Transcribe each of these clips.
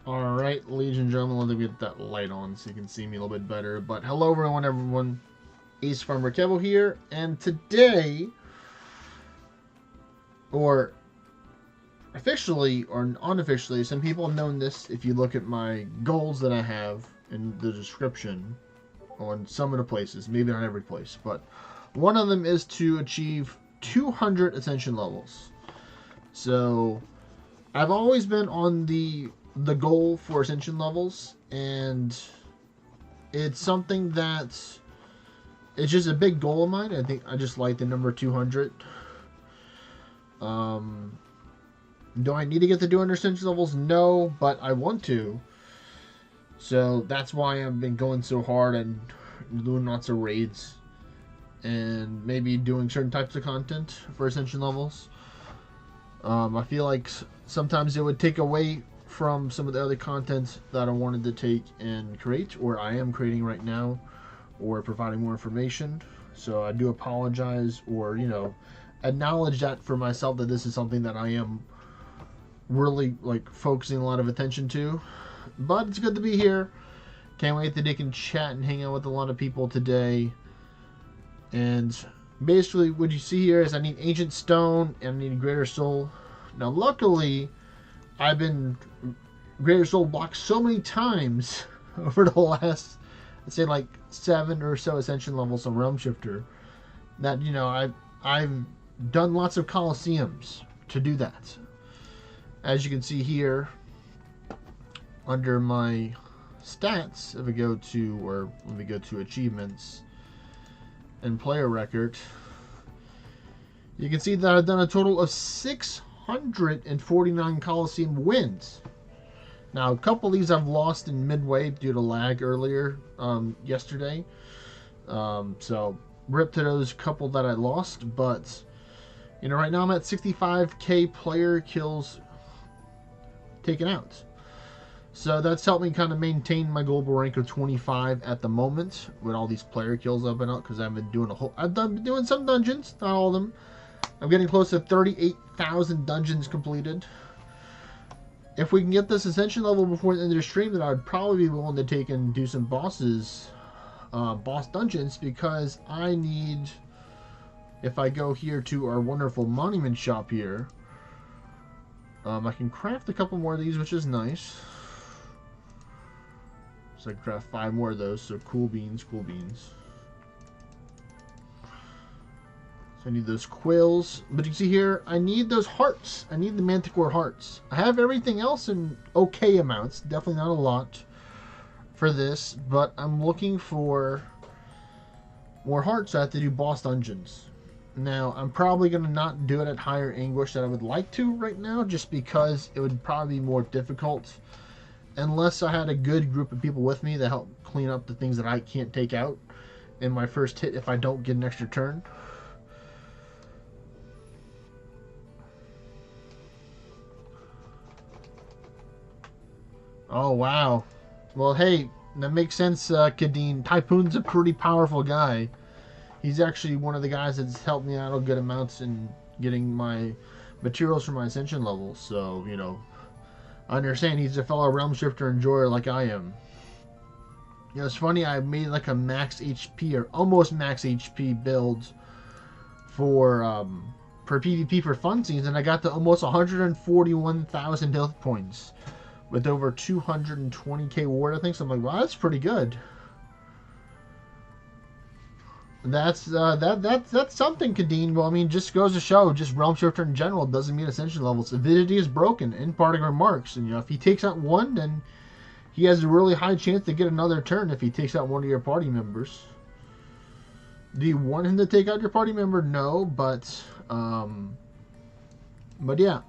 Alright, ladies and gentlemen, let me get that light on so you can see me a little bit better. But hello everyone, Ace Farmer Kevo here, and today, or officially or unofficially, some people have known this if you look at my goals that I have in the description on some of the places, maybe not every place, but one of them is to achieve 200 Ascension levels. So I've always been on the goal for Ascension levels, and it's something that it's just a big goal of mine. I think I just like the number 200. Do I need to get the 200 Ascension levels? No, but I want to. So that's why I've been going so hard and doing lots of raids and maybe doing certain types of content for Ascension levels. I feel like sometimes it would take away from some of the other content that I wanted to take and create, or I am creating right now, or providing more information. So I do apologize, or acknowledge that for myself, that this is something that I am really focusing a lot of attention to. But it's good to be here. Can't wait that they can chat and hang out with a lot of people today. And basically what you see here is I need Ancient Stone and I need Greater Soul. Now luckily I've been Greater Soul blocked so many times over the last, I'd say 7 or so Ascension levels on Realm Shifter, that I've done lots of Colosseums to do that. As you can see here under my stats, if I go to, or let me go to achievements and player record, you can see that I've done a total of 649 Colosseum wins. Now, a couple of these I've lost in midway due to lag earlier yesterday. So, rip to those couple that I lost. But, right now I'm at 65k player kills taken out. So, that's helped me kind of maintain my global rank of 25 at the moment with all these player kills I've been out, because I've been doing I've been doing some dungeons, not all of them. I'm getting close to 38,000 dungeons completed. If we can get this Ascension level before the end of the stream, then I would probably be willing to take and do some boss dungeons, because I need, if I go here to our wonderful monument shop here, I can craft a couple more of these, which is nice. So I can craft 5 more of those, so cool beans, cool beans. I need those quills, but you see here, I need those hearts. I need the Manticore hearts. I have everything else in okay amounts, definitely not a lot for this, but I'm looking for more hearts. So I have to do boss dungeons. Now, I'm probably going to not do it at higher anguish that I would like to right now, just because it would probably be more difficult, unless I had a good group of people with me that help clean up the things that I can't take out in my first hit if I don't get an extra turn. Oh, wow. Well, hey, that makes sense, Kadeen. Typhoon's a pretty powerful guy. He's actually one of the guys that's helped me out a good amounts in getting my materials for my Ascension levels. So, I understand he's a fellow Realm Shifter enjoyer like I am. It's funny, I made a max HP or almost max HP build for PvP for funsies, and I got to almost 141,000 health points with over 220k ward, I think. So I'm like, wow, that's pretty good. That's something, Kadeen. Well, I mean, just goes to show, just Realm Shifter in general doesn't mean Ascension levels. Avidity is broken in parting remarks, and if he takes out one, then he has a really high chance to get another turn if he takes out one of your party members. Do you want him to take out your party member? No, but yeah.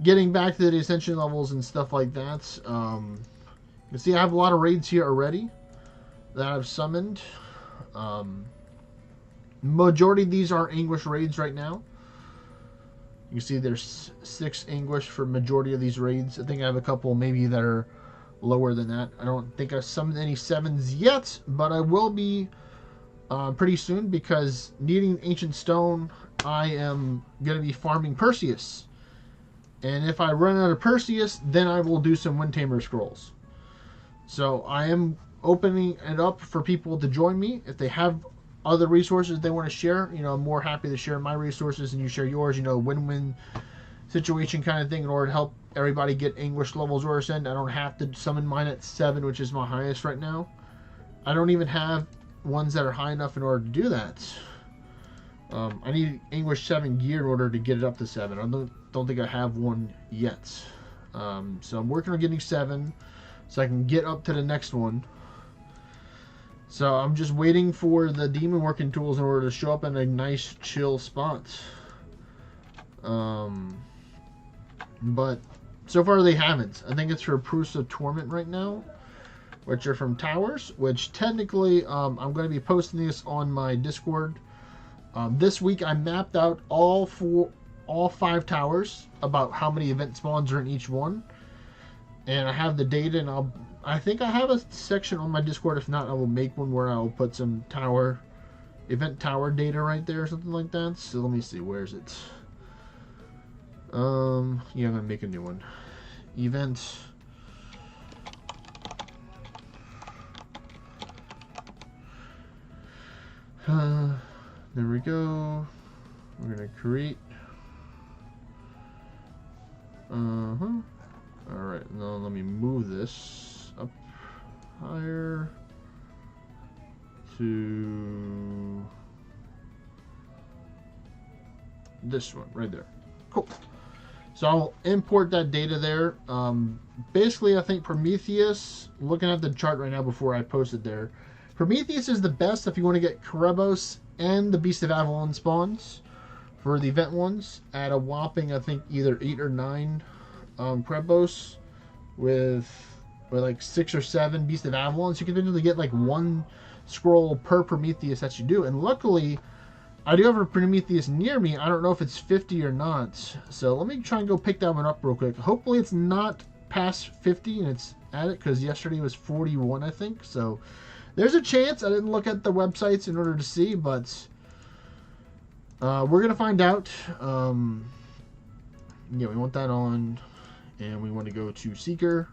Getting back to the Ascension levels and stuff like that, you can see I have a lot of raids here already that I've summoned. Majority of these are Anguish raids right now. You can see there's 6 Anguish for majority of these raids. I think I have a couple maybe that are lower than that. I don't think I've summoned any 7s yet, but I will be pretty soon, because needing Ancient Stone, I am going to be farming Perseus. And if I run out of Perseus, then I will do some Wind Tamer scrolls. So I am opening it up for people to join me. If they have other resources they want to share, I'm more happy to share my resources and you share yours, win-win situation kind of thing in order to help everybody get English levels or ascend. I don't have to summon mine at 7, which is my highest right now. I don't even have ones that are high enough in order to do that. I need English 7 gear in order to get it up to 7. I don't think I have one yet. So I'm working on getting 7 so I can get up to the next one. So I'm just waiting for the demon working tools in order to show up in a nice chill spot. But so far they haven't. I think it's for Proofs of Torment right now, which are from towers, which technically I'm going to be posting this on my Discord. This week I mapped out all 5 towers about how many event spawns are in each one. And I have the data, and I think I have a section on my Discord. If not, I will make one where I will put some event tower data right there or something like that. So let me see, where is it? Yeah, I'm gonna make a new one. Event. There we go. We're gonna create. Alright, now let me move this up higher to this one right there. Cool. So I'll import that data there. Basically, I think Prometheus, looking at the chart right now before I post it there, Prometheus is the best if you want to get Kerebos and the Beast of Avalon spawns for the event ones at a whopping, I think, either 8 or 9 Kerebos with like 6 or 7 Beast of Avalon. So you can literally get like 1 scroll per Prometheus that you do. And luckily, I do have a Prometheus near me. I don't know if it's 50 or not. So let me try and go pick that one up real quick. Hopefully it's not past 50 and it's at it, because yesterday was 41, I think. So there's a chance. I didn't look at the websites in order to see, but we're going to find out. Yeah, we want that on. And we want to go to Seeker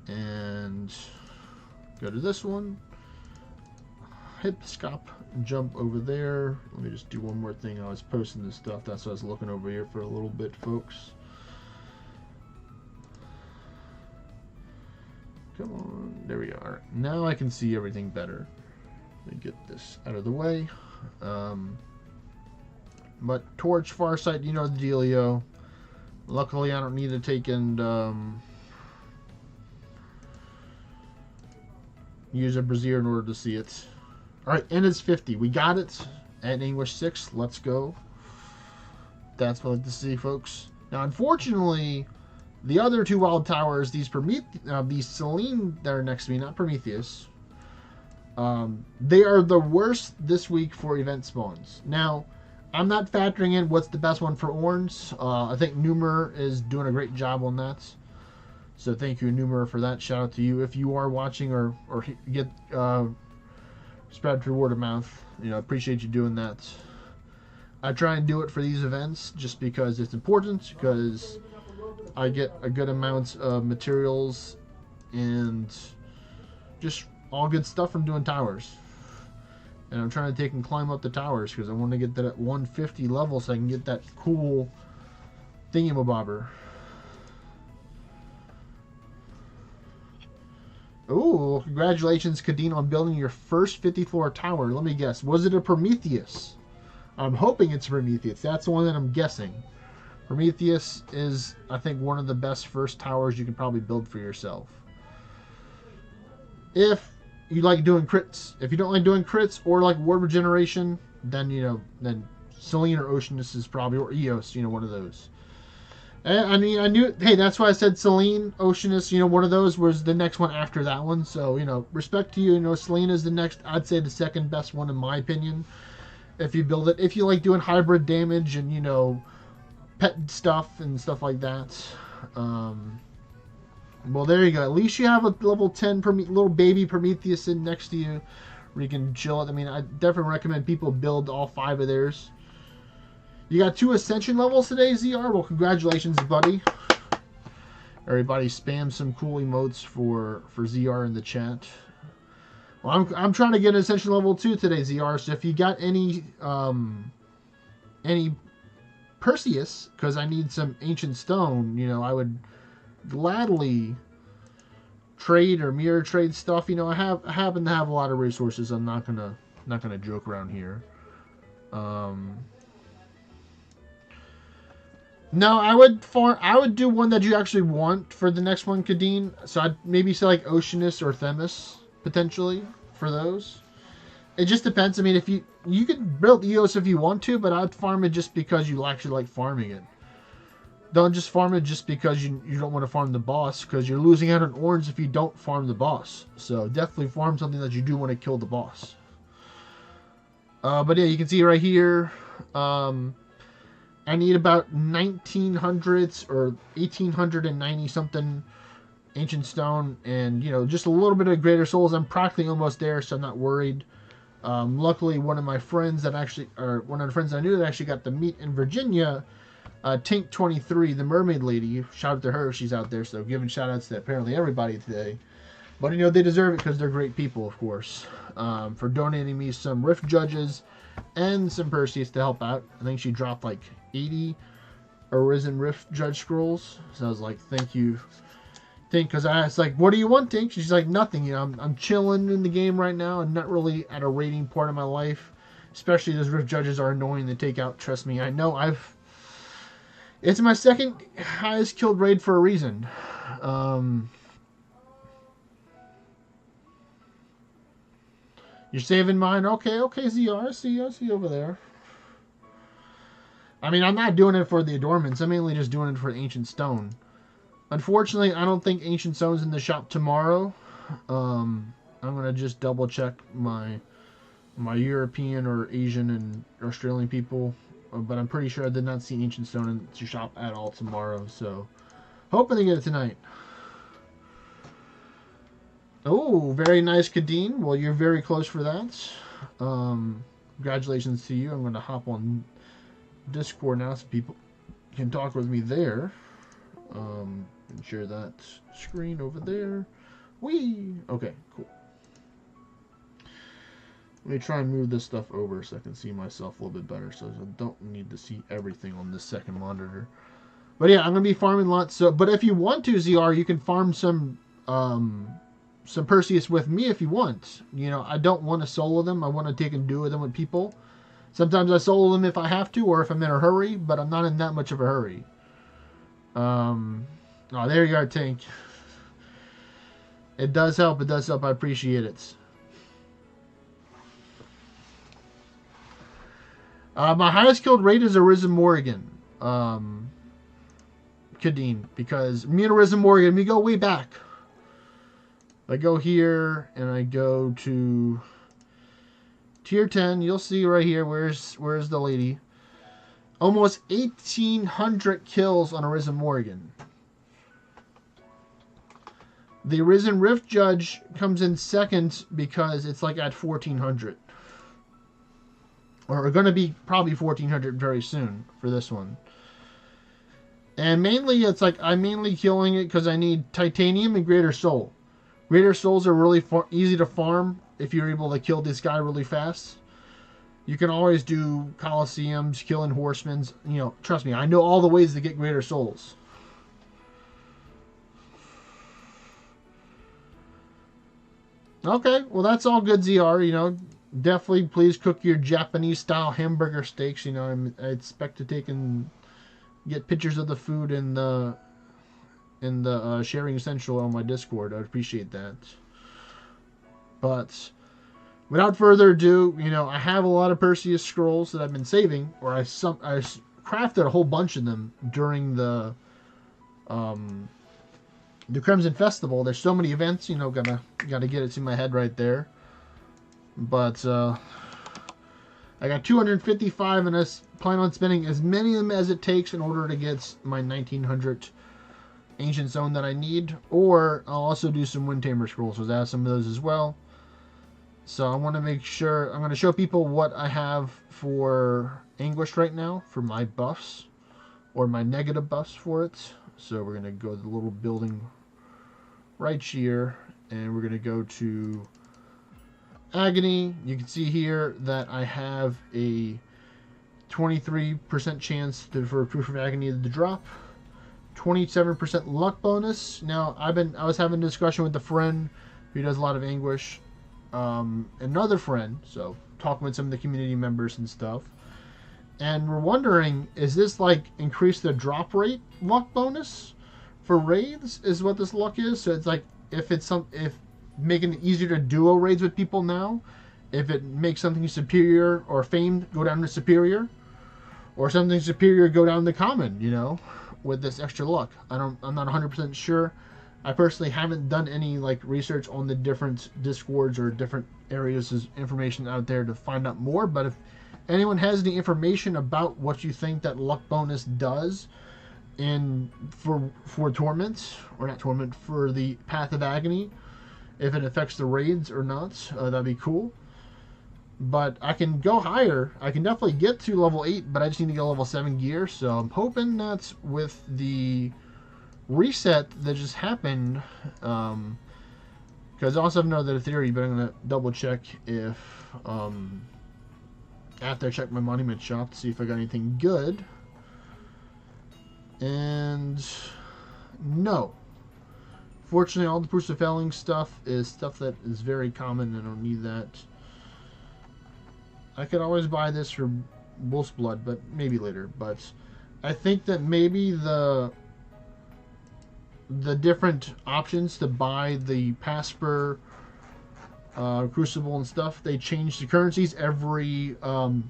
and go to this one. Hit stop and jump over there. Let me just do one more thing. I was posting this stuff. That's why I was looking over here for a little bit, folks. Come on. There we are. Now I can see everything better. Let me get this out of the way. But Torch, Farsight, you know the dealio. Luckily, I don't need to take and use a brazier in order to see it. Alright, and it's 50. We got it at English 6. Let's go. That's what I like to see, folks. Now, unfortunately, the other 2 wild towers, these Selene that are next to me, not Prometheus, they are the worst this week for event spawns. Now, I'm not factoring in what's the best one for Orns. I think Numer is doing a great job on that. So thank you, Numer, for that. Shout out to you if you are watching or get spread through word of mouth. Appreciate you doing that. I try and do it for these events just because it's important, because I get a good amount of materials and just all good stuff from doing towers. And I'm trying to take and climb up the towers because I want to get that at 150 level so I can get that cool thingamabobber. Ooh, congratulations, Kadeen, on building your first 50-floor tower. Let me guess. Was it a Prometheus? I'm hoping it's Prometheus. That's the one that I'm guessing. Prometheus is, I think, one of the best first towers you can probably build for yourself. If you like doing crits. If you don't like doing crits or like ward regeneration, then, then Selene or Oceanus is probably, or Eos, one of those. I mean, I knew, hey, that's why I said Selene, Oceanus, one of those was the next one after that one. So, respect to you, Selene is the next, I'd say the second best one in my opinion. If you build it, if you like doing hybrid damage and, pet stuff and stuff like that. Well, there you go. At least you have a level 10 little baby Prometheus sitting next to you where you can chill it. I mean, I definitely recommend people build all 5 of theirs. You got 2 Ascension levels today, ZR. Well, congratulations, buddy. Everybody spam some cool emotes for ZR in the chat. Well, I'm trying to get an Ascension level 2 today, ZR. So if you got any Perseus, because I need some ancient stone, you know, I would gladly trade or mirror trade stuff. You know, I happen to have a lot of resources. I'm not gonna joke around here. No, I would do one that you actually want for the next one, Kadeen. So I'd maybe say like Oceanus or Themis potentially for those. It just depends. I mean, if you could build EOS if you want to, but I'd farm it just because you actually like farming it. Don't just farm it just because you don't want to farm the boss, because you're losing out on orange if you don't farm the boss. So definitely farm something that you do want to kill the boss. But yeah, you can see right here, I need about 1900s or 1890 something ancient stone, and you know, just a little bit of greater souls. I'm practically almost there, so I'm not worried. Luckily, one of the friends that I knew that actually got to meet in Virginia, Tink 23, the mermaid lady. Shout out to her, she's out there. So giving shout outs to apparently everybody today. But you know, they deserve it because they're great people, of course. For donating me some Rift Judges and some Perseus to help out. I think she dropped like 80 Arisen Rift Judge scrolls. So I was like, thank you, Tink, because I asked like, what do you want, Tink? She's like, nothing. You know, I'm chilling in the game right now. I'm not really at a rating part of my life. Especially those Rift Judges are annoying to take out. Trust me, I know. It's my second highest killed raid for a reason. You're saving mine? Okay, ZR. I see over there. I mean, I'm not doing it for the adornments. I'm mainly just doing it for Ancient Stone. Unfortunately, I don't think Ancient Stone's in the shop tomorrow. I'm going to just double check my European or Asian and Australian people. But I'm pretty sure I did not see Ancient Stone in the shop at all tomorrow. So, hoping to get it tonight. Oh, very nice, Kadeen. Well, you're very close for that. Congratulations to you. I'm going to hop on Discord now so people can talk with me there. And share that screen over there. Whee! Okay, cool. Let me try and move this stuff over so I can see myself a little bit better, so I don't need to see everything on this second monitor. But yeah, I'm going to be farming lots. So, but if you want to, ZR, you can farm some Perseus with me if you want. You know, I don't want to solo them. I want to take and do them with people. Sometimes I solo them if I have to or if I'm in a hurry, but I'm not in that much of a hurry. Oh, there you are, Tank. It does help. It does help. I appreciate it. My highest killed raid is Arisen Morrigan. Kadeen. Because me and Arisen Morrigan, we go way back. I go here and I go to tier 10. You'll see right here. Where's the lady? Almost 1,800 kills on Arisen Morrigan. The Arisen Rift Judge comes in second because it's like at 1,400. Or going to be probably 1,400 very soon for this one. And mainly, it's like I'm mainly killing it because I need Titanium and Greater Soul. Greater Souls are really easy to farm if you're able to kill this guy really fast. You can always do Colosseums, killing Horsemen. You know, trust me, I know all the ways to get Greater Souls. Okay, well that's all good, ZR. You know, definitely please cook your Japanese-style hamburger steaks. You know, I expect to take and get pictures of the food in the sharing essential on my Discord. I'd appreciate that. But without further ado, you know, I have a lot of Perseus scrolls that I've been saving, or I crafted a whole bunch of them during the Crimson Festival. There's so many events, you know, gotta get it to my head right there. But I got 255, and I plan on spending as many of them as it takes in order to get my 1900 Ancient Zone that I need. Or I'll also do some Wind Tamer scrolls, because I have some of those as well. So I want to make sure, I'm going to show people what I have for Anguish right now for my buffs, or my negative buffs for it. So we're going to go to the little building right here, and we're going to go to Agony. You can see here that I have a 23% chance for Proof of Agony to drop. 27% luck bonus. Now I was having a discussion with a friend who does a lot of Anguish, another friend, so talking with some of the community members and stuff, and we're wondering, is this like increase the drop rate luck bonus for raids? Is what this luck is? So it's like if making it easier to duo raids with people now, if it makes something superior or famed go down to superior, or something superior go down to common, you know, with this extra luck. I'm not 100% sure. I personally haven't done any like research on the different discords or different areas of information out there to find out more, but if anyone has any information about what you think that luck bonus does for Torment, or not Torment, for the Path of Agony, if it affects the raids or not, that'd be cool. But I can go higher. I can definitely get to level 8, but I just need to go level 7 gear. So I'm hoping that with the reset that just happened, because I also have another theory, but I'm going to double check if, after I check my monument shop to see if I got anything good. And no. Fortunately, all the Proofs of Failing stuff is stuff that is very common. I don't need that. I could always buy this for Wolf's Blood, but maybe later. But I think that maybe the different options to buy the Pasper, Crucible and stuff, they change the currencies every 0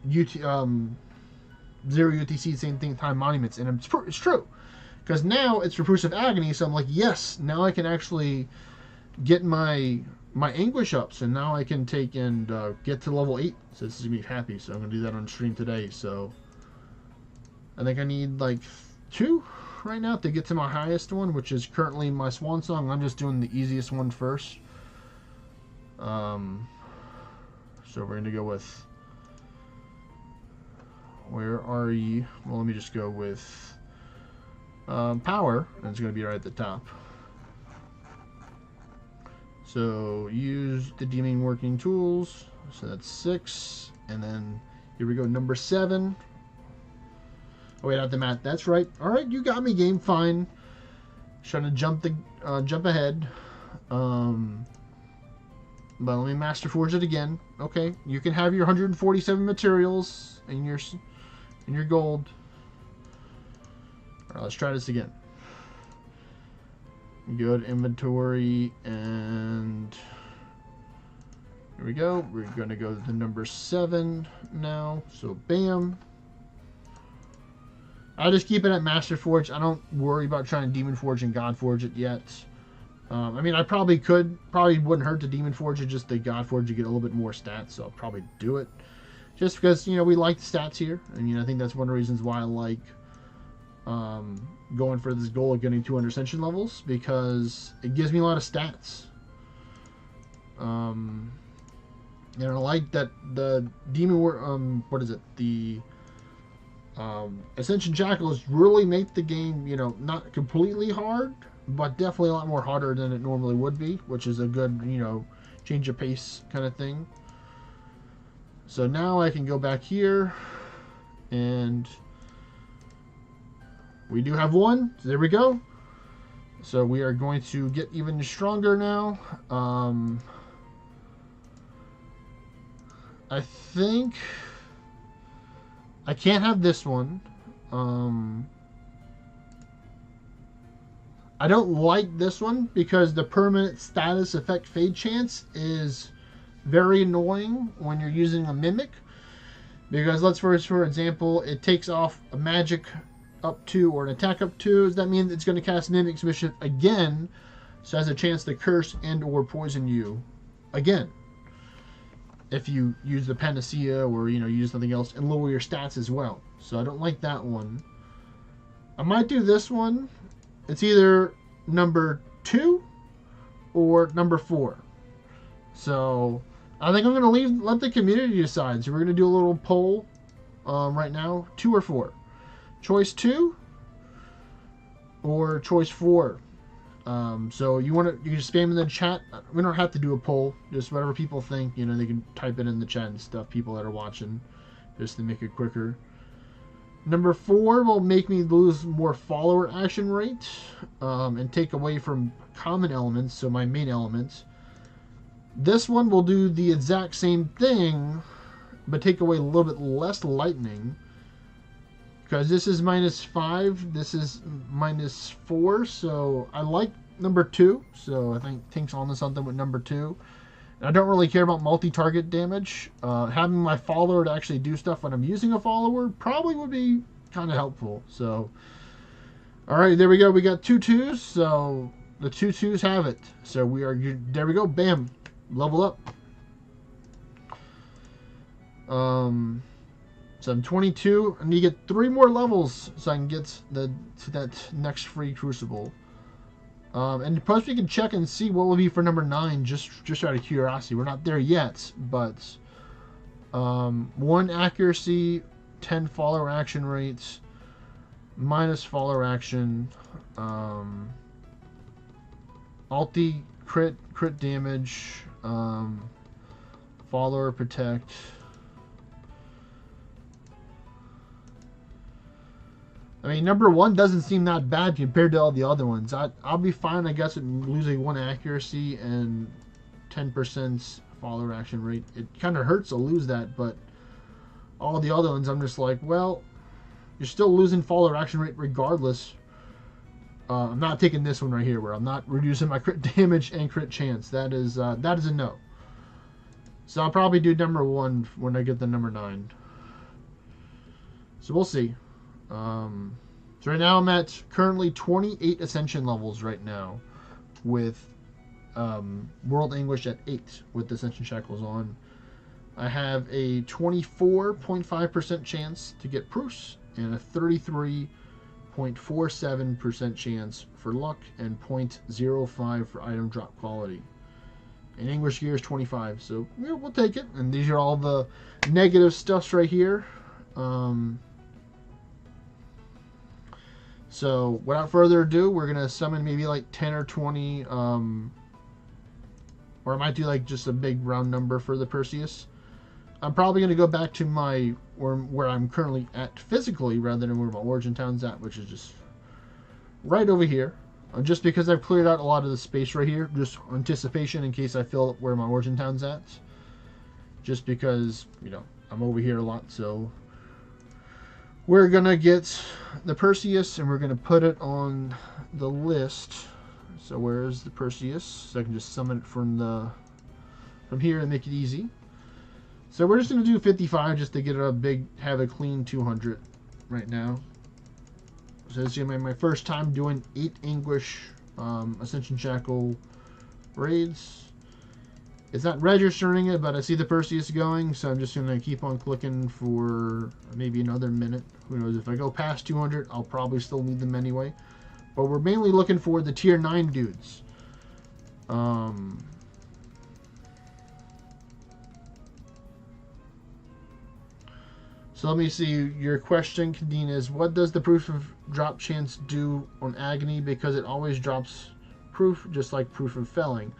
UTC, same thing, time monuments, and it's true. Because now it's for Proofs of Agony, so I'm like, yes, now I can actually get my Anguish ups, and now I can take and get to level 8. So this is going to be happy, so I'm going to do that on stream today. So I think I need like 2 right now to get to my highest one, which is currently my Swan Song. I'm just doing the easiest one first. So we're going to go with, where are you? Well, let me just go with Power, and it's going to be right at the top. So use the Demon Working Tools. So that's 6, and then here we go, number 7. Oh wait, not the mat. That's right. All right, you got me, game. Fine. Trying to jump ahead. But let me Master Forge it again. Okay, you can have your 147 materials and your gold. All right, let's try this again. Good inventory, and here we go. We're going to go to the number 7 now. So bam. I just keep it at Master Forge. I don't worry about trying to Demon Forge and God Forge it yet. I mean, I probably could. Probably wouldn't hurt to Demon Forge it. Just the God Forge, you get a little bit more stats, so I'll probably do it. Just because, you know, we like the stats here. I mean, I think that's one of the reasons why I like going for this goal of getting 200 Ascension levels, because it gives me a lot of stats. And I like that the Demon what is it? The Ascension Jackals really make the game, you know, not completely hard, but definitely a lot more harder than it normally would be, which is a good, you know, change of pace kind of thing. So now I can go back here, and we do have 1. So there we go. So we are going to get even stronger now. I think I can't have this one. I don't like this one because the permanent status effect fade chance is very annoying when you're using a mimic. Because let's for example, it takes off a magic up 2 or an attack up 2. Does that mean it's going to cast Mimic's Mischief again? So it has a chance to curse and or poison you again. If you use the Panacea or, you know, use something else, and lower your stats as well. So I don't like that one. I might do this one. It's either number 2 or number 4. So I think I'm going to let the community decide. So we're going to do a little poll right now. 2 or 4. Choice 2 or choice 4. So you can spam in the chat. We don't have to do a poll. Just whatever people think. You know, they can type it in the chat and stuff. People that are watching, just to make it quicker. Number 4 will make me lose more follower action rate and take away from common elements, so my main elements. This one will do the exact same thing, but take away a little bit less lightning. Because this is -5, this is -4, so I like number 2. So I think Tink's on to something with number 2. I don't really care about multi-target damage. Having my follower to actually do stuff when I'm using a follower probably would be kind of helpful. So, all right, there we go. We got 2 2s, so the 2 2s have it. So there we go. Bam, level up. So I'm 22. I need to get 3 more levels so I can get to that next free crucible. And plus we can check and see what will be for number 9, just out of curiosity. We're not there yet, but 1 accuracy, 10 follower action rates, minus follower action, ulti crit damage, follower protect. I mean, number 1 doesn't seem that bad compared to all the other ones. I'll be fine, I guess, with losing 1 accuracy and 10% follower action rate. It kind of hurts to lose that, but all the other ones, I'm just like, well, you're still losing follower action rate regardless. I'm not taking this one right here, where I'm not reducing my crit damage and crit chance. That is a no. So I'll probably do number 1 when I get the number 9. So we'll see. So right now I'm at currently 28 Ascension levels right now, with World Anguish at 8 with the Ascension Shackles on. I have a 24.5% chance to get proofs and a 33.47% chance for luck and 0.05 for item drop quality. And Anguish gear is 25, so yeah, we'll take it. And these are all the negative stuffs right here. So without further ado, we're gonna summon maybe like 10 or 20, or I might do like just a big round number for the Perseus. I'm probably gonna go back to where I'm currently at physically, rather than where my origin town's at, which is just right over here. Just because I've cleared out a lot of the space right here, just anticipation in case I fill up where my origin town's at. Just because, you know, I'm over here a lot, so we're gonna get the Perseus and we're gonna put it on the list. So where is the Perseus? So I can just summon it from here and make it easy. So we're just gonna do 55 just to get have a clean 200 right now. So this is gonna be my first time doing 8 Anguish Ascension Shackle raids. It's not registering it, but I see the Perseus going, so I'm just going to keep on clicking for maybe another minute. Who knows, if I go past 200, I'll probably still need them anyway. But we're mainly looking for the tier 9 dudes. So let me see, your question, Kadeen, is what does the proof of drop chance do on Agony? Because it always drops proof, just like proof of felling.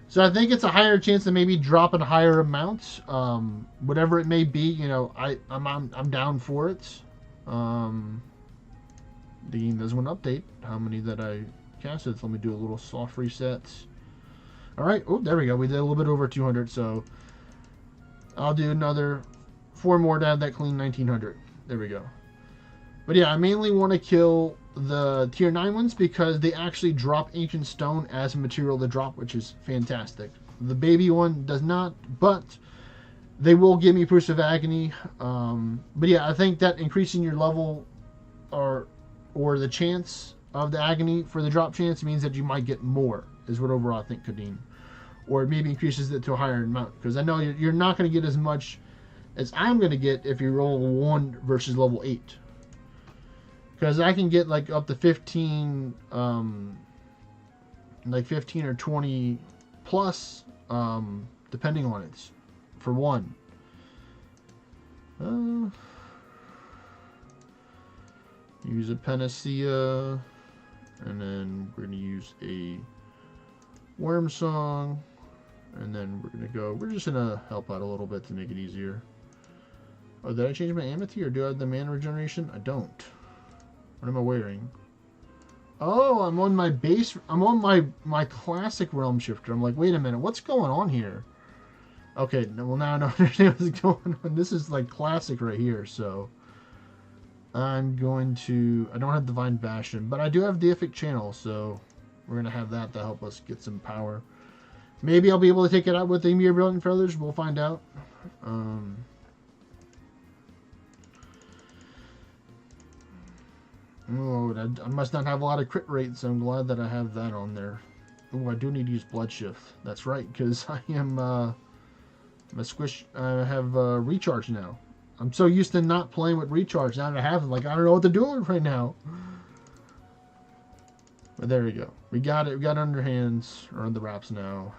So I think it's a higher chance to maybe drop in higher amounts, whatever it may be. You know, I'm down for it. The game does want to update how many that I casted. So let me do a little soft reset. All right. Oh, there we go. We did a little bit over 200. So I'll do another 4 more to have that clean 1900. There we go. But yeah, I mainly want to kill the tier 9 ones because they actually drop Ancient Stone as a material to drop, which is fantastic. The baby one does not, but they will give me Proofs of Agony. But yeah, I think that increasing your level or the chance of the Agony for the drop chance means that you might get more, is what overall I think, Kadeen. Or maybe increases it to a higher amount, because I know you're not going to get as much as I'm going to get if you roll 1 versus level 8. Because I can get like up to 15, like 15 or 20 plus, depending on it, for 1. Use a Panacea, and then we're gonna use a Worm Song, and then we're gonna go. We're just gonna help out a little bit to make it easier. Oh, did I change my Amity, or do I have the mana regeneration? I don't. What am I wearing? Oh, I'm on my base. I'm on my classic Realm Shifter. I'm like, wait a minute, what's going on here? Okay, well now I don't understand what's going on. This is like classic right here, so I'm going to. I don't have Divine Bastion, but I do have Deific Channel, so we're gonna have that to help us get some power. Maybe I'll be able to take it out with Ymir Brilliant Feathers. We'll find out. Oh, I must not have a lot of crit rate, so I'm glad that I have that on there. Oh, I do need to use Blood Shift. That's right, because I am I'm a squish. I have recharge now. I'm so used to not playing with recharge. Now that I have it, like I don't know what to do with it right now. But there we go. We got it. We got underhands or on the wraps now.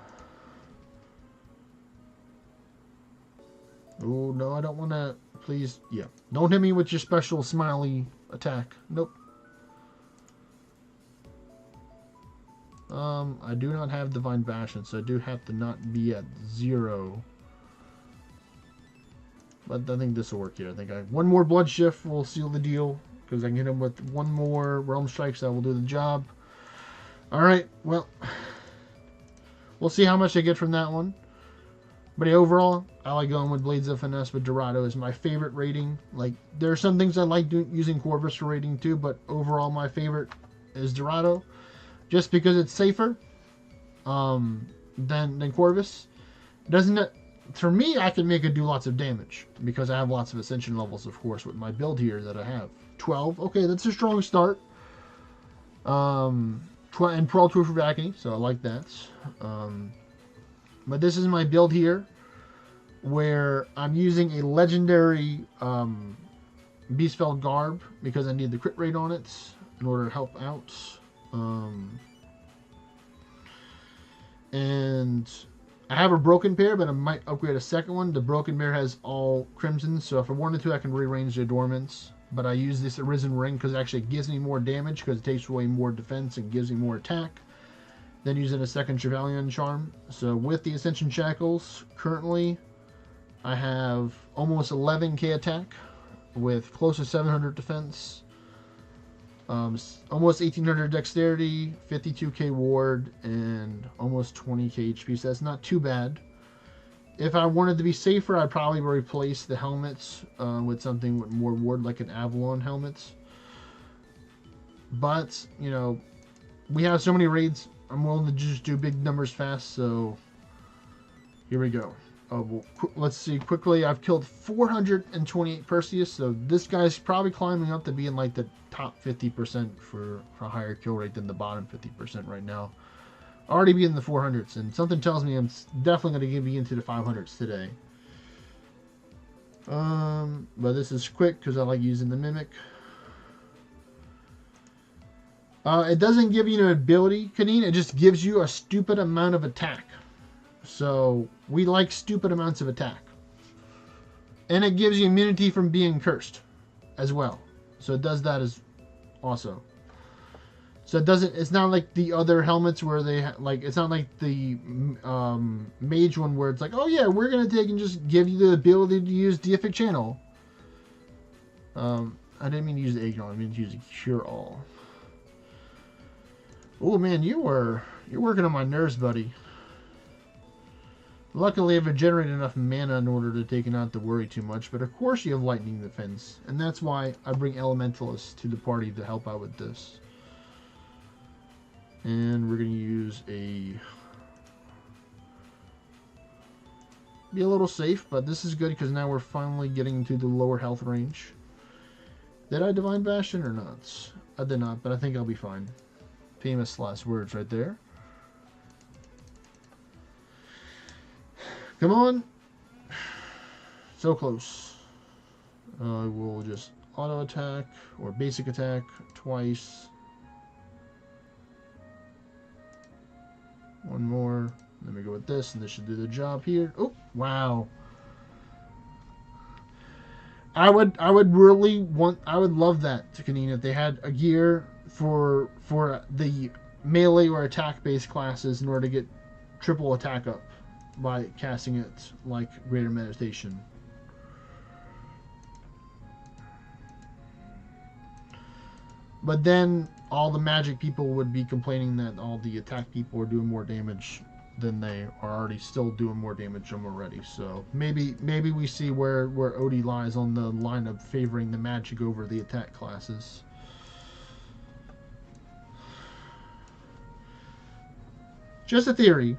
Oh no, I don't want to. Please, yeah. Don't hit me with your special smiley attack. Nope. I do not have Divine Bastion, so I do have to not be at 0. But I think this will work here. I think one more Blood Shift will seal the deal, because I can hit him with one more Realm Strikes that will do the job. Alright, well, we'll see how much I get from that one. But overall, I like going with Blades of Finesse with Dorado is my favorite rating. Like, there are some things I like using Corvus for rating too, but overall my favorite is Dorado. Just because it's safer than Corvus. Doesn't it? For me, I can make it do lots of damage because I have lots of Ascension levels, of course, with my build here that I have. 12. Okay, that's a strong start. And 12 for Vacany, so I like that. But this is my build here, where I'm using a legendary Beastfell Garb because I need the crit rate on it in order to help out. And I have a broken pair, but I might upgrade a second one. The broken pair has all crimson, so if I wanted to, I can rearrange the adornments. But I use this Arisen Ring because it actually gives me more damage because it takes away more defense and gives me more attack. Then using a second Chevalier Charm. So with the Ascension Shackles, currently I have almost 11k attack with close to 700 defense. Almost 1800 dexterity, 52k ward, and almost 20k HP, so that's not too bad. If I wanted to be safer, I'd probably replace the helmets with something with more ward, like an Avalon helmets. But, you know, we have so many raids, I'm willing to just do big numbers fast, so here we go. Well, let's see quickly. I've killed 428 Perseus, so this guy's probably climbing up to be in like the top 50% for a higher kill rate than the bottom 50% right now. Already be in the 400s, and something tells me I'm definitely going to be into the 500s today. But this is quick because I like using the Mimic. It doesn't give you an ability, Kanine. It just gives you a stupid amount of attack. So, we like stupid amounts of attack. And it gives you immunity from being cursed as well. So it does that as also. So it doesn't, it's not like the other helmets where they, like, it's not like the mage one where it's like, oh yeah, we're going to take and just give you the ability to use Deific Channel. I didn't mean to use the Egg, I mean to use a Cure All. Oh man, you're working on my nerves, buddy. Luckily, I've generated enough mana in order to take it not to worry too much, but of course you have Lightning Defense, and that's why I bring Elementalists to the party to help out with this. And we're going to use be a little safe, but this is good because now we're finally getting to the lower health range. Did I Divine Bastion or not? I did not, but I think I'll be fine. Famous last words right there. Come on. So close. I will just auto attack or basic attack twice. One more. Then we go with this, and this should do the job here. Oh, wow. I would really want, I would love that, Kanina, if they had a gear for the melee or attack based classes in order to get triple attack up by casting it like Greater Meditation. But then all the magic people would be complaining that all the attack people are doing more damage than they are already still doing more damage than already. So maybe we see where Odie lies on the line of favoring the magic over the attack classes. Just a theory.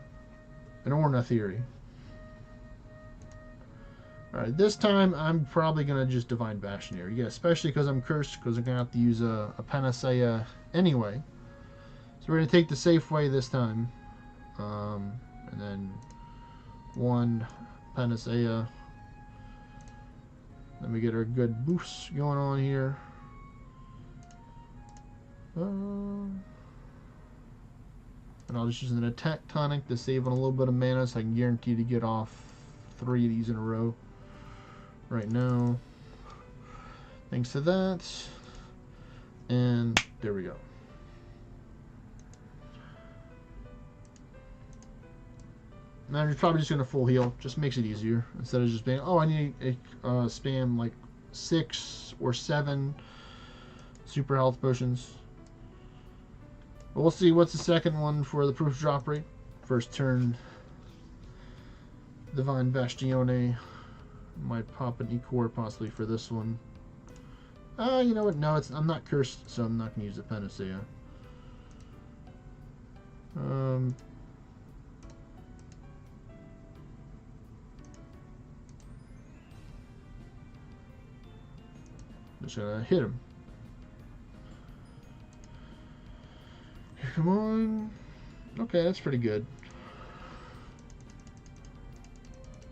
An Orna theory. Alright, this time I'm probably going to just Divine Bastion here. Yeah, especially because I'm cursed, because I'm going to have to use a Panacea anyway. So we're going to take the safe way this time. And then one Panacea. Then we get our good boosts going on here. And I'll just use an attack tonic to save on a little bit of mana so I can guarantee to get off 3 of these in a row right now. Thanks to that. And there we go. Now I'm probably just going to full heal. Just makes it easier. Instead of just being, oh, I need to spam like 6 or 7 super health potions. But we'll see what's the second one for the proof drop rate. First turn, Divine Bastione. Might pop an E-Core possibly for this one. You know what? No, I'm not cursed, so I'm not going to use the Panacea. Just gonna hit him. Come on. Okay, that's pretty good.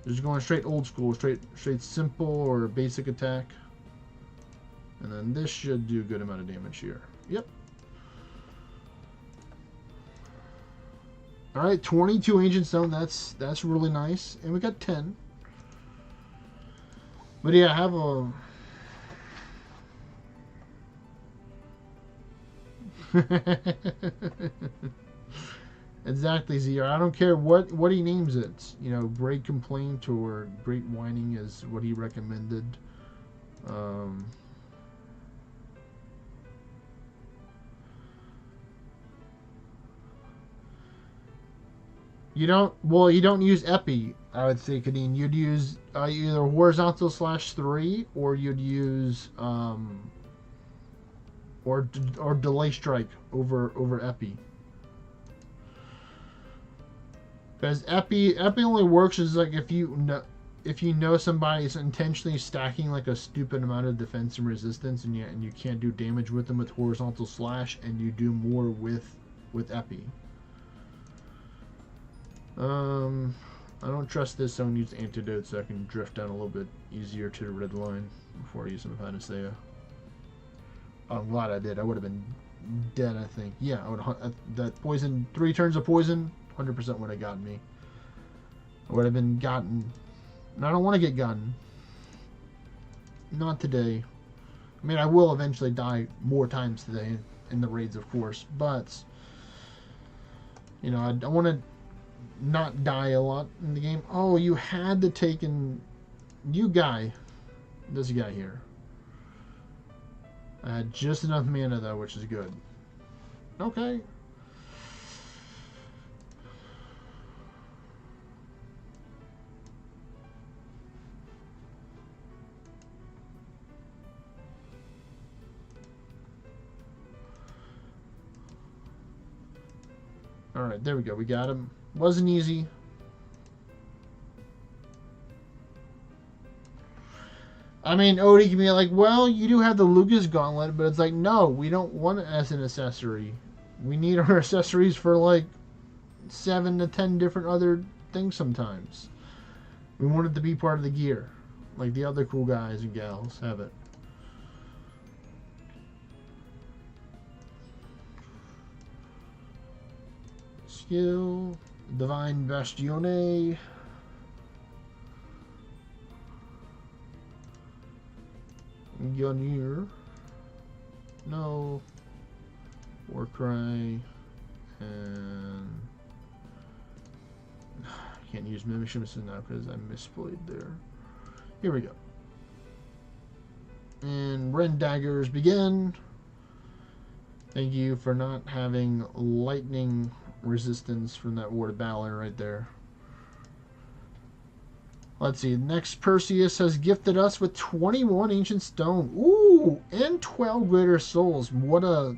Just going straight old school, straight simple or basic attack. And then this should do a good amount of damage here. Yep. Alright, 22 Ancient Stone, that's really nice. And we got 10. But yeah, I have a exactly, Zero. I don't care what he names it. You know, Great Complaint or Great Whining is what he recommended. You don't use Epi, I would say, Kadeen. You'd use either horizontal /3 or you'd use or delay strike over Epi. Because Epi only works as like if you know somebody's intentionally stacking like a stupid amount of defense and resistance, and you can't do damage with them with horizontal slash, and you do more with Epi. I don't trust this, so I use Antidote so I can drift down a little bit easier to the red line before I use some Panacea. I'm glad I did. I would have been dead, I think. Yeah, I would. That poison, 3 turns of poison, 100% would have gotten me. I would have been gotten. And I don't want to get gotten. Not today. I mean, I will eventually die more times today in the raids, of course. But, you know, I want to not die a lot in the game. Oh, you had to take in... You guy. This guy here. I had just enough mana, though, which is good. Okay. Alright, there we go. We got him. Wasn't easy. I mean, Odie can be like, well, you do have the Lucas Gauntlet, but it's like, no, we don't want it as an accessory. We need our accessories for like 7 to 10 different other things sometimes. We want it to be part of the gear, like the other cool guys and gals have it. Skill, Divine Bastione. Gunneer. No. Warcry. And I can't use Mimishimison now because I misplayed there. Here we go. And Ren Daggers begin. Thank you for not having lightning resistance from that Ward of Valor right there. Let's see. Next, Perseus has gifted us with 21 Ancient Stone. Ooh, and 12 Greater Souls.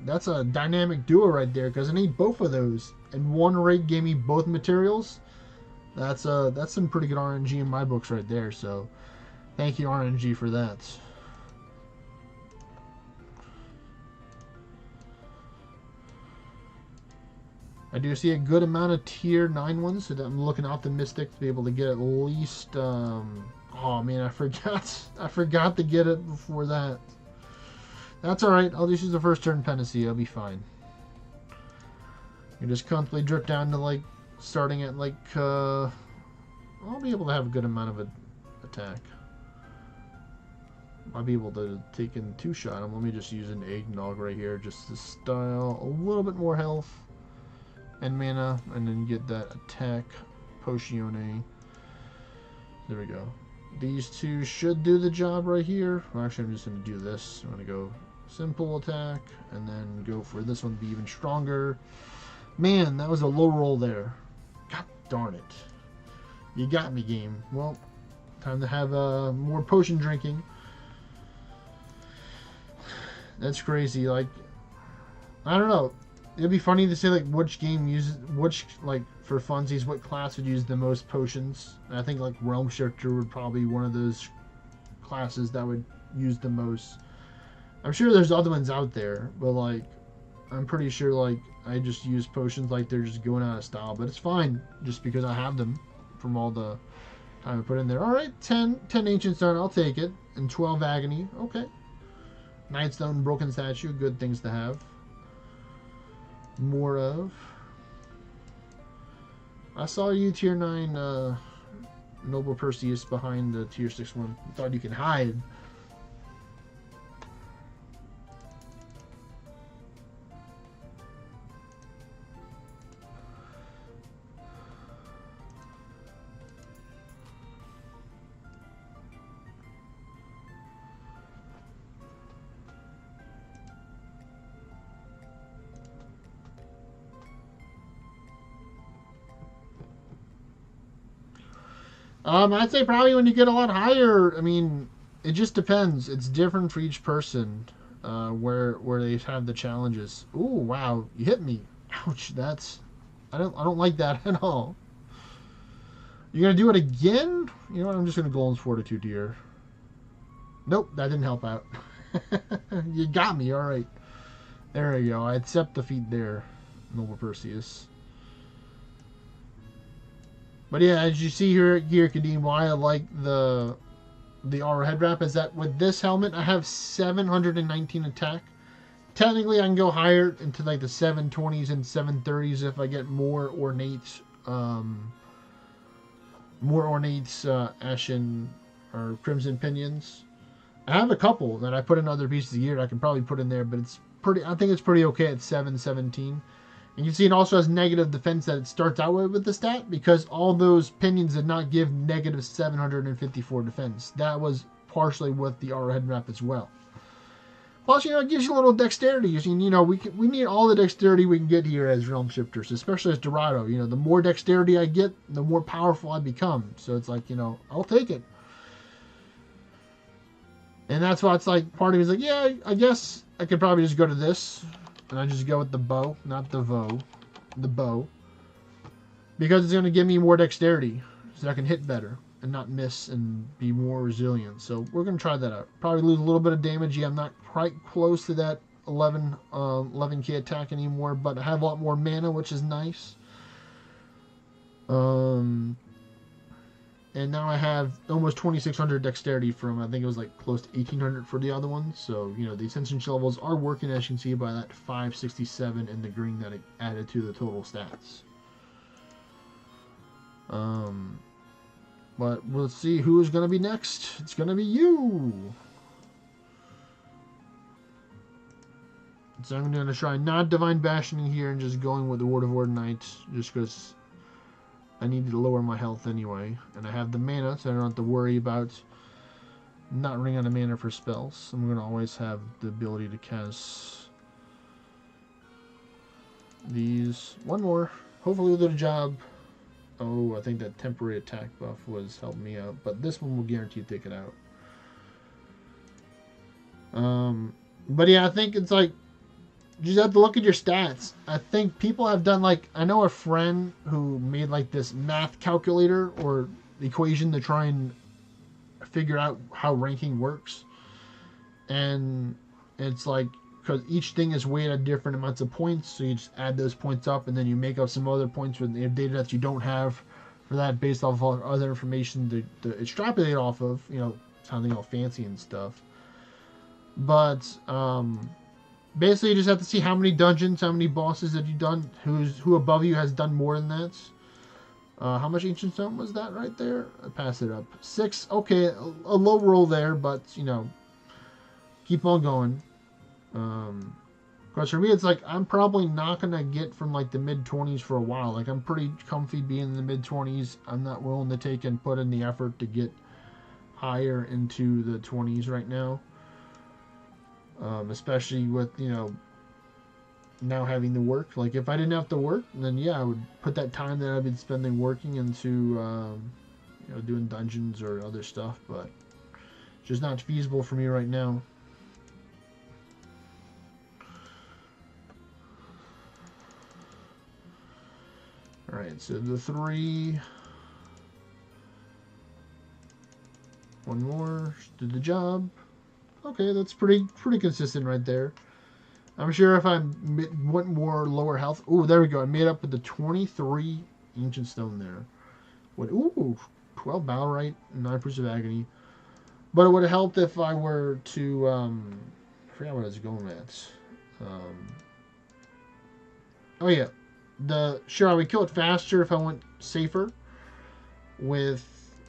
That's a dynamic duo right there, because I need both of those. And one raid gave me both materials. That's some pretty good RNG in my books right there. So, thank you RNG for that. I do see a good amount of tier 9 ones, so that I'm looking optimistic to be able to get at least. Oh man, I forgot to get it before that. That's all right. I'll just use the first turn penancy. I'll be fine. You just constantly drip down to like starting at like. I'll be able to have a good amount of attack. I'll be able to take in 2-shot him. Let me just use an eggnog right here, just to style a little bit more health and mana, and then get that attack potione. There we go. These two should do the job right here. Well, actually, I'm just going to do this. I'm going to go simple attack, and then go for this one to be even stronger. Man, that was a low roll there. God darn it. You got me, game. Well, time to have more potion drinking. That's crazy. Like, I don't know. It'd be funny to say like which game uses like for funsies what class would use the most potions. And I think like Realm Shifter would probably be one of those classes that would use the most. I'm sure there's other ones out there, but like I'm pretty sure like I just use potions like they're just going out of style. But it's fine just because I have them from all the time I put in there. All right, 10 Ancient Stone, I'll take it, and 12 Agony. Okay, Nightstone, Broken Statue, good things to have. More of. I saw you tier 9 Noble Perseus behind the tier 6 one. Thought you could hide. I'd say probably when you get a lot higher. I mean, it just depends. It's different for each person, where they have the challenges. Ooh, wow! You hit me. Ouch! I don't like that at all. You're gonna do it again? You know what? I'm just gonna Golden's Fortitude here. Nope, that didn't help out. You got me. All right. There you go. I accept defeat there, Noble Perseus. But yeah, as you see here, Kadeem, why I like the aura head wrap is that with this helmet, I have 719 attack. Technically, I can go higher into like the 720s and 730s if I get more ornate, Ashen or Crimson Pinions. I have a couple that I put in other pieces of gear I can probably put in there, but I think it's pretty okay at 717. And you can see it also has negative defense that it starts out with the stat, because all those pinions did not give negative 754 defense. That was partially with the aura head wrap as well. Plus, it gives you a little dexterity. We need all the dexterity we can get here as Realm Shifters, especially as Dorado. The more dexterity I get, the more powerful I become. So it's like, I'll take it. And that's why it's like, part of me is like, yeah, I guess I could probably just go to this. And I just go with the bow, not the bow. The bow. Because it's going to give me more dexterity. So I can hit better and not miss and be more resilient. So we're going to try that out. Probably lose a little bit of damage. Yeah, I'm not quite close to that 11k attack anymore. But I have a lot more mana, which is nice. And now I have almost 2,600 dexterity from, I think it was like close to 1,800 for the other one. So, the Ascension levels are working, as you can see by that 567 in the green that it added to the total stats. But we'll see who is going to be next. It's going to be you. So I'm going to try not Divine Bashing here and just going with the Word of Ordinite, just because I need to lower my health anyway. And I have the mana, so I don't have to worry about not running out of mana for spells. I'm going to always have the ability to cast these. One more. Hopefully we'll do the job. Oh, I think that temporary attack buff was helping me out. But this one will guarantee to take it out. But yeah, I think it's like, you just have to look at your stats. I think people have done like, I know a friend who made like this math calculator or equation to try and figure out how ranking works. And it's like, because each thing is weighted at different amounts of points, so you just add those points up and then you make up some other points with the data that you don't have for that based off of other information to extrapolate off of, you know, sounding all fancy and stuff. But basically you just have to see how many dungeons, how many bosses that you've done, who above you has done more than that. How much Ancient Stone was that right there? I pass it up. 6. Okay, a low roll there, but, you know, keep on going. Because for me, it's like, I'm probably not going to get from, like, the mid-20s for a while. Like, I'm pretty comfy being in the mid-20s. I'm not willing to take and put in the effort to get higher into the 20s right now. Especially with, you know, now having to work. Like, if I didn't have to work, then yeah, I would put that time that I've been spending working into, you know, doing dungeons or other stuff, but it's just not feasible for me right now. Alright, so the 3. One more. Did the job. Okay, that's pretty consistent right there. I'm sure if I went more lower health... Ooh, there we go. I made up with the 23 Ancient Stone there. What? Ooh, 12 Battle Right, 9 Proofs of Agony. But it would have helped if I were to... I forgot what I was going at. Oh, yeah. Sure, I would kill it faster if I went safer with,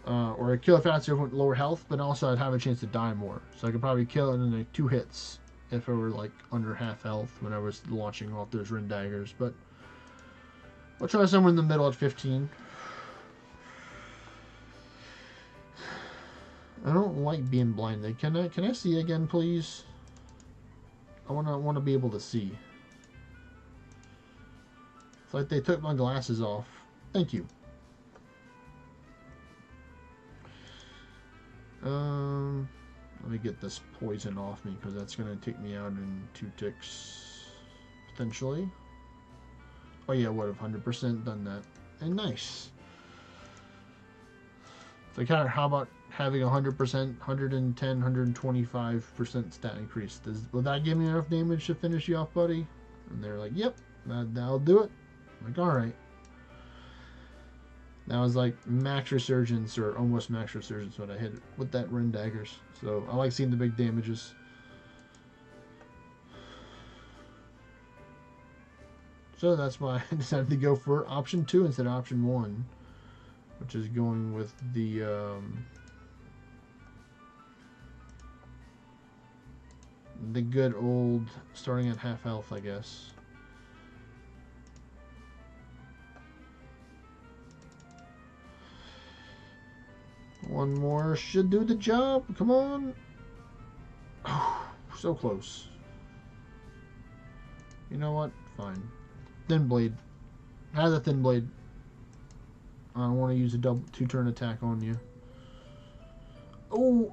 or I'd kill it faster if I went lower health, but also I'd have a chance to die more. So I could probably kill it in like 2 hits if I were like under half health when I was launching off those Rin Daggers. But I'll try somewhere in the middle at 15. I don't like being blinded. Can I see again, please? I want to be able to see. It's like they took my glasses off. Thank you. Let me get this poison off me because that's going to take me out in 2 ticks. Potentially. Oh yeah, I would have 100% done that. And nice. It's like, how about having 100%, 110, 125% stat increase? Will that give me enough damage to finish you off, buddy? And they're like, yep, that'll do it. I'm like, alright. That was like max resurgence or almost max resurgence when I hit it with that Rin Daggers. So I like seeing the big damages. So that's why I decided to go for option 2 instead of option 1, which is going with the good old starting at half health, I guess. One more should do the job. Come on. Oh, so close. You know what? Fine. Thin Blade. Have the Thin Blade. I don't want to use a 2-turn attack on you. Oh.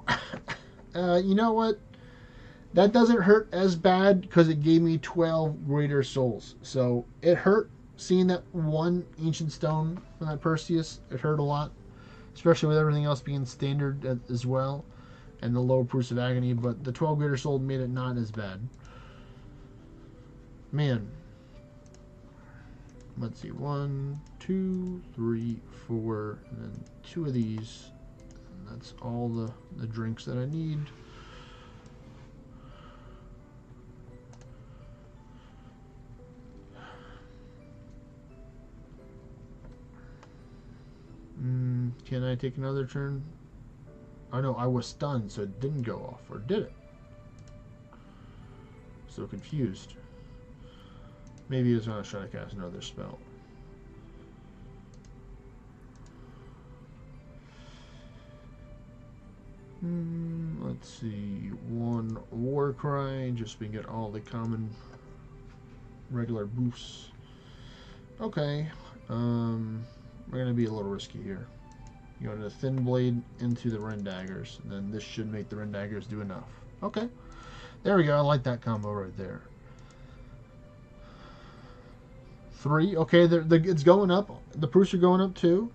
You know what? That doesn't hurt as bad because it gave me 12 Greater Souls. So it hurt seeing that 1 Ancient Stone from that Perseus. It hurt a lot. Especially with everything else being standard as well. And the low Proofs of Agony. But the 12 Greater Soul made it not as bad. Man. Let's see. 1, 2, 3, 4. And then 2 of these. And that's all the drinks that I need. Can I take another turn? Oh no, I was stunned, so it didn't go off. Or did it? So confused. Maybe he was going to try to cast another spell. Let's see. One War Cry, just so we can get all the common regular boosts. Okay. We're going to be a little risky here. You go to the Thin Blade into the Ren Daggers, and then this should make the Ren Daggers do enough. Okay. There we go. I like that combo right there. 3. Okay, it's going up. The proofs are going up too.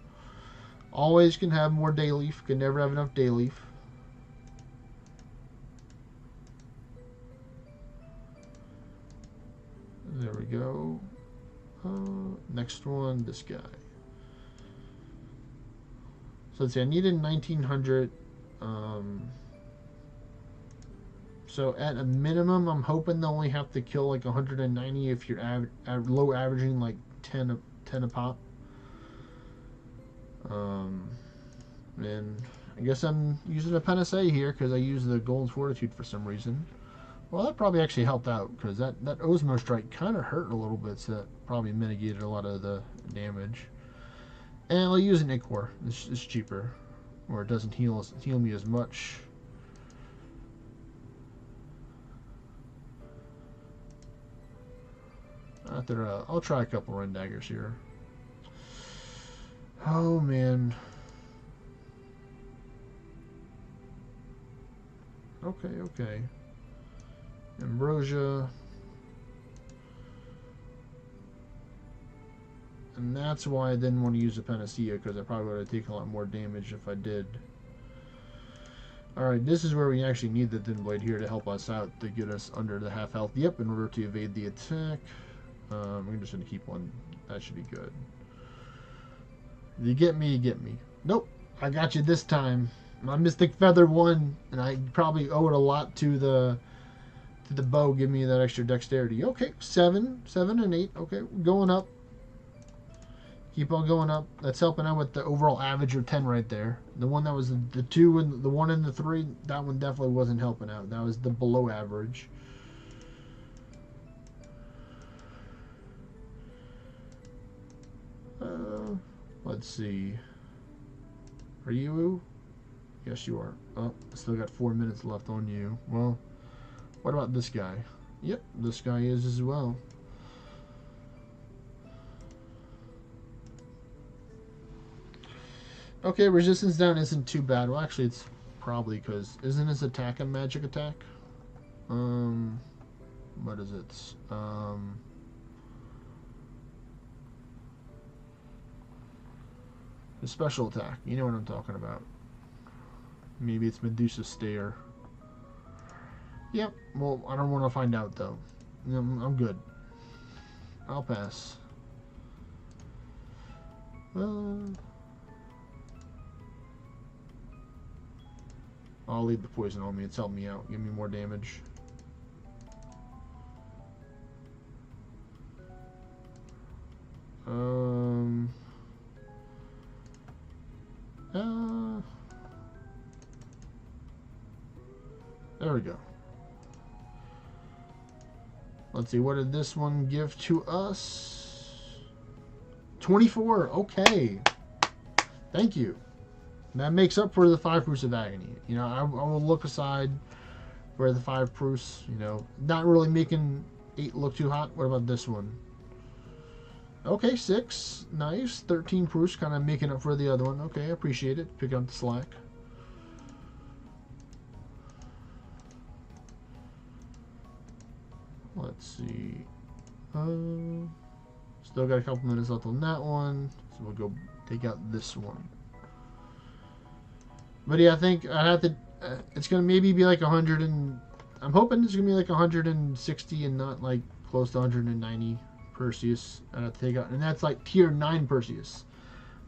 Always can have more day leaf. Can never have enough day leaf. There we go. Next one, this guy. So let's see, I needed 1900. So at a minimum, I'm hoping they'll only have to kill like 190 if you're low averaging like 10 a pop. And I guess I'm using a Panacea here because I use the Golden Fortitude for some reason. Well, that probably actually helped out because that Osmo Strike kind of hurt a little bit, so that probably mitigated a lot of the damage. And I'll use an Ichor. It's cheaper, or it doesn't heal me as much. I'll try a couple Ren Daggers here. Oh man. Okay. Ambrosia. And that's why I didn't want to use a Panacea, because I probably would have taken a lot more damage if I did. Alright, this is where we actually need the Thin Blade here to help us out, to get us under the half health. Yep, in order to evade the attack. We're just going to keep one. That should be good. If you get me, you get me. Nope, I got you this time. My Mystic Feather won, and I probably owe it a lot to the bow. Give me that extra dexterity. Okay, 7 and 8. Okay, going up. Keep on going up. That's helping out with the overall average of 10 right there. The one that was the 2 and the 1 and the 3, that one definitely wasn't helping out. That was the below average. Let's see. Are you? Yes, you are. Oh, still got 4 minutes left on you. Well, what about this guy? Yep, this guy is as well. Okay, resistance down isn't too bad. Well, actually, it's probably because isn't his attack a magic attack? What is it? The special attack. You know what I'm talking about. Maybe it's Medusa Stare. Yep. Well, I don't want to find out though. I'm good. I'll pass. I'll leave the poison on me. It's helped me out. Give me more damage. There we go. Let's see, what did this one give to us? 24. Okay. Thank you. That makes up for the 5 proofs of agony. You know, I will look aside for the 5 proofs. You know, not really making 8 look too hot. What about this one? Okay, 6. Nice. 13 proofs, kind of making up for the other one. Okay, I appreciate it. Pick up the slack. Let's see. Still got a couple minutes left on that one. So we'll go take out this one. But yeah, I think I have to. It's gonna maybe be like 100 and. I'm hoping it's gonna be like 160 and not like close to 190 Perseus. I have to take out, and that's like tier 9 Perseus.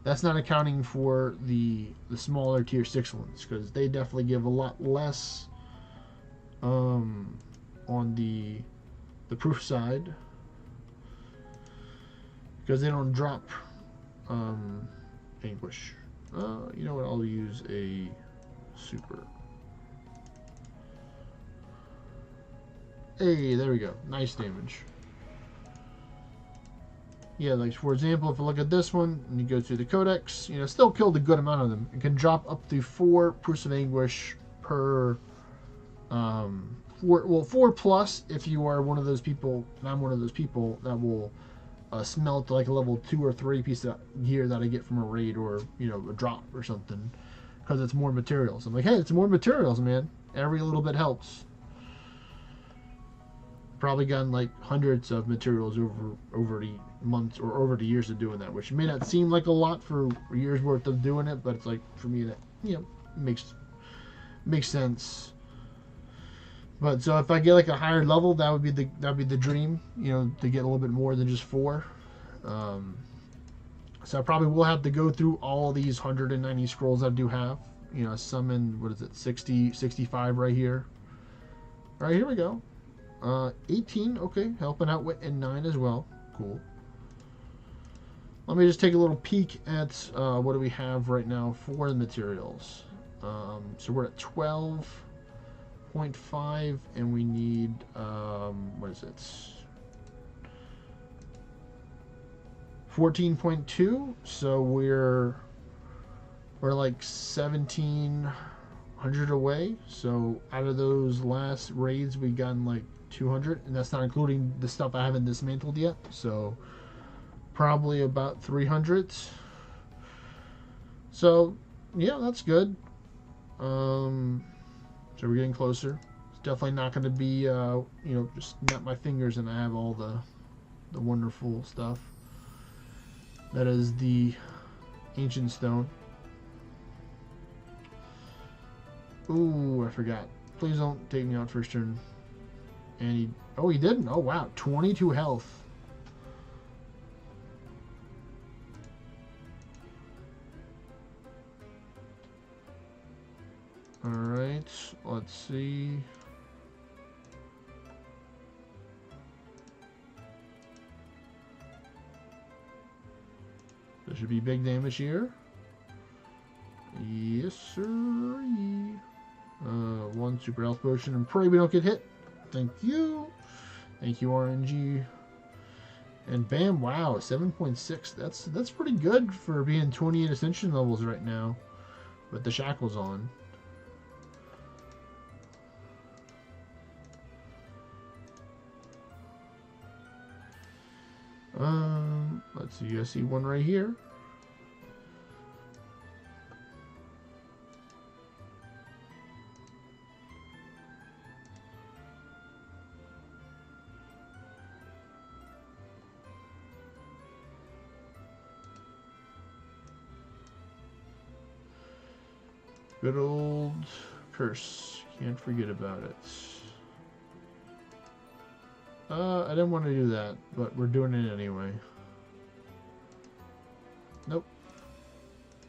That's not accounting for the smaller tier 6 ones, because they definitely give a lot less on the proof side, because they don't drop Anguish. You know what? I'll use a super. Hey, there we go. Nice damage. yeah, like for example, if you look at this one and you go to the codex, you know, still killed a good amount of them. It can drop up to 4 proofs of anguish per, 4 plus if you are one of those people, and I'm one of those people that will smelt like a level 2 or 3 piece of gear that I get from a raid or, you know, a drop or something, because it's more materials. I'm like, hey, it's more materials, man. Every little bit helps. Probably gotten like hundreds of materials over the months or over the years of doing that, which may not seem like a lot for years worth of doing it, but it's like for me that, you know, makes sense. But so if I get like a higher level, that'd be the dream, you know, to get a little bit more than just 4. So I probably will have to go through all these 190 scrolls I do have. You know, summon, what is it, 60, 65 right here. All right, here we go. 18, okay, helping out with, and 9 as well. Cool. Let me just take a little peek at what do we have right now for the materials. So we're at 12.5, and we need, what is it? 14.2, so we're like 1,700 away. So out of those last raids, we gotten like 200, and that's not including the stuff I haven't dismantled yet. So probably about 300. So yeah, that's good. So we're getting closer. It's definitely not going to be, you know, just snap my fingers and I have all the wonderful stuff. That is the ancient stone. Ooh, I forgot. Please don't take me out first turn. And he didn't. Oh wow, 22 health. All right, let's see. There should be big damage here. Yes, sir. 1 super health potion, and pray we don't get hit. Thank you. Thank you, RNG. And bam, wow, 7.6. That's pretty good for being 28 Ascension levels right now with the shackles on. Let's see, I see one right here. Good old curse. Can't forget about it. I didn't want to do that, but we're doing it anyway. Nope.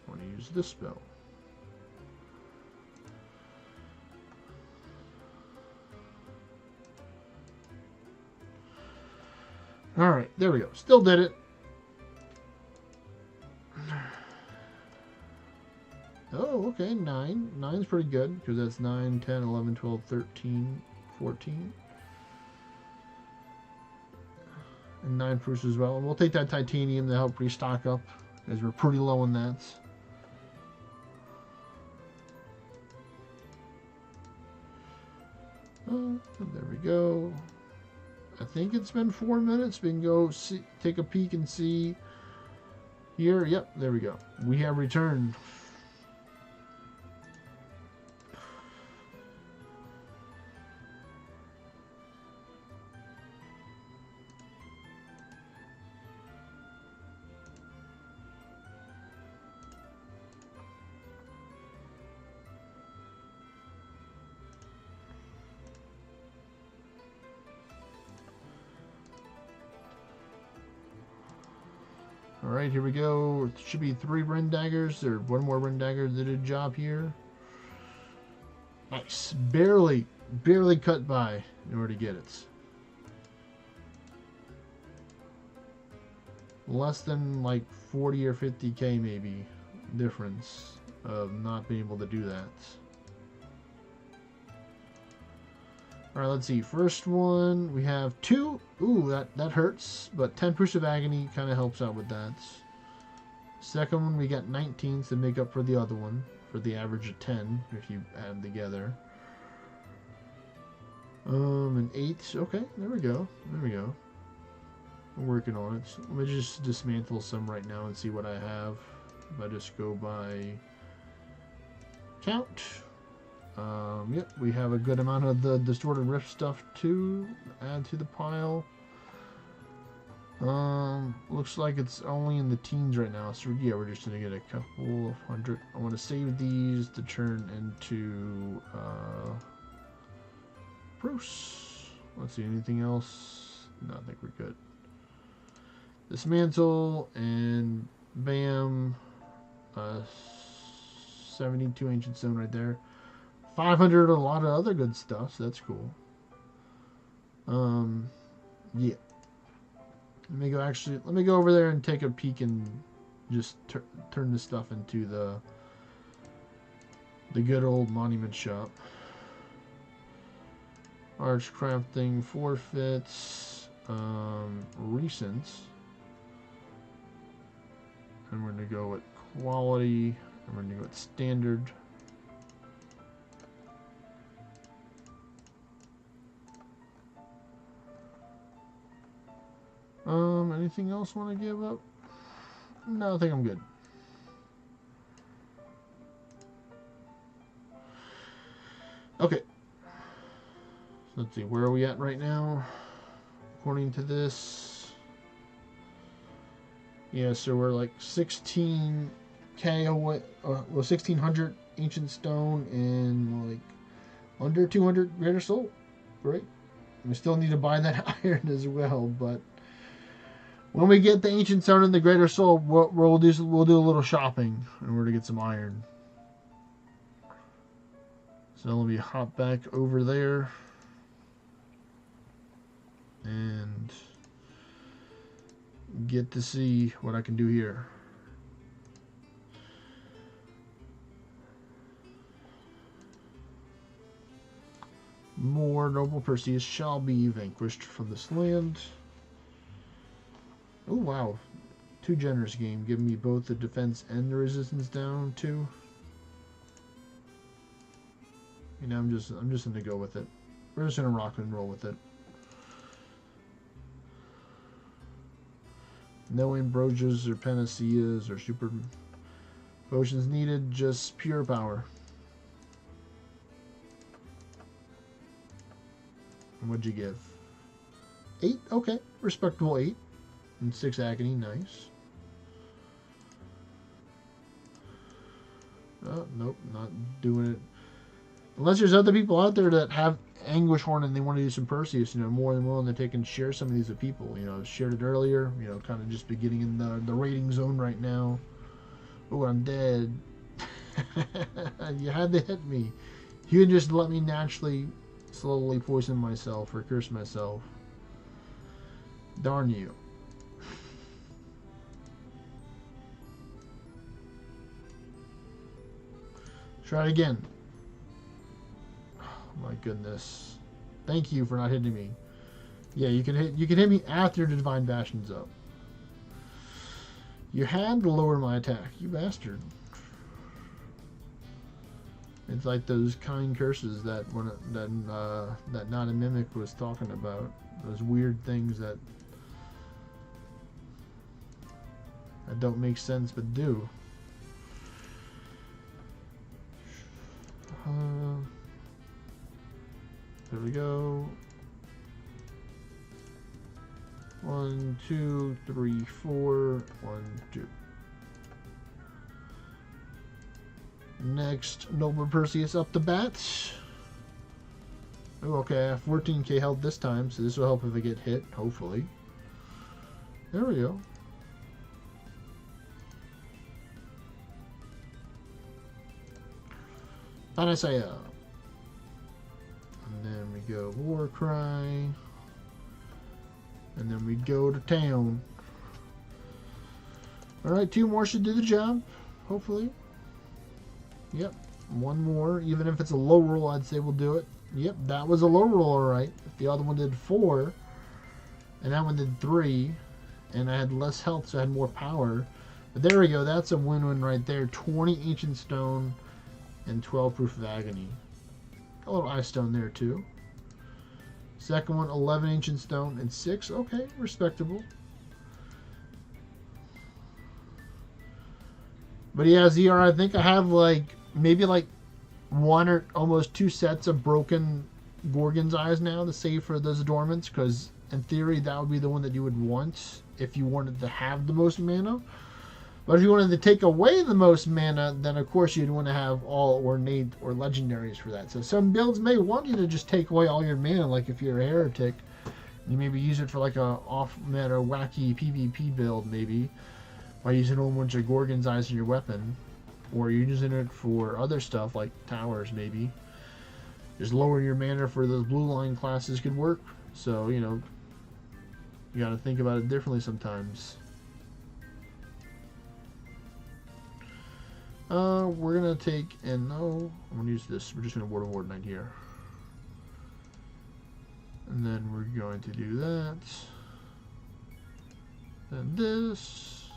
I want to use this spell. Alright, there we go. Still did it. Oh, okay, 9. 9's pretty good, because that's 9, 10, 11, 12, 13, 14. And 9 proofs as well. And we'll take that titanium to help restock up, because we're pretty low on that. Oh, there we go. I think it's been 4 minutes. We can go see, take a peek and see here. Yep, there we go. We have returned. Alright, here we go. It should be 3 Ren Daggers, or 1 more Ren Dagger that did a job here. Nice. Barely cut by in order to get it. Less than like 40 or 50k maybe difference of not being able to do that. Alright, let's see. First one, we have 2. Ooh, that hurts. But 10 Push of Agony kind of helps out with that. Second one, we got 19 to make up for the other one. For the average of 10, if you add them together. And 8. Okay, there we go. There we go. I'm working on it. So let me just dismantle some right now and see what I have. If I just go by count. Yep, we have a good amount of the distorted rift stuff to add to the pile. Looks like it's only in the teens right now, so yeah, we're just gonna get a couple of hundred. I want to save these to turn into Bruce. Let's see, anything else? No, I think we're good. Dismantle and bam, 72 ancient stone right there. 500, a lot of other good stuff, so that's cool. Yeah. Let me go over there and take a peek and just turn this stuff into the good old monument shop. Arch crafting forfeits, recent. And we're going to go with quality, and we're going to go with standard. Anything else want to give up? No, I think I'm good. Okay. Let's see, where are we at right now? According to this. Yeah, so we're like 16k away, well, 1600 ancient stone and like under 200 greater soul. Great. We still need to buy that iron as well, but when we get the ancient stone and the greater soul, we'll do a little shopping in order to get some iron. So let me hop back over there and get to see what I can do here. More noble Perseus shall be vanquished from this land. Oh wow, 2 generous game, giving me both the defense and the resistance down too. You know, I'm just gonna go with it. We're just gonna rock and roll with it. No ambrosias or panaceas or super potions needed, just pure power. And what'd you give? 8? Okay, respectable 8. And 6 agony, nice. Oh, nope, not doing it. Unless there's other people out there that have Anguish Horn and they want to do some Perseus, you know, more than willing to take and share some of these with people. You know, shared it earlier, you know, kind of just beginning in the rating zone right now. Oh, I'm dead. You had to hit me. You can just let me naturally, slowly poison myself or curse myself. Darn you. Try it again. Oh, my goodness. Thank you for not hitting me. Yeah, you can hit me after the Divine Bastion's up. You had to lower my attack, you bastard. It's like those kind curses that that Not a Mimic was talking about. Those weird things that don't make sense but do. There we go. 1, 2, 3, 4. 1, 2. Next, Noble Perseus up the bats. Oh, okay, I have 14k health this time, so this will help if I get hit, hopefully. There we go. Panacea. And then we go War Cry. And then we go to town. Alright, 2 more should do the job, hopefully. Yep, 1 more. Even if it's a low roll, I'd say we'll do it. Yep, that was a low roll, alright. The other one did 4, and that one did 3, and I had less health, so I had more power. But there we go, that's a win-win right there. 20 Ancient Stone and 12 Proof of Agony. A little Ice Stone there, too. Second one, 11 Ancient Stone and 6. Okay, respectable. But yeah, ZR, I think I have maybe 1 or almost 2 sets of broken Gorgon's Eyes now to save for those Adornments, because in theory that would be the one that you would want if you wanted to have the most mana. But if you wanted to take away the most mana, then of course you'd want to have all Ornate or Legendaries for that. So some builds may want you to just take away all your mana, like if you're a Heretic, you maybe use it for like a off-meta wacky PvP build maybe, by using a whole bunch of Gorgon's Eyes in your weapon. Or you're using it for other stuff like towers maybe. Just lower your mana for those blue line classes could work. So, you know, you gotta think about it differently sometimes. We're gonna take, and no, I'm gonna use this. We're just gonna Ward of Ward Knight here. And then we're going to do that. Then this.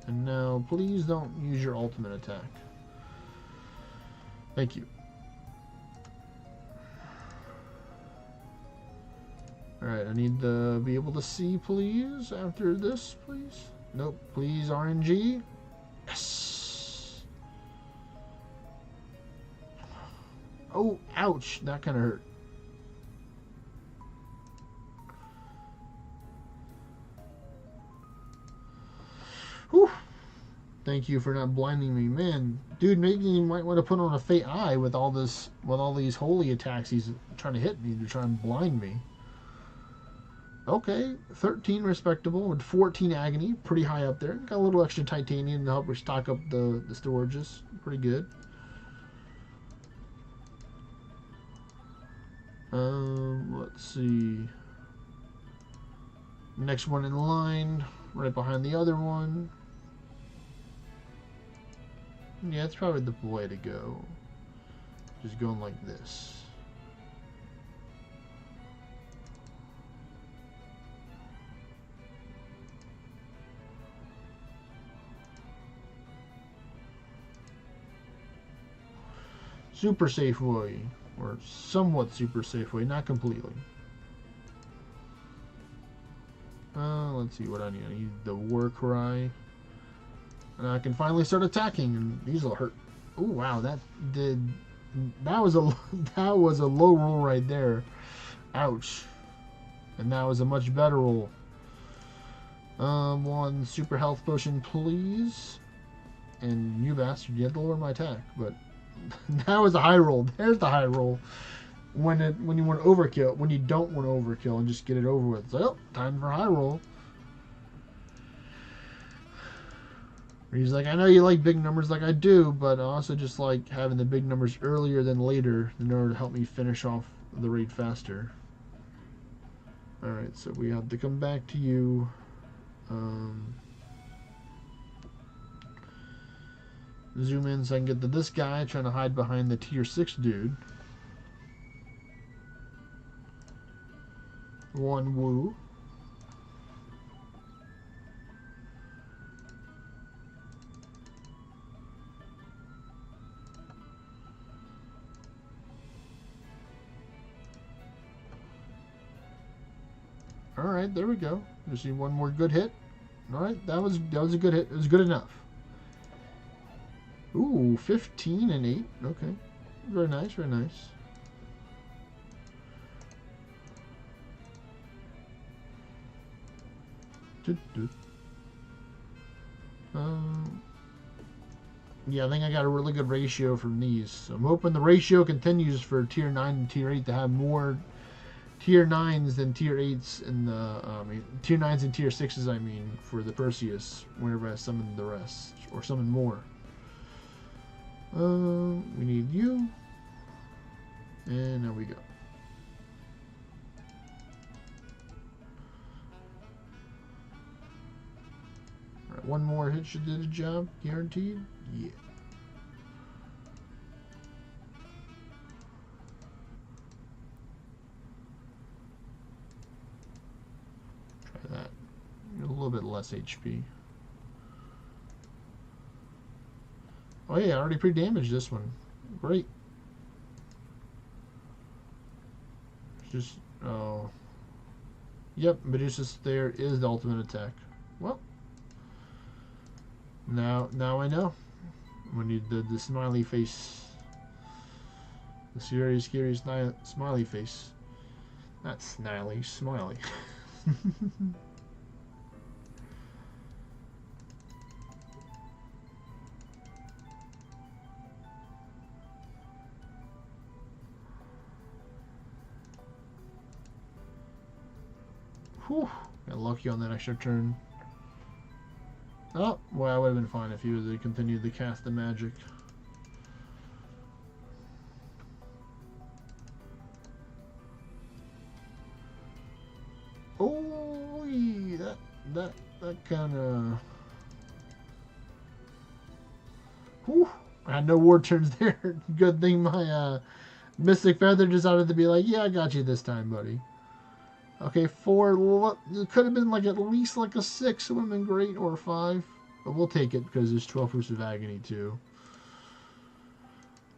And now, please don't use your ultimate attack. Thank you. Alright, I need to be able to see, please, after this, please. Nope, please, RNG. Yes! Oh, ouch, that kind of hurt. Whew. Thank you for not blinding me, man. Dude, maybe you might want to put on a Fate Eye with all this, with all these holy attacks he's trying to hit me to try and blind me. Okay, 13 respectable with 14 agony, pretty high up there. Got a little extra titanium to help restock up the storages, pretty good. Let's see. Next one in line, right behind the other one. Yeah, it's probably the way to go. Just going like this. Super safe way, or somewhat super safe way, not completely. Let's see what I need. I need the War Cry. And I can finally start attacking, and these will hurt. Oh wow, that was a low roll right there. Ouch. And that was a much better roll. One super health potion, please. And you bastard, you have to lower my attack, but that was a high roll. There's the high roll. When you want to overkill, when you don't want to overkill and just get it over with. So, time for high roll. He's like, I know you like big numbers like I do, but I also just like having the big numbers earlier than later in order to help me finish off the raid faster. Alright, so we have to come back to you. Zoom in so I can get to this guy trying to hide behind the tier 6 dude. One woo. Alright, there we go. Just need one more good hit. Alright, that was a good hit. It was good enough. Ooh, 15 and 8. Okay. Very nice, very nice. Yeah, I think I got a really good ratio from these. So I'm hoping the ratio continues for tier 9 and tier 8 to have more tier 9s than tier 8s and tier 9s and tier 6s, I mean, for the Perseus whenever I summon the rest or summon more. We need you. And there we go. Alright, one more hit should do the job, guaranteed. Yeah. less HP. Oh yeah, I already pre-damaged this one. Great. Just, oh. Yep, Medusa's there is the ultimate attack. Well, now I know. We need the smiley face. The scary smiley face. Not sniley, smiley. Whew, got lucky on that extra turn. Oh, well, I would have been fine if he would have continued to cast the magic. Oh, that kind of. Whew, I had no war turns there. Good thing my Mystic Feather decided to be like, yeah, I got you this time, buddy. Okay, 4. Well, it could have been like at least like a 6. It would have been great, or a 5. But we'll take it because there's 12 Fruits of Agony too.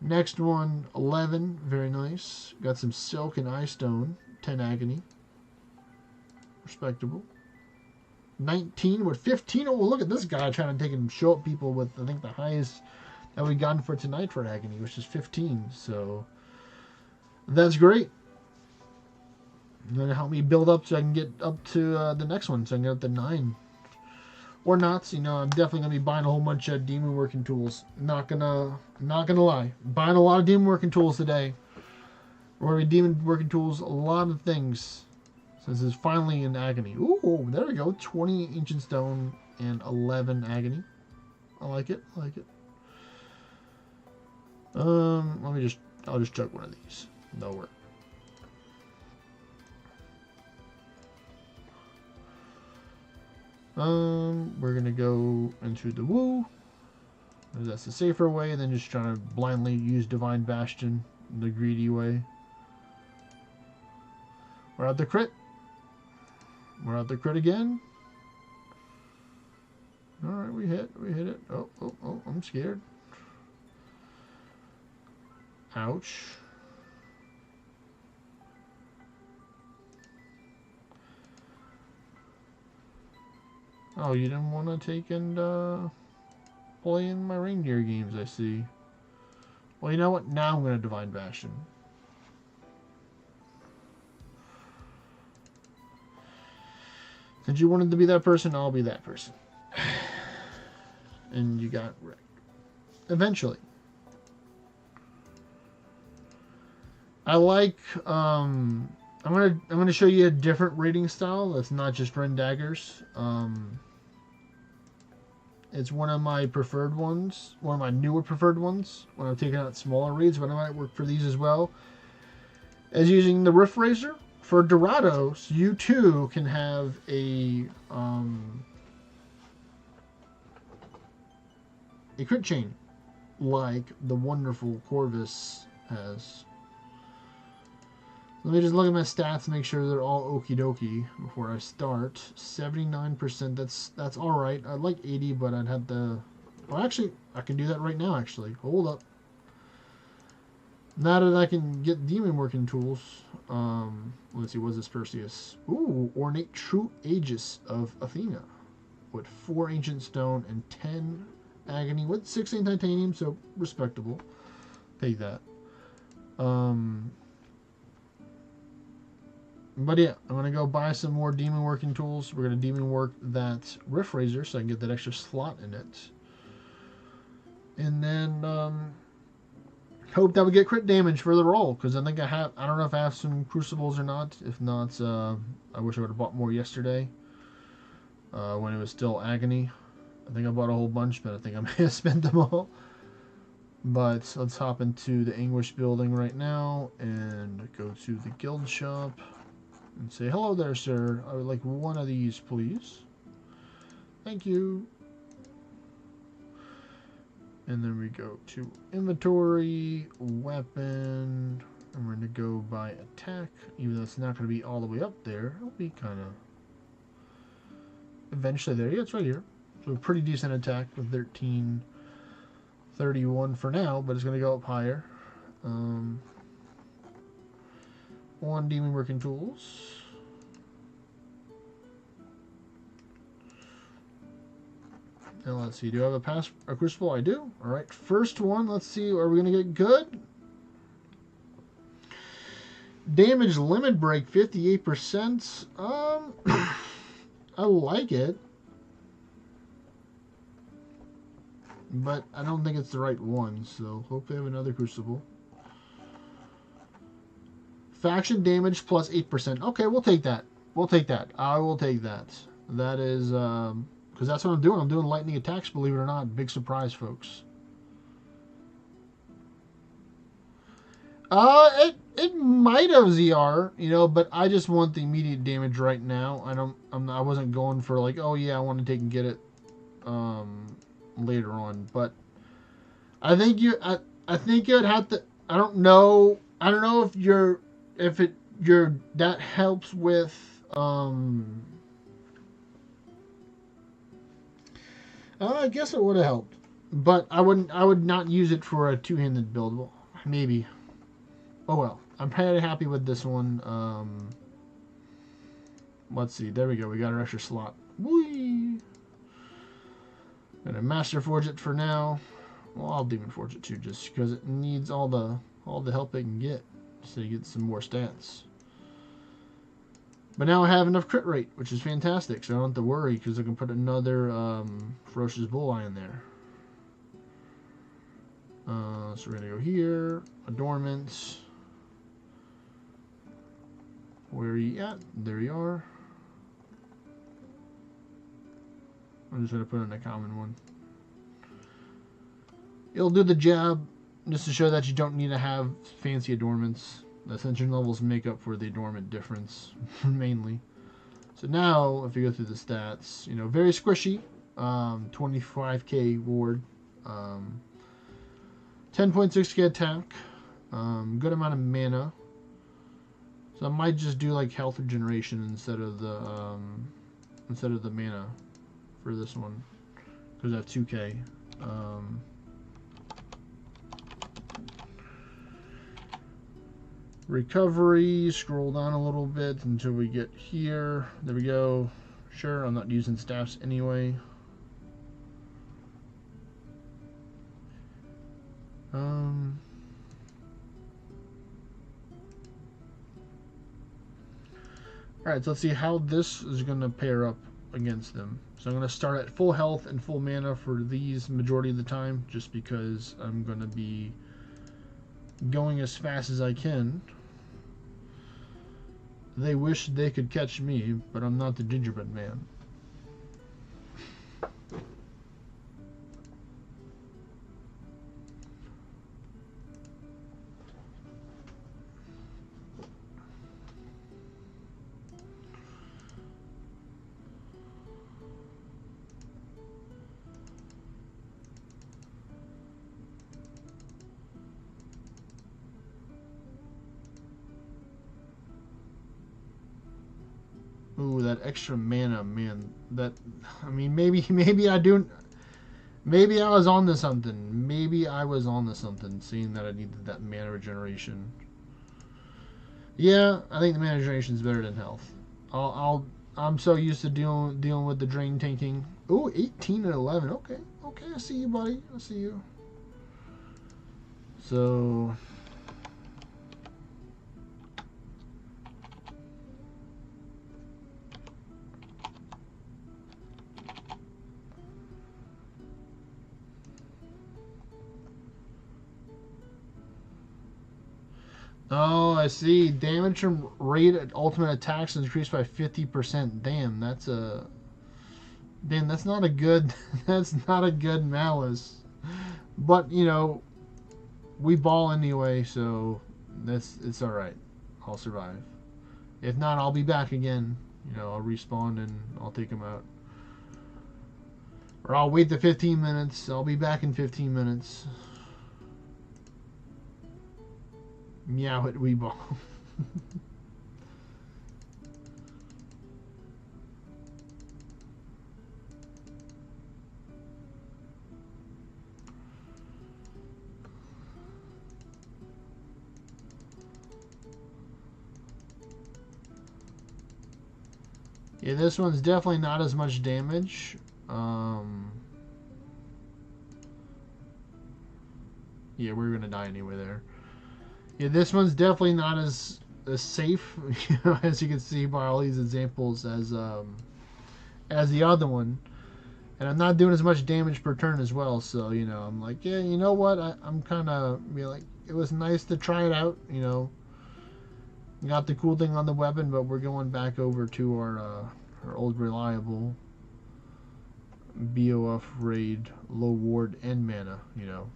Next one, 11. Very nice. Got some Silk and Eye Stone. 10 Agony. Respectable. 19 with 15. Oh, look at this guy trying to take and show up people with, I think, the highest that we've gotten for tonight for Agony, which is 15. So that's great. Going to help me build up so I can get up to the next one, so I can get up to 9. Or not, you know, I'm definitely going to be buying a whole bunch of demon working tools. Not gonna lie. Buying a lot of demon working tools today. We're going to be demon working tools, a lot of things. Since it's finally in Agony. Ooh, there we go. 20 Ancient Stone and 11 Agony. I like it. I like it. I'll just chuck one of these. That'll work. We're gonna go into the woo. That's the safer way than just trying to blindly use Divine Bastion the greedy way. We're at the crit. We're at the crit again. Alright, we hit it. Oh, I'm scared. Ouch. Oh, you didn't want to take and play in my reindeer games, I see. Well, you know what? Now I'm going to Divine Bastion. Since you wanted to be that person, I'll be that person. And you got wrecked. Eventually. I like, I'm gonna show you a different rating style that's not just Ren Daggers. It's one of my preferred ones, one of my newer preferred ones when I'm taking out smaller raids, but I might work for these as well. As using the Rift Razor for Dorados, you too can have a crit chain like the wonderful Corvus has. Let me just look at my stats and make sure they're all okie dokie before I start. 79%, that's alright. I'd like 80, but I'd have to... Well, actually, I can do that right now, actually. Hold up. Now that I can get demon working tools, let's see, what's this Perseus? Ooh, Ornate True Aegis of Athena. With 4 Ancient Stone and 10 Agony with 16 Titanium, so respectable. Take that. But yeah, I'm going to go buy some more demon working tools. We're going to demon work that Rift Razor so I can get that extra slot in it. And then hope that we get crit damage for the roll, because I think I don't know if I have some Crucibles or not. If not, I wish I would have bought more yesterday when it was still Agony. I think I bought a whole bunch, but I think I may have spent them all. But let's hop into the Anguish building right now and go to the guild shop. And say, hello there, sir. I would like one of these, please. Thank you. And then we go to inventory, weapon, and we're going to go by attack. Even though it's not going to be all the way up there, it'll be kind of eventually there. Yeah, it's right here. So a pretty decent attack with 1331 for now, but it's going to go up higher. One demon working tools. Now let's see. Do I have a crucible? I do. All right. First one. Let's see. Are we going to get good? Damage limit break 58%. I like it, but I don't think it's the right one. So hopefully I have another crucible. Faction damage plus 8%. Okay, we'll take that. We'll take that. I will take that. That is because that's what I'm doing. I'm doing lightning attacks. Believe it or not, big surprise, folks. It might have ZR, you know, but I just want the immediate damage right now. I wasn't going for like, oh yeah, I want to take and get it later on. But I think I think you'd have to. I don't know if that helps with I guess it would have helped, but I would not use it for a two-handed build. Well, maybe. Oh well, I'm pretty happy with this one. Let's see. There we go. We got our extra slot. Whee! Gonna Master Forge it for now. Well, I'll Demon Forge it too, just because it needs all the help it can get, so you get some more stats. But now I have enough crit rate, which is fantastic, so I don't have to worry because I can put another Ferocious Bulleye in there. So we're gonna go here. Adornments. Where are you at? There you are. I'm just going to put in a common one. It'll do the job just to show that you don't need to have fancy adornments. The Ascension levels make up for the adornment difference, mainly. So now, if you go through the stats, you know, very squishy. 25k ward. 10.6k attack. Good amount of mana. So I might just do like health regeneration instead of the mana for this one, because I have 2k. Recovery, scroll down a little bit until we get here. There we go. Sure, I'm not using staffs anyway. Alright, so let's see how this is going to pair up against them. So I'm going to start at full health and full mana for these majority of the time, just because I'm going to be going as fast as I can. They wish they could catch me, but I'm not the gingerbread man. Ooh, that extra mana, man. That, I mean, maybe I do. Maybe I was on to something. Maybe I was on to something, seeing that I needed that mana regeneration. Yeah, I think the mana regeneration is better than health. I'm so used to dealing with the drain tanking. Ooh, 18 and 11. Okay, okay, I see you, buddy. I see you. So. Oh, I see. Damage from rate at ultimate attacks is increased by 50%. Damn, that's not a good that's not a good malice. But, you know, we ball anyway, so it's all right. I'll survive. If not, I'll be back again. You know, I'll respawn and I'll take him out. Or I'll wait the 15 minutes. I'll be back in 15 minutes. Meow it, Weeball. Okay, this one's definitely not as much damage. Yeah, we're gonna die anyway there. Yeah, this one's definitely not as safe, you know, as you can see by all these examples as the other one. And I'm not doing as much damage per turn as well, so, you know, I'm like, yeah, you know what, I'm kind of be like, it was nice to try it out, you know. Got the cool thing on the weapon, but we're going back over to our old reliable BOF raid, low ward and mana, you know.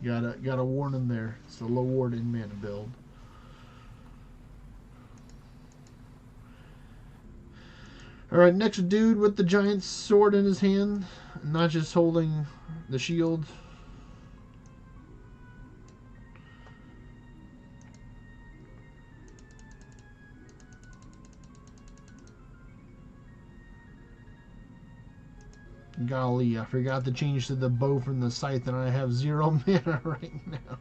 Gotta warn them there. It's the low ward and mana build. Alright, next dude with the giant sword in his hand, not just holding the shield. Golly, I forgot to change to the bow from the scythe, and I have 0 mana right now.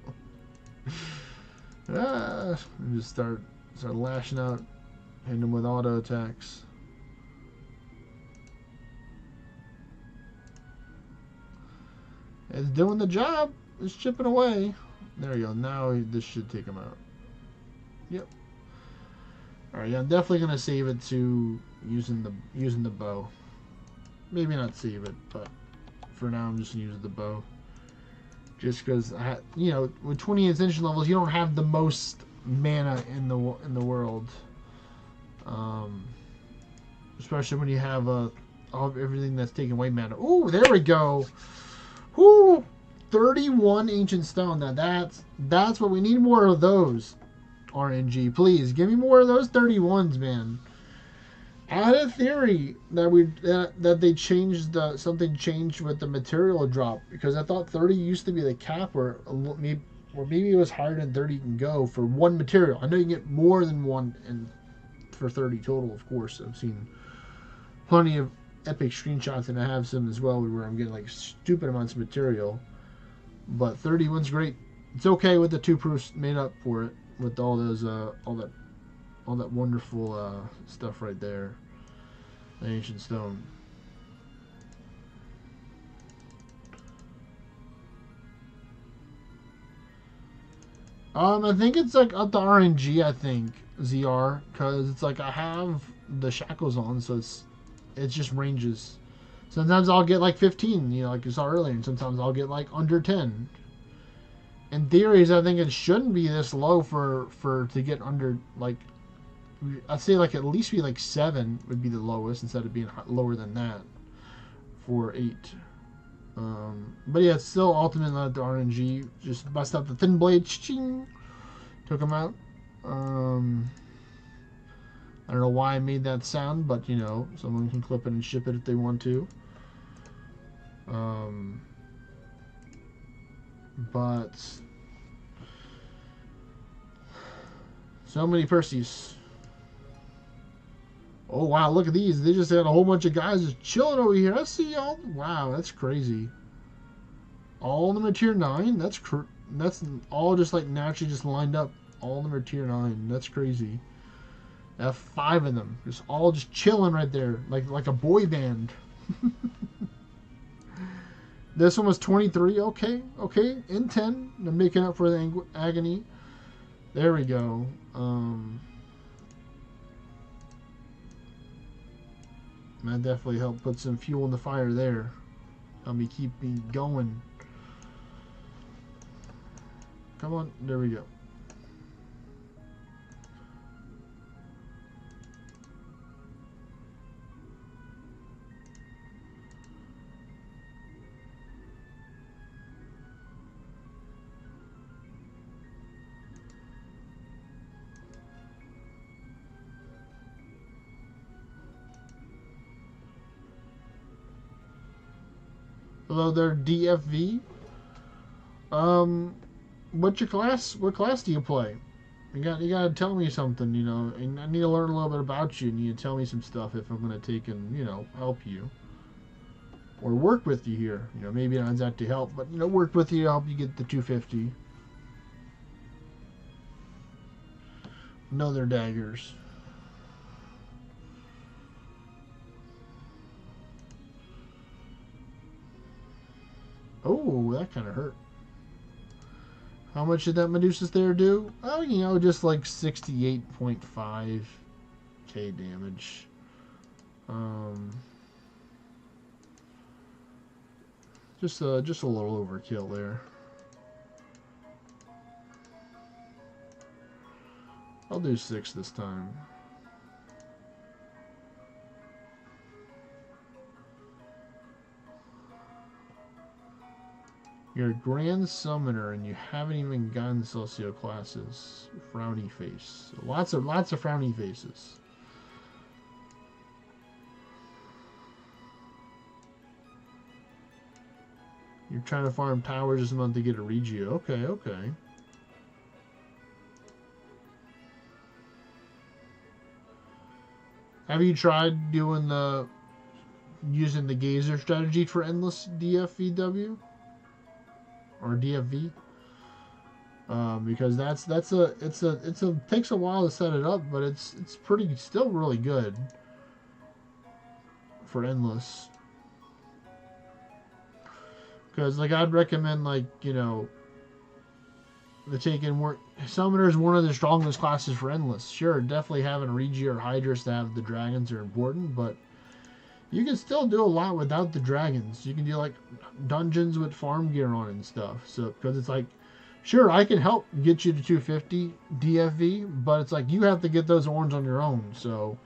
And just start lashing out, hitting him with auto attacks. It's doing the job. It's chipping away. There you go. Now this should take him out. Yep. All right. Yeah, I'm definitely gonna save it to using the bow. Maybe not save it, but for now I'm just gonna use the bow. Just because you know, with 20 Ascension levels, you don't have the most mana in the world. Especially when you have everything that's taking away mana. Ooh, there we go. Whoo! 31 ancient stone. Now that's what we need, more of those. RNG, please give me more of those 31s, man. I had a theory that that they changed something changed with the material drop, because I thought 30 used to be the cap, or maybe it was higher than 30 can go for one material. I know you can get more than one, and for 30 total, of course. I've seen plenty of epic screenshots, and I have some as well where I'm getting like stupid amounts of material. But 31's great. It's okay with the 2 proofs made up for it, with all those all that wonderful stuff right there. The ancient stone. I think it's like up to RNG. I think ZR, because it's like I have the shackles on, so it's just ranges. Sometimes I'll get like 15, you know, like you saw earlier, and sometimes I'll get like under 10. In theories, I think it shouldn't be this low for to get under, like, I'd say like at least be like 7 would be the lowest, instead of being lower than that for 8. But yeah, it's still ultimately not the RNG. Just bust out the thin blade, ching, took him out. I don't know why I made that sound, but you know, someone can clip it and ship it if they want to. But so many Perseus. Oh wow, look at these. They just had a whole bunch of guys just chilling over here. I see y'all. Wow, that's crazy. All of them are tier 9. That's all just like naturally just lined up. All of them are tier 9. That's crazy. I have 5 of them. Just all just chilling right there. Like a boy band. This one was 23. Okay. In 10. They're making up for the agony. There we go. That definitely helped put some fuel in the fire there. Help me keep me going. Come on, there we go. Hello there, DFV. What's your class? What class do you play? You gotta tell me something, you know. And I need to learn a little bit about you. You need to tell me some stuff if I'm gonna take and, you know, help you or work with you here. You know, maybe not exactly help, but you know, work with you to help you get the 250. No, they're daggers. Oh, that kind of hurt. How much did that Medusa's there do? Oh, you know, just like 68.5k damage. Just a little overkill there. I'll do 6 this time. You're a Grand Summoner and you haven't even gotten Socio classes. Frowny face. Lots of frowny faces. You're trying to farm towers this month to get a Regio. Okay, okay. Have you tried using the Gazer strategy for endless DFVW? Or DFV, because it takes a while to set it up, but it's still really good for endless. Because like I'd recommend, like, you know, the taking work. Summoner is one of the strongest classes for endless. Sure, definitely having a Regia or Hydrus to have the dragons are important, but you can still do a lot without the dragons. You can do like dungeons with farm gear on and stuff. So because it's like, sure, I can help get you to 250 DFV, but it's like you have to get those orange on your own. So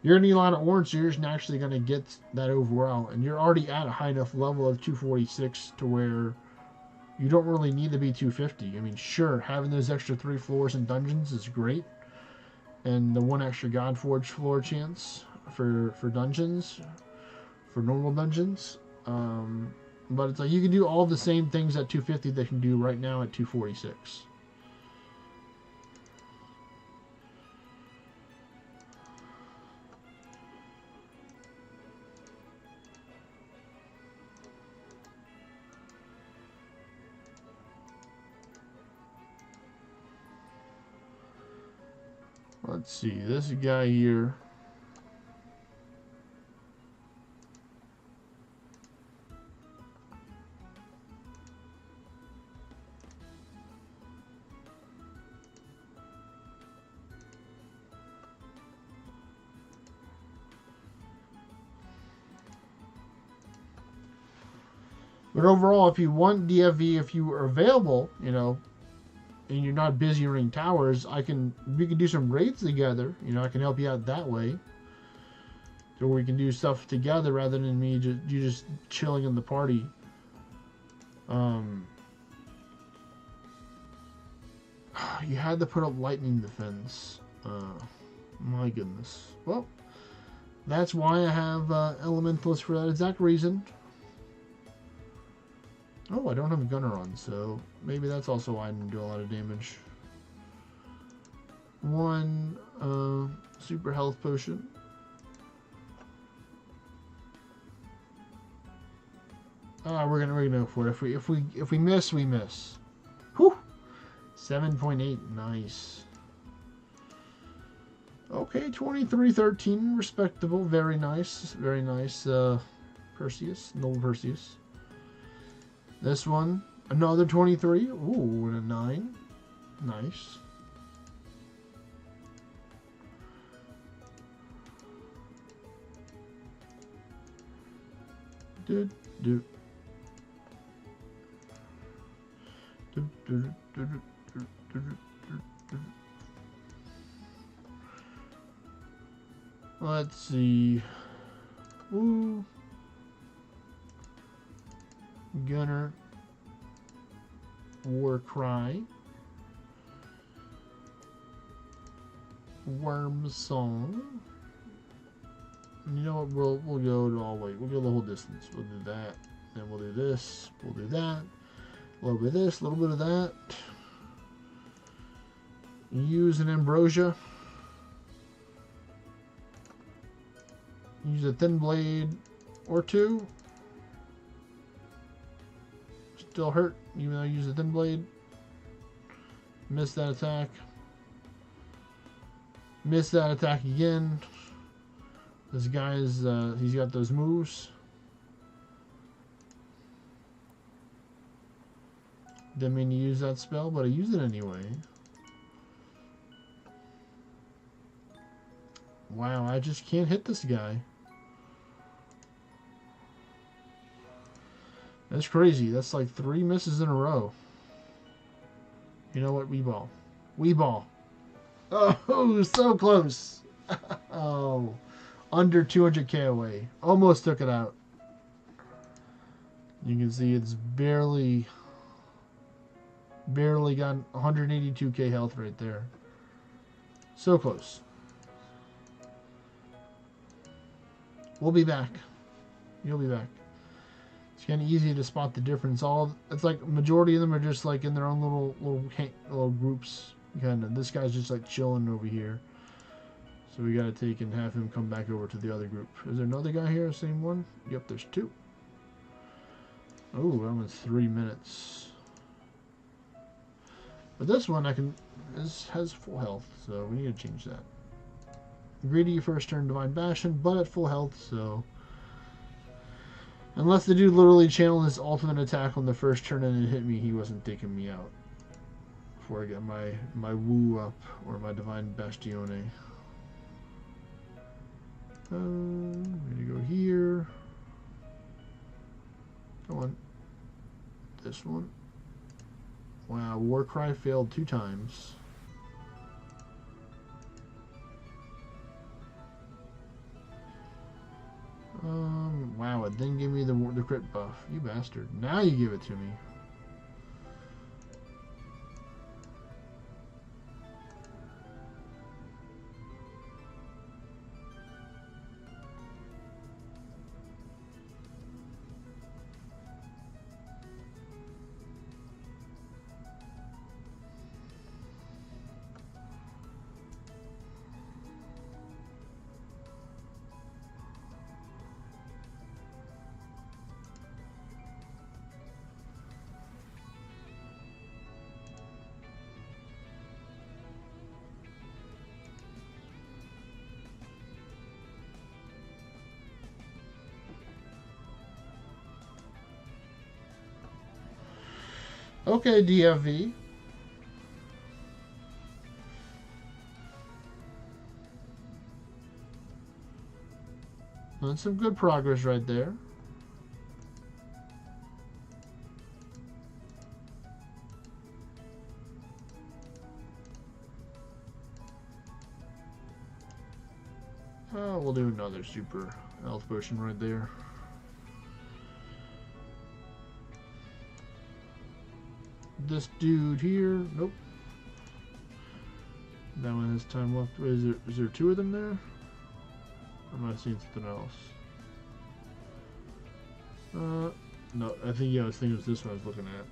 you're gonna need a lot of orange, so you're just naturally gonna get that overall, and you're already at a high enough level of 246 to where you don't really need to be 250. I mean, sure, having those extra 3 floors in dungeons is great, and the 1 extra Godforge floor chance for dungeons. For normal dungeons, but it's like you can do all the same things at 250 that you can do right now at 246. Let's see, this guy here. But overall, if you want DFV, if you are available, you know, and you're not busy running towers, we can do some raids together. You know, I can help you out that way. So we can do stuff together rather than me just chilling in the party. You had to put up lightning defense. My goodness. Well, that's why I have elementalists for that exact reason. Oh, I don't have a gunner on, so maybe that's also why I didn't do a lot of damage. 1 super health potion. We're gonna go for it. If we miss, we miss. Whew. 7.8, nice. Okay, 2313, respectable, very nice, very nice. Perseus, noble Perseus. This one, another 23. Ooh, and a 9. Nice. Let's see. Ooh. Gunner. War Cry. Worm Song. You know what? We'll go to all way. We'll go the whole distance. We'll do that. Then we'll do this. We'll do that. A little bit of this. A little bit of that. Use an Ambrosia. Use a thin blade or 2. Still hurt, even though I use a thin blade. Miss that attack. Miss that attack again. This guy is, he's got those moves. Didn't mean to use that spell, but I used it anyway. Wow, I just can't hit this guy. That's crazy. That's like 3 misses in a row. You know what? Weeball. Weeball. Oh, so close. Oh, under 200k away. Almost took it out. You can see it's barely got 182k health right there. So close. We'll be back. You'll be back. It's kind of easy to spot the difference. It's like majority of them are just like in their own little groups. Kind of. This guy's just like chilling over here. So we gotta take and have him come back over to the other group. Is there another guy here? Same one? Yep, there's 2. Oh, that was 3 minutes. But this one has full health, so we need to change that. Greedy first turn Divine Bastion, but at full health, so unless the dude literally channeled his ultimate attack on the first turn and it hit me, he wasn't taking me out. Before I get my woo up, or my Divine Bastione. I'm gonna go here. Come on. This one. Wow, Warcry failed 2 times. Wow, it didn't give me the crit buff. You bastard. Now you give it to me. Okay, DFV. That's some good progress right there. We'll do another super health potion right there. This dude here, nope. That one has time left. Is there 2 of them there? Am I seeing something else? No, I think it was this one I was looking at.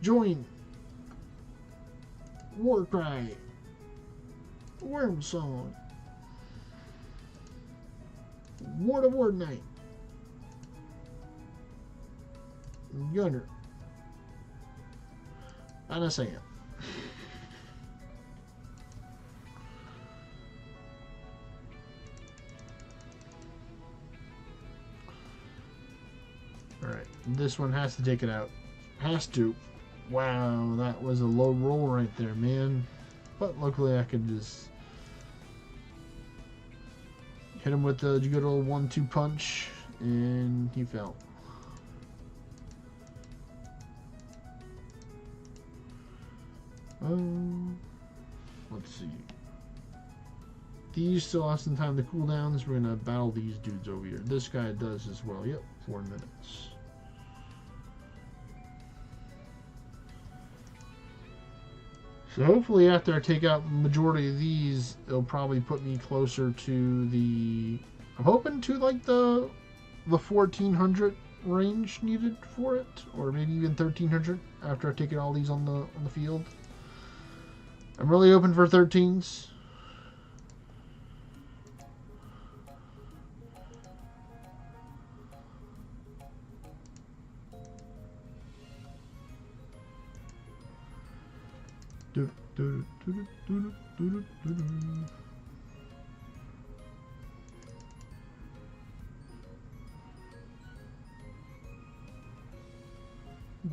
Join Warcry Worm Song Ward of Ward Night Gunner and a Sam. Alright, this one has to take it out. Has to. Wow, that was a low roll right there, man. But luckily I could just hit him with the good old 1-2 punch, and he fell. Let's see. These still have some time to cool down, so we're gonna battle these dudes over here. This guy does as well. Yep, 4 minutes. So hopefully after I take out the majority of these, it'll probably put me closer to the... I'm hoping to like the 1400 range needed for it, or maybe even 1300 after I take all these on the field. I'm really open for 13s. You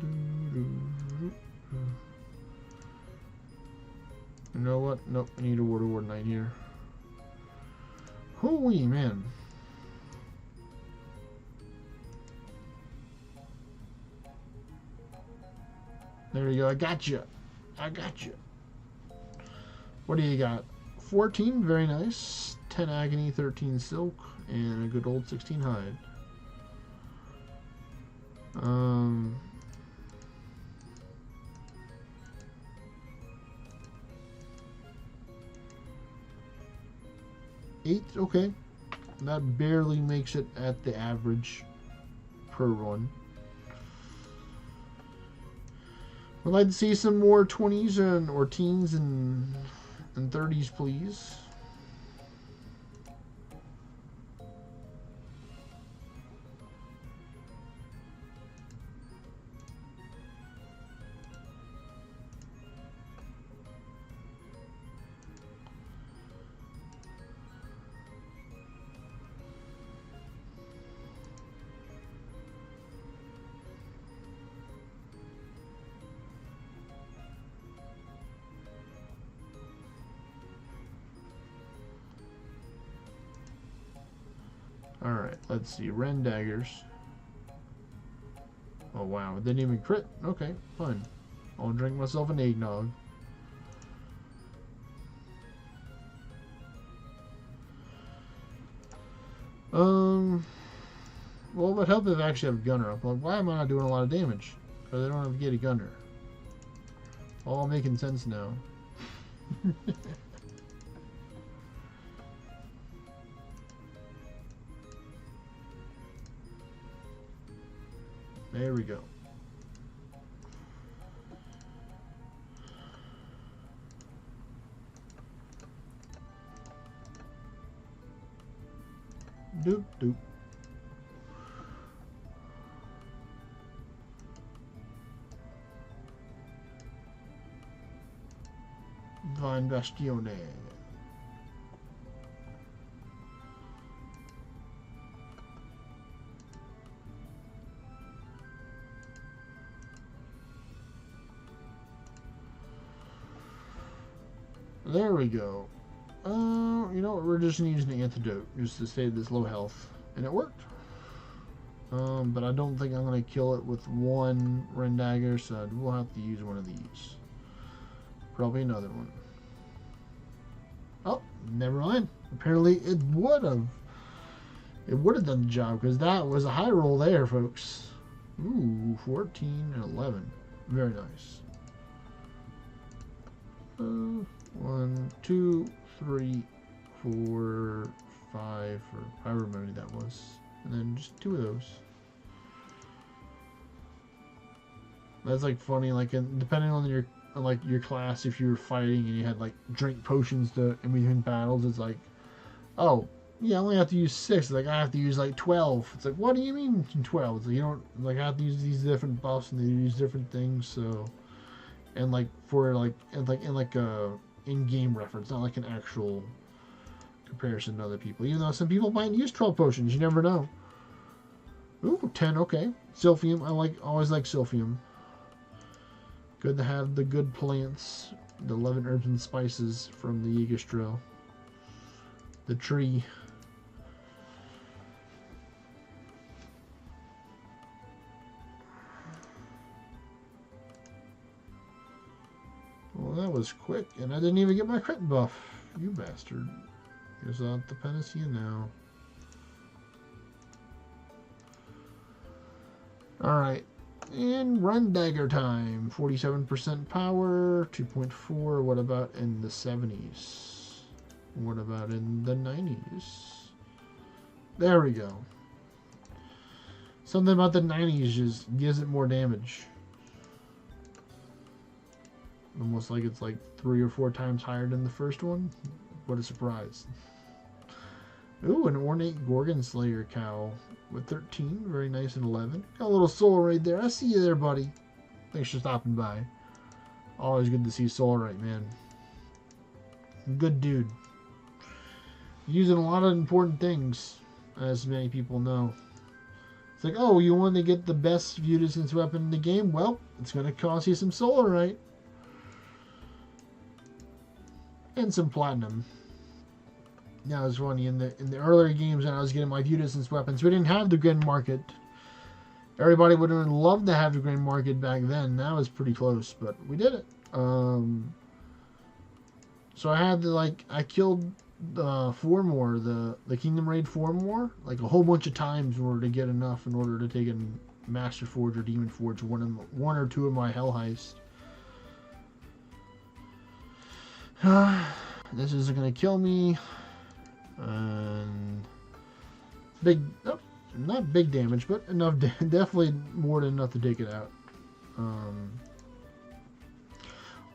know what? Nope, I need a Ward Knight here. Holy man. There you go. I got you. I got you. What do you got? 14, very nice. 10 Agony, 13 Silk, and a good old 16 Hide. 8, okay. That barely makes it at the average per run. I'd like to see some more 20s or teens and 30s, please. Alright, let's see. Ren daggers. Oh wow, it didn't even crit. Okay, fine. I'll drink myself an eggnog. Well, it would help if I actually have Gunner up. Like, why am I not doing a lot of damage? Because I don't have to get a Gunner. All making sense now. There we go. Doop doop. Divine Bastione. There we go. You know what? We're just using the antidote just to save this low health, and it worked. But I don't think I'm gonna kill it with one Ren dagger, so we'll have to use one of these. Probably another one. Oh, never mind. Apparently, it would have. It would have done the job because that was a high roll there, folks. Ooh, 14 and 11. Very nice. 1, 2, 3, 4, 5, or however many that was, and then just 2 of those. That's like funny, like depending on your class, if you were fighting and you had like drink potions to in between battles, it's like, oh yeah, I only have to use 6. Like I have to use like 12. It's like, what do you mean 12? It's like, you don't, like, I have to use these different buffs and they use different things. So, and like for like a in-game reference, not like an actual comparison to other people. Even though some people might use 12 potions, you never know. Ooh, 10, okay. Sylphium, always like Sylphium. Good to have the good plants, the 11 herbs and spices from the Yggdrasil. The tree. Well, that was quick, and I didn't even get my crit buff. You bastard. Here's out the Panacea now. Alright. And Run Dagger time. 47% power, 2.4. What about in the 70s? What about in the 90s? There we go. Something about the 90s just gives it more damage. Almost like it's like 3 or 4 times higher than the first one. What a surprise. Ooh, an ornate Gorgon Slayer cowl with 13. Very nice, and 11. Got a little soul right there. I see you there, buddy. Thanks for stopping by. Always good to see Soul Right, man. Good dude. Using a lot of important things, as many people know. It's like, oh, you want to get the best view distance weapon in the game? Well, it's going to cost you some solarite. And some platinum. Now it's funny, in the earlier games when I was getting my view distance weapons, we didn't have the Grand Market. Everybody would have loved to have the Grand Market back then. That was pretty close, but we did it. So I had to, like, I killed 4 more, the Kingdom Raid 4 more, like a whole bunch of times in order to get enough in order to take in Master Forge or Demon Forge, one or two of my Hell Heist. This isn't gonna kill me. And big, oh, not big damage, but enough. Definitely more than enough to take it out.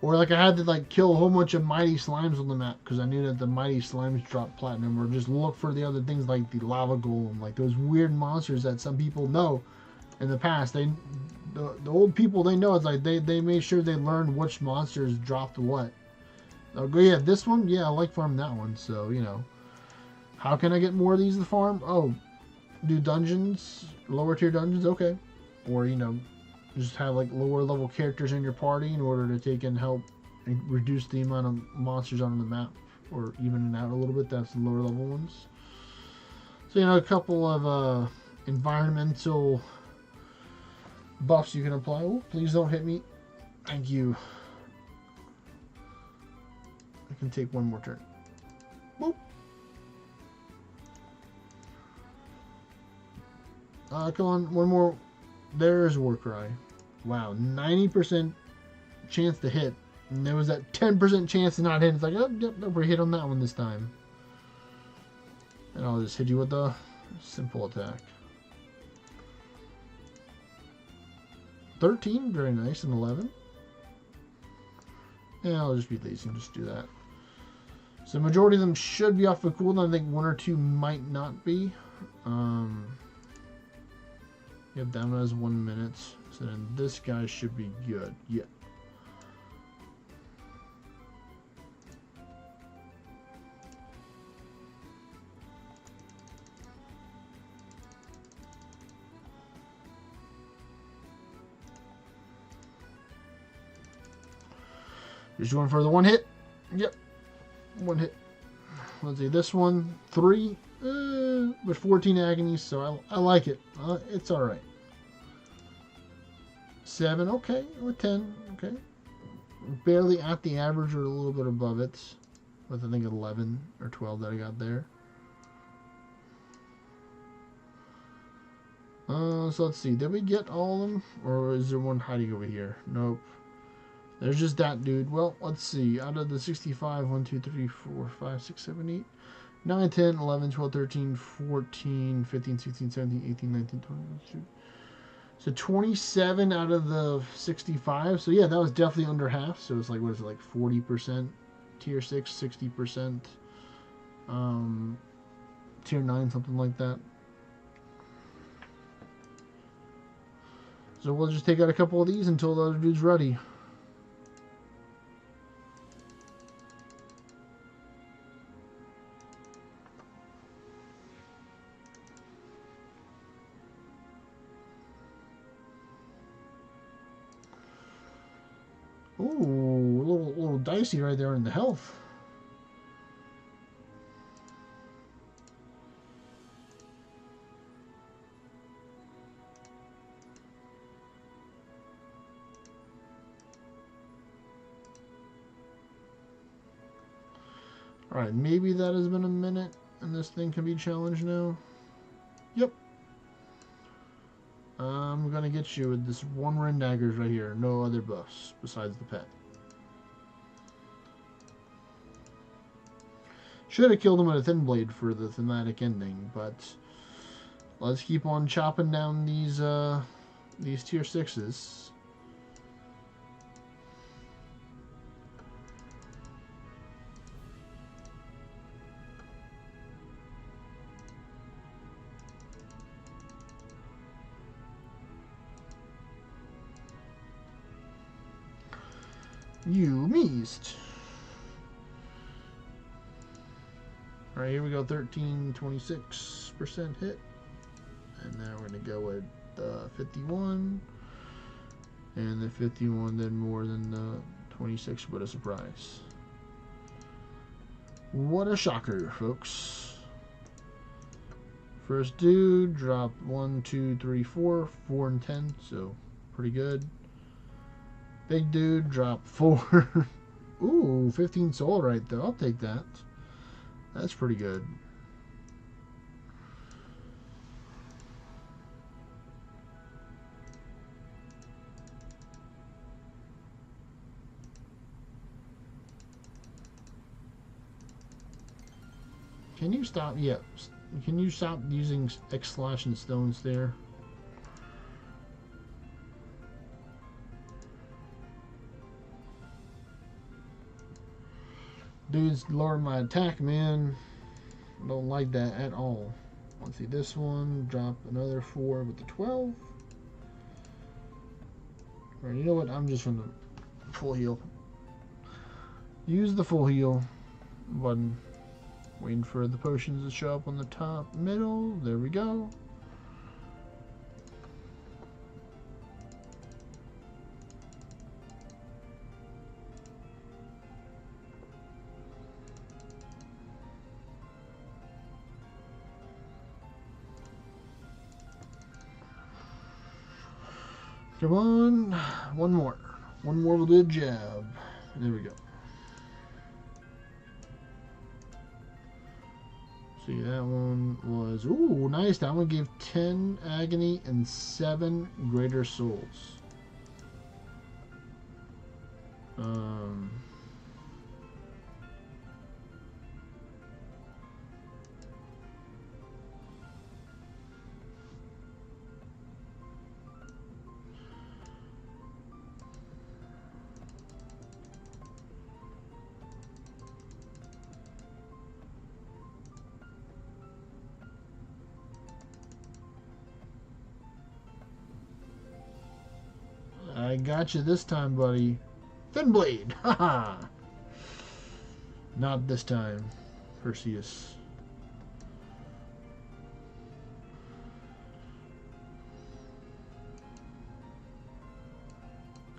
Or like I had to like kill a whole bunch of mighty slimes on the map because I knew that the mighty slimes drop platinum, or just look for the other things like the lava golem, like those weird monsters that some people know in the past. The old people, they know, it's like they made sure they learned which monsters dropped what. I'll go, yeah, this one, yeah, I like farming that one. So, you know, how can I get more of these to farm? Oh, do dungeons, lower tier dungeons, okay. Or, you know, just have like lower level characters in your party in order to take and help and reduce the amount of monsters on the map, or even it out a little bit. That's the lower level ones. So, you know, a couple of environmental buffs you can apply. Oh, please don't hit me. Thank you. I can take one more turn. Boop. Come on, one more. There's Warcry. Wow, 90% chance to hit. And there was that 10% chance to not hit. It's like, oh, yep, we hit on that one this time. And I'll just hit you with a simple attack. 13, very nice, and 11. Yeah, I'll just be lazy and just do that. So the majority of them should be off of cooldown. I think 1 or 2 might not be. Yep, that one has 1 minute. So then this guy should be good. Yeah. Just going for the 1 hit. Yep. 1 hit. Let's see, this one, 3, with 14 agonies, so I like it. It's alright. 7, okay, or 10, okay. Barely at the average or a little bit above it, with I think 11 or 12 that I got there. So let's see, did we get all of them, or is there one hiding over here? Nope. There's just that dude. Well, let's see. Out of the 65, 1, 2, 3, 4, 5, 6, 7, 8, 9, 10, 11, 12, 13, 14, 15, 16, 17, 18, 19, 20, 22. So 27 out of the 65. So yeah, that was definitely under half. So it's like, what is it, like 40% tier 6, 60% tier 9, something like that. So we'll just take out a couple of these until the other dude's ready. Ooh, a little dicey right there in the health. Alright, maybe that has been a minute and this thing can be challenged now. Yep. I'm gonna get you with this 1 Ren daggers right here. No other buffs besides the pet. Should have killed him with a thin blade for the thematic ending, but let's keep on chopping down these tier 6s. You missed. Alright, here we go. 13, 26% hit. And now we're going to go with 51. And the 51 did more than the 26. What a surprise. What a shocker, folks. First dude dropped 1, 2, 3, 4. 4 and 10, so pretty good. Big dude dropped 4. Ooh, 15 soul right there. I'll take that. That's pretty good. Can you stop? Yeah. Can you stop using X/ and stones there? Dude's lowered my attack, man. Don't like that at all. Let's see, this one drop another 4 with the 12. Alright, you know what? I'm just gonna full heal. Use the full heal button. Waiting for the potions to show up on the top middle. There we go. Come on. One more. One more will do a jab. There we go. See, that one was... Ooh, nice. That one gave 10 agony and 7 greater souls. I got you this time, buddy. Thin blade. Haha. Not this time, Perseus.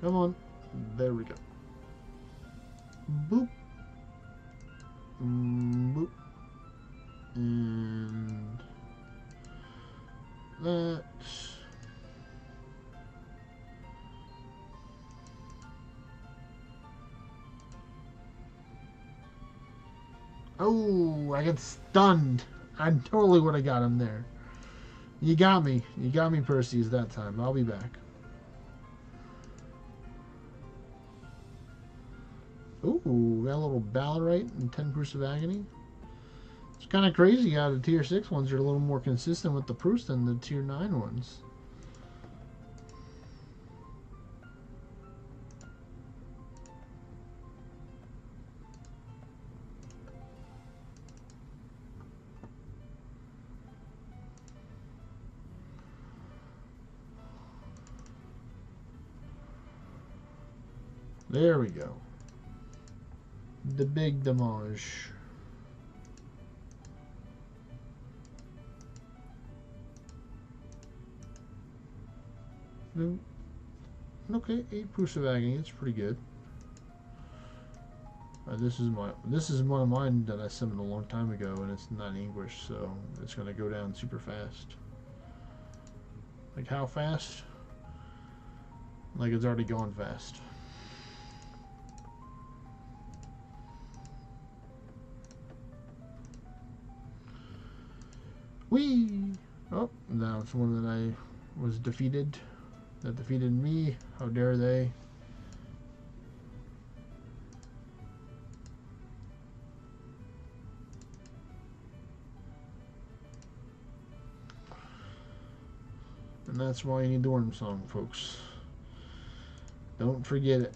Come on. There we go. Boop. Boop. And that. Oh, I get stunned. I totally would have got him there. You got me. You got me, Perseus, that time. I'll be back. Ooh, got a little Ballerite and 10 Proofs of Agony. It's kind of crazy how the tier 6 ones are a little more consistent with the proofs than the tier 9 ones. There we go. The big damage. Okay, 8 Proofs of Agony. It's pretty good. This is one of mine that I summoned a long time ago, and it's not English, so it's gonna go down super fast. Like how fast? Like it's already going fast. Whee! Oh, now it's one that I was defeated. That defeated me. How dare they? And that's why you need the Worm Song, folks. Don't forget it.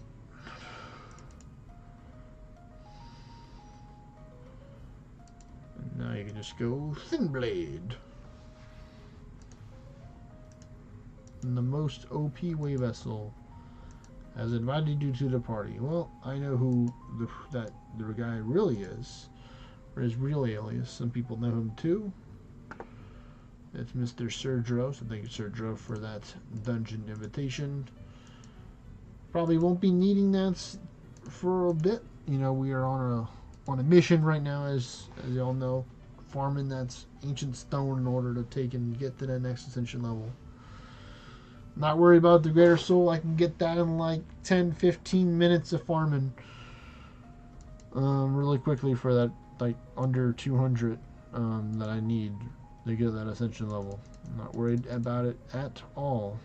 And now you can just go Thin Blade. And the most OP way vessel has invited you to the party. Well, I know who the guy really is, or his real alias. Some people know him too. It's Mr. Sergio, so thank you, Sergio, for that dungeon invitation. Probably won't be needing that for a bit. You know, we are on a mission right now, as you all know, farming that ancient stone in order to take and get to that next Ascension level. Not worried about the Greater Soul. I can get that in like 10-15 minutes of farming really quickly for that, like under 200 that I need to get that Ascension level. I'm not worried about it at all.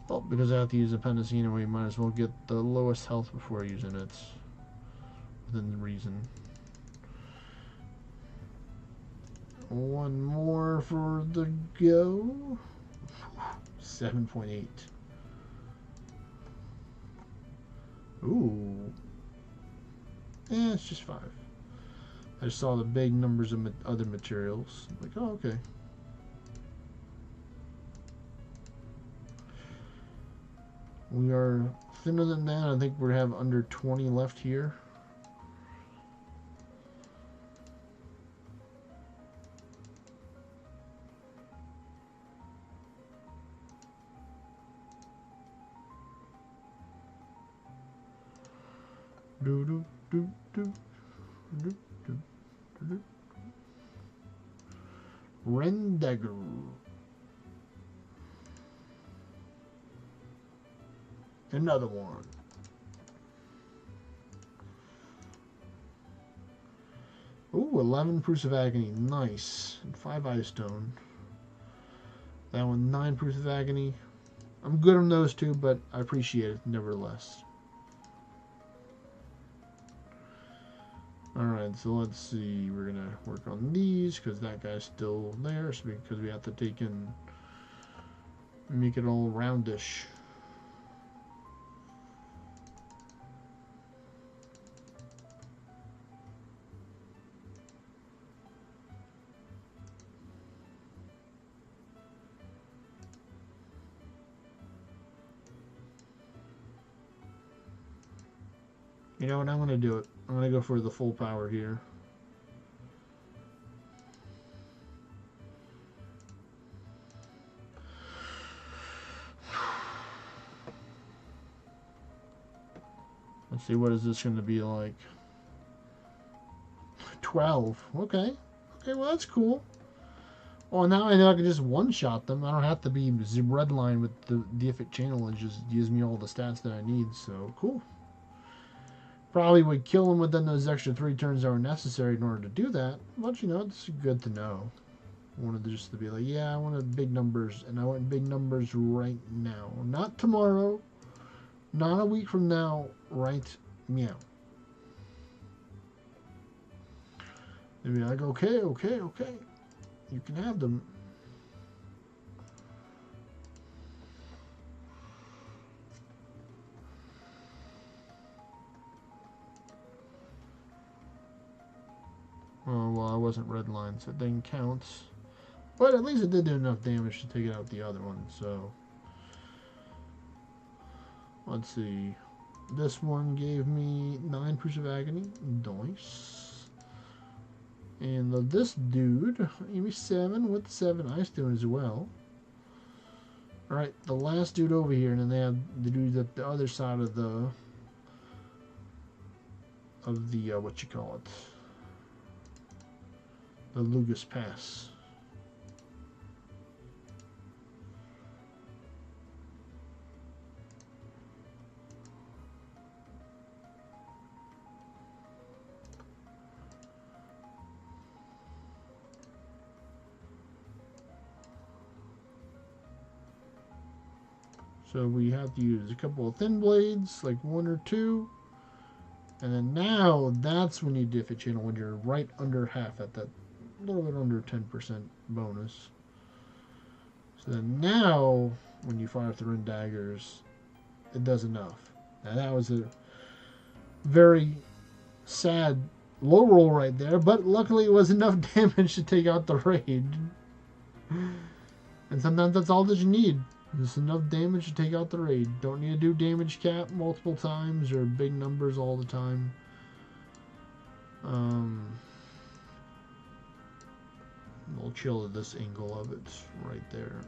Well, because I have to use Appendice anyway, might as well get the lowest health before using it. Within reason. One more for the go. 7.8. Ooh. Yeah, it's just 5. I just saw the big numbers of other materials. I'm like, oh, okay. We are thinner than that. I think we have under 20 left here. Rendagger. Another one. Ooh, 11 Proofs of Agony. Nice. And 5 Ice Stone. That one, 9 Proofs of Agony. I'm good on those two, but I appreciate it nevertheless. Alright, so let's see. We're going to work on these because that guy's still there. So because we have to take and make it all roundish. You know what? I'm going to do it. I'm going to go for the full power here. Let's see, what is this going to be like? 12. Okay. Okay, well, that's cool. Well, now I know I can just one-shot them. I don't have to be red line with the deific channel. It just gives me all the stats that I need, so cool. Probably would kill him within those extra 3 turns that were necessary in order to do that. But, you know, it's good to know. I wanted just to be like, yeah, I wanted big numbers. And I want big numbers right now. Not tomorrow. Not a week from now. Right meow. They'd be like, okay, okay, okay. You can have them. Oh, well, I wasn't redlined, so it didn't count. But at least it did do enough damage to take it out the other one, so... Let's see. This one gave me 9 Proofs of Agony. Nice. And this dude gave me 7 with 7 Ice Stone as well. Alright, the last dude over here, and then they have the dude at the other side of the... what you call it? The Lugus Pass. So we have to use a couple of thin blades, like 1 or 2. And then now, that's when you diff a channel, when you're right under half at that little bit under 10% bonus. So then now, when you fire through daggers, it does enough. Now that was a very sad low roll right there, but luckily it was enough damage to take out the raid. And sometimes that's all that you need. Just enough damage to take out the raid. Don't need to do damage cap multiple times or big numbers all the time. We'll chill at this angle of it right there.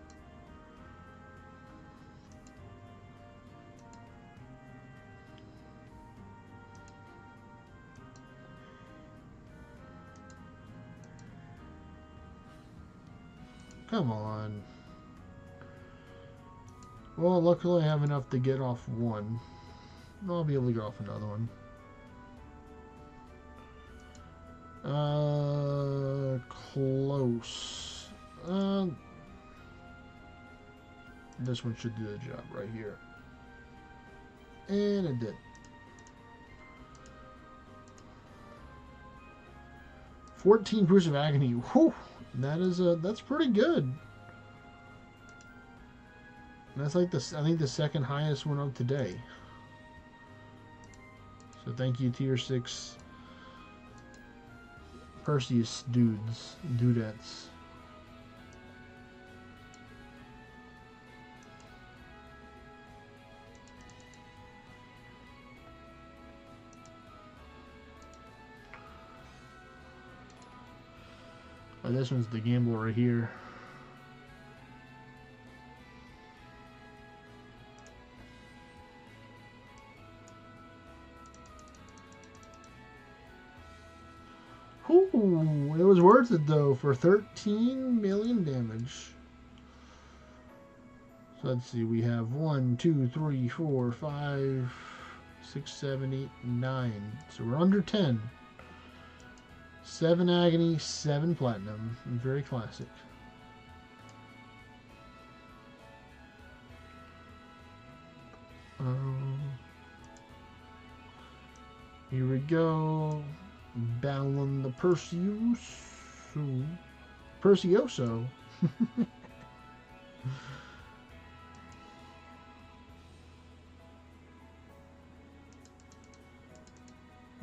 Come on. Well, luckily I have enough to get off one. I'll be able to get off another one. Close. This one should do the job right here. And it did. 14 Proofs of Agony. Whew! That's pretty good. That's like I think the second highest one of today. So thank you, Tier 6 Perseus dudettes. Oh, this one's the gamble right here. Ooh, it was worth it though for 13 million damage. So let's see, we have 1, 2, 3, 4, 5, 6, 7, 8, 9. So we're under 10. 7 agony, 7 platinum. Very classic. Here we go. Balin the Perseoso.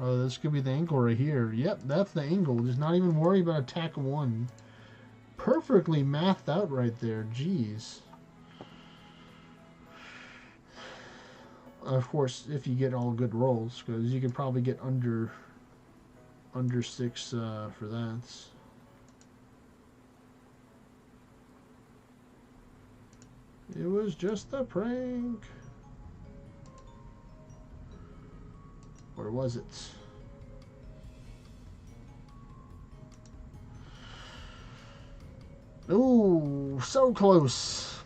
Oh, this could be the angle right here. Yep, that's the angle. Just not even worry about attack 1. Perfectly mathed out right there. Jeez. Of course, if you get all good rolls, because you could probably get under 6 for that. It was just a prank. Or was it? Ooh, so close.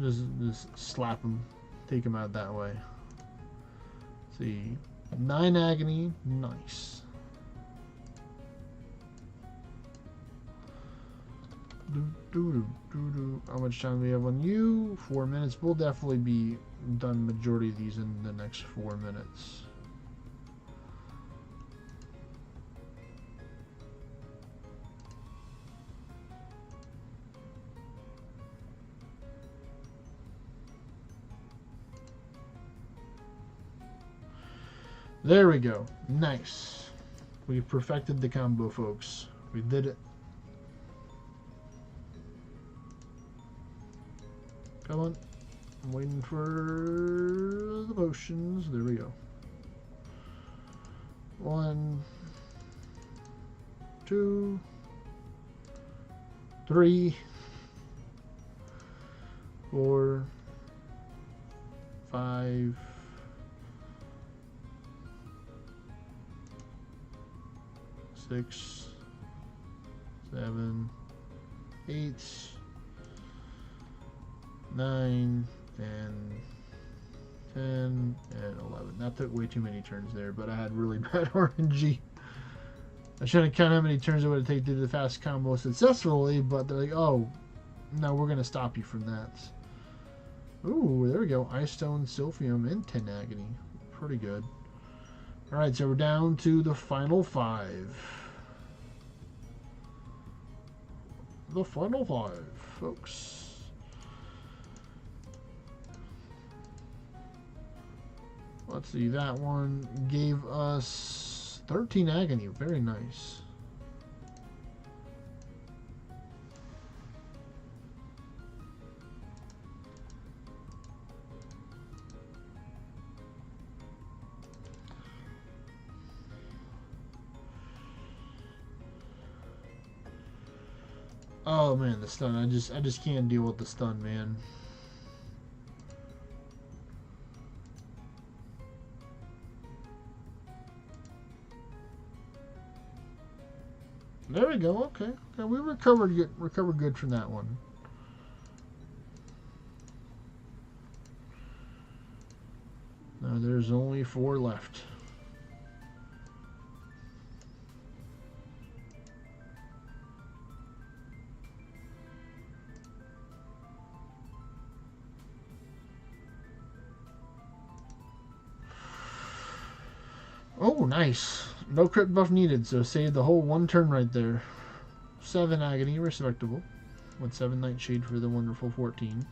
Just slap him. Take him out that way. Let's see. 9 agony. Nice. How much time do we have on you? 4 minutes. We'll definitely be done majority of these in the next 4 minutes. There we go. Nice. We perfected the combo, folks. We did it. Come on. I'm waiting for the potions. There we go. 1, 2, 3, 4, 5, 6, 7, 8, 9, and 10, and 11. That took way too many turns there, but I had really bad RNG. I should have counted how many turns it would take to do the fast combo successfully, but they're like, oh, no, we're going to stop you from that. Ooh, there we go. Ice Stone, Sylphium, and 10 Agony. Pretty good. Alright, so we're down to the final 5. The final 5, folks. Let's see, that one gave us 13 agony. Very nice. Oh man, the stun. I just can't deal with the stun, man. There we go. Okay. Okay, we recovered good from that one. Now there's only 4 left. Oh, nice. No crit buff needed, so save the whole 1 turn right there. 7 agony, respectable. With 7 nightshade for the wonderful 14.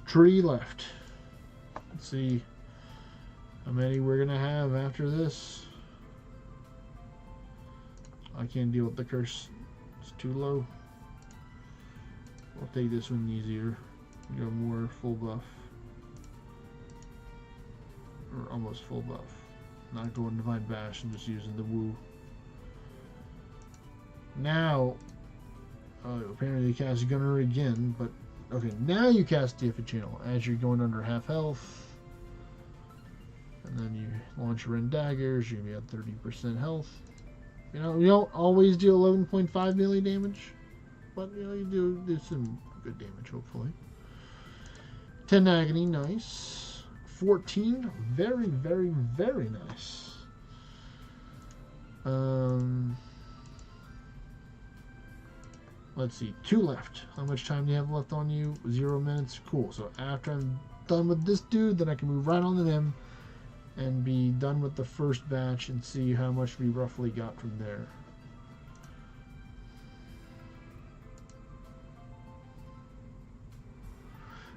Tree left. Let's see how many we're gonna have after this. I can't deal with the curse. It's too low. I'll take this one easier. Go more full buff. Or almost full buff. Not going Divine Bash and just using the woo. Now, apparently you cast Gunner again, but okay, now you cast DF Channel as you're going under half health. And then you launch your Ren Daggers, you're going to be at 30% health. You know, you don't always do 11.5 melee damage, but you know, you do some good damage, hopefully. 10 agony, nice. 14, very, very, very nice. Let's see, 2 left. How much time do you have left on you? 0 minutes. Cool. So after I'm done with this dude, then I can move right on to them and be done with the first batch and see how much we roughly got from there.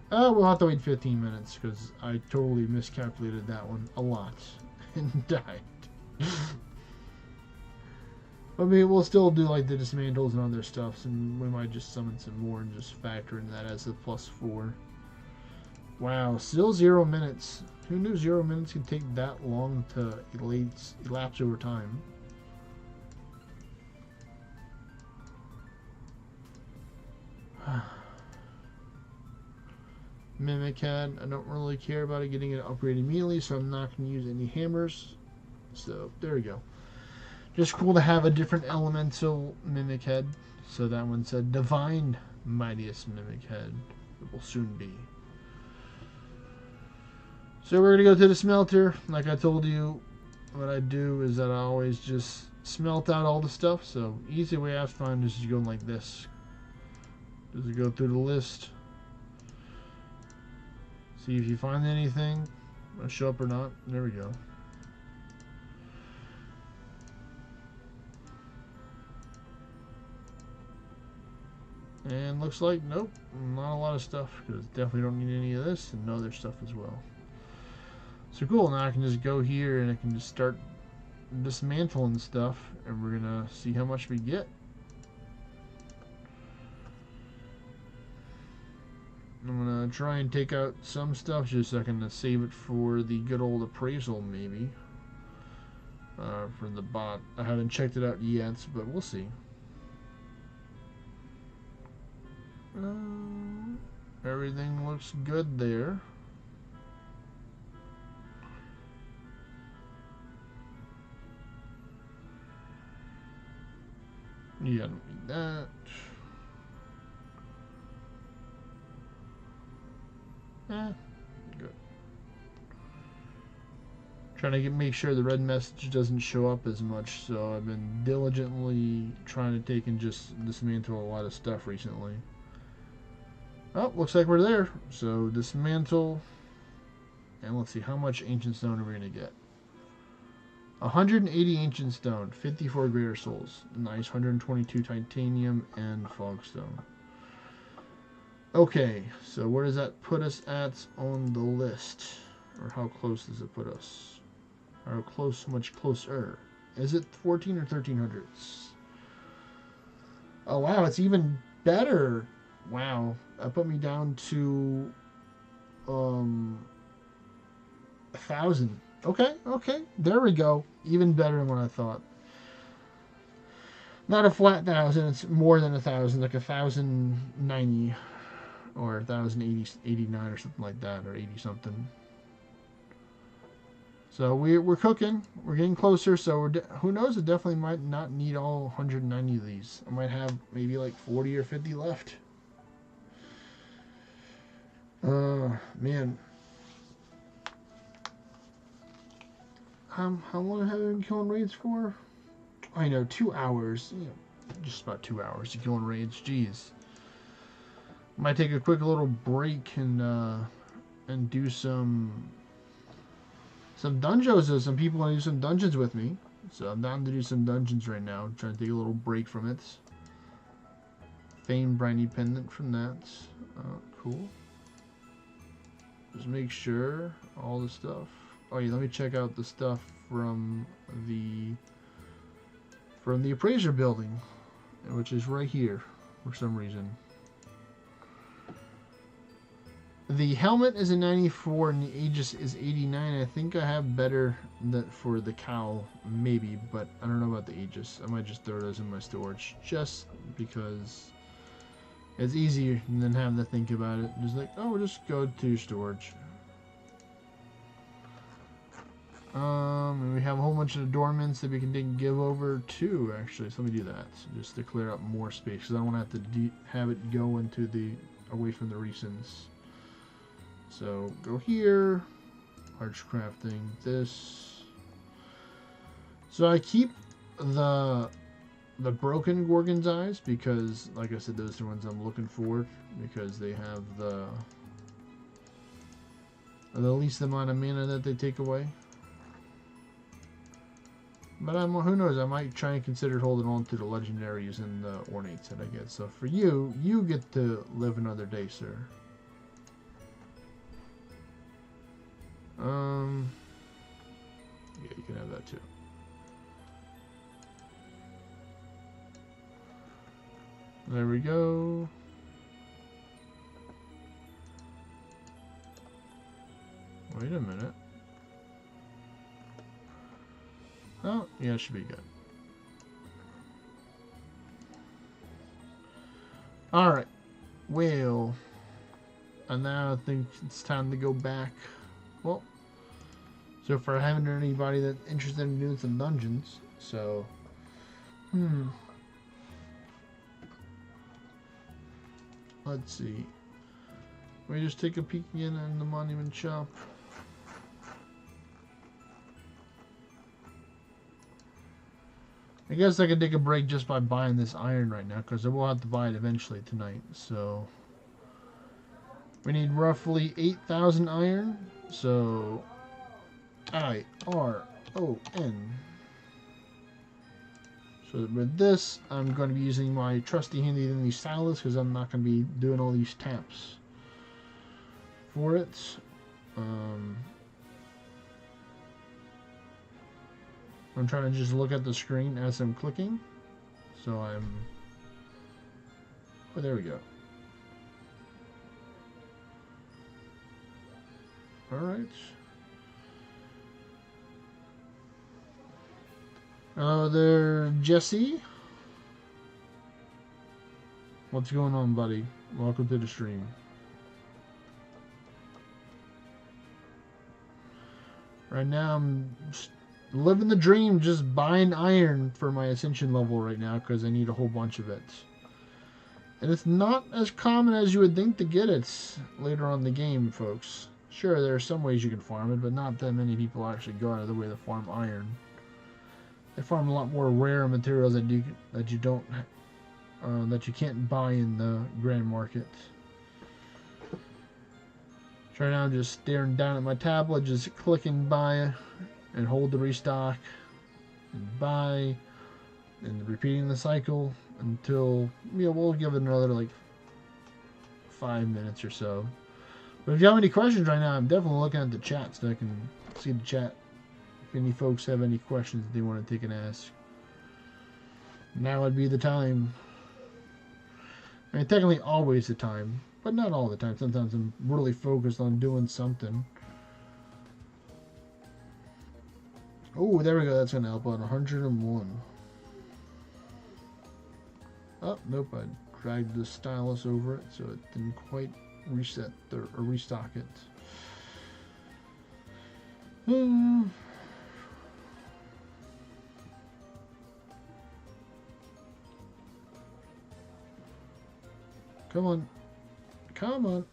We'll have to wait 15 minutes because I totally miscalculated that one a lot and died. I mean, we'll still do like the dismantles and other stuff, and we might just summon some more and just factor in that as a +4. Wow, still 0 minutes. Who knew 0 minutes could take that long to elapse over time? Mimic Head, I don't really care about it getting it upgraded immediately, so I'm not going to use any hammers. So, there we go. Just cool to have a different elemental Mimic Head. So that one said Divine Mightiest Mimic Head. It will soon be. So we're going to go to the smelter. Like I told you, what I do is that I always just smelt out all the stuff. So easy way I find is just going like this. Just go through the list. See if you find anything. Will show up or not. There we go. And looks like, nope, not a lot of stuff, because definitely don't need any of this, and no other stuff as well. So cool, now I can just go here and I can just start dismantling stuff, and we're gonna see how much we get. I'm gonna try and take out some stuff just so I can save it for the good old appraisal, maybe. For the bot. I haven't checked it out yet, but we'll see. Everything looks good there. Yeah, I don't need that. Good. Trying to make sure the red message doesn't show up as much, so I've been diligently trying to take and just dismantle a lot of stuff recently. Oh, looks like we're there. So dismantle, and let's see how much ancient stone are we gonna get. 180 ancient stone, 54 greater souls, nice. 122 titanium and fogstone. Okay, so where does that put us at on the list, or how close does it put us? How close? Much closer? Is it 14 or 1300s? Oh wow, it's even better. Wow, that put me down to 1,000. Okay, okay. There we go. Even better than what I thought. Not a flat 1,000. It's more than 1,000, like 1,090 or 1,089 or something like that, or 80 something. So we're cooking. We're getting closer. So who knows? It definitely might not need all 190 of these. I might have maybe like 40 or 50 left. Man. How long have I been killing raids for? I know, 2 hours. Yeah, just about 2 hours to killing raids. Jeez. Might take a quick little break and do some dungeons. Though some people want to do some dungeons with me, so I'm down to do some dungeons right now. I'm trying to take a little break from it. Famed briny pendant from that. Cool. Just make sure all the stuff. Oh yeah, let me check out the stuff from the appraiser building, which is right here for some reason. The helmet is a 94 and the Aegis is 89. I think I have better that for the cowl, maybe, but I don't know about the Aegis. I might just throw those in my storage just because it's easier than having to think about it. Just like, oh, we'll just go to storage. And we have a whole bunch of adornments that we can give over to, actually. So let me do that, just to clear up more space, because I don't want to have to have it go into away from the recents. So go here, arch crafting this. So I keep the broken Gorgon's eyes because, like I said, those are the ones I'm looking for because they have the least amount of mana that they take away. But who knows? I might try and consider holding on to the legendaries and the ornates that I get. So for you, you get to live another day, sir. Yeah, you can have that too. There we go. Wait a minute. Oh, yeah, it should be good. Alright. Well, and now I think it's time to go back. Well, so far I haven't heard anybody that's interested in doing some dungeons, so let's see. Let me just take a peek again in the monument shop. I guess I could take a break just by buying this iron right now, because I will have to buy it eventually tonight. So we need roughly 8,000 iron. So IRON. So with this, I'm going to be using my trusty handy dandy stylus because I'm not going to be doing all these taps for it. I'm trying to just look at the screen as I'm clicking. So oh, there we go. Alright. Hello there, Jesse. What's going on, buddy? Welcome to the stream. Right now, I'm living the dream, just buying iron for my Ascension level right now because I need a whole bunch of it. And it's not as common as you would think to get it later on in the game, folks. Sure, there are some ways you can farm it, but not that many people actually go out of the way to farm iron. They farm a lot more rare materials that you can't buy in the grand market. So right now I'm just staring down at my tablet, just clicking buy and hold to restock and buy and repeating the cycle until, we'll give it another like 5 minutes or so. But if you have any questions right now, I'm definitely looking at the chat so I can see the chat. If any folks have any questions that they want to take and ask, now would be the time. I mean, technically always the time, but not all the time. Sometimes I'm really focused on doing something. Oh, there we go. That's gonna help out. 101. Oh, nope. I dragged the stylus over it, so it didn't quite reset or restock it. Come on. Come on.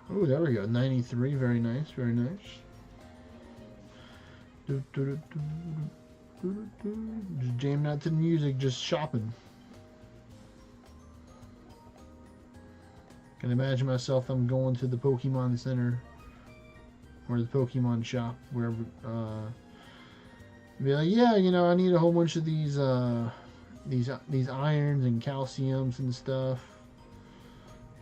Oh, there we go. 93. Very nice. Very nice. Just jamming out to the music, just shopping. Can imagine myself. I'm going to the Pokemon Center or the Pokemon shop, wherever. Be like, yeah, you know, I need a whole bunch of these irons and calciums and stuff.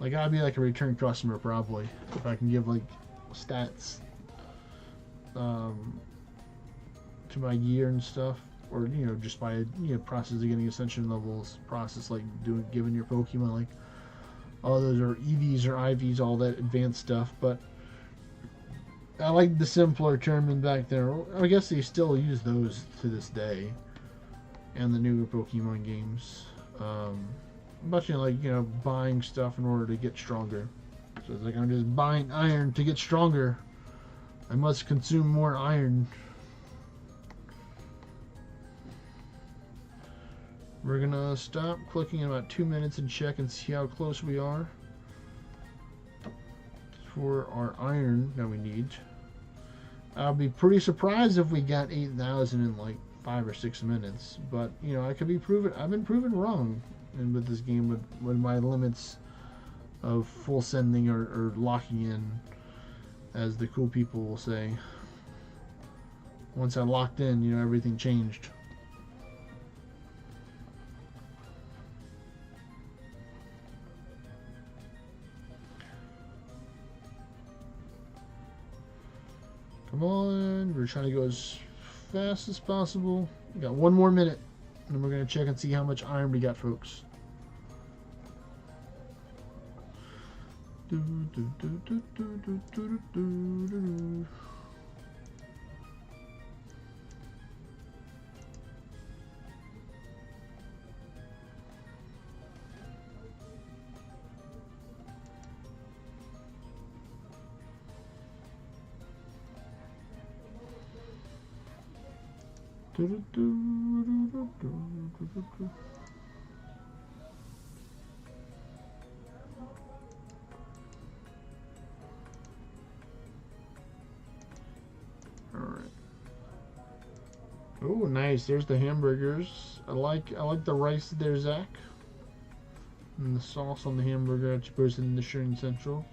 Like, I'd be like a return customer probably if I can give like stats to my gear and stuff, or you know, just by process of getting Ascension levels, process like giving your Pokemon like all those are EVs or IVs, all that advanced stuff. But I like the simpler term back there. I guess they still use those to this day, and the newer Pokemon games. But you know, like buying stuff in order to get stronger. So it's like I'm just buying iron to get stronger. I must consume more iron. We're gonna stop clicking in about 2 minutes and check and see how close we are for our iron that we need. I'll be pretty surprised if we got 8,000 in like 5 or 6 minutes, but you know, I could be proven. I've been proven wrong, and with this game, with my limits of full sending or locking in, as the cool people will say. Once I locked in, you know, everything changed. Come on, we're trying to go as fast as possible. We got 1 more minute, and we're going to check and see how much iron we got, folks. Alright. Oh, nice. There's the hamburgers. I like the rice there, Zach. And the sauce on the hamburger that you posted in the Sharing Central.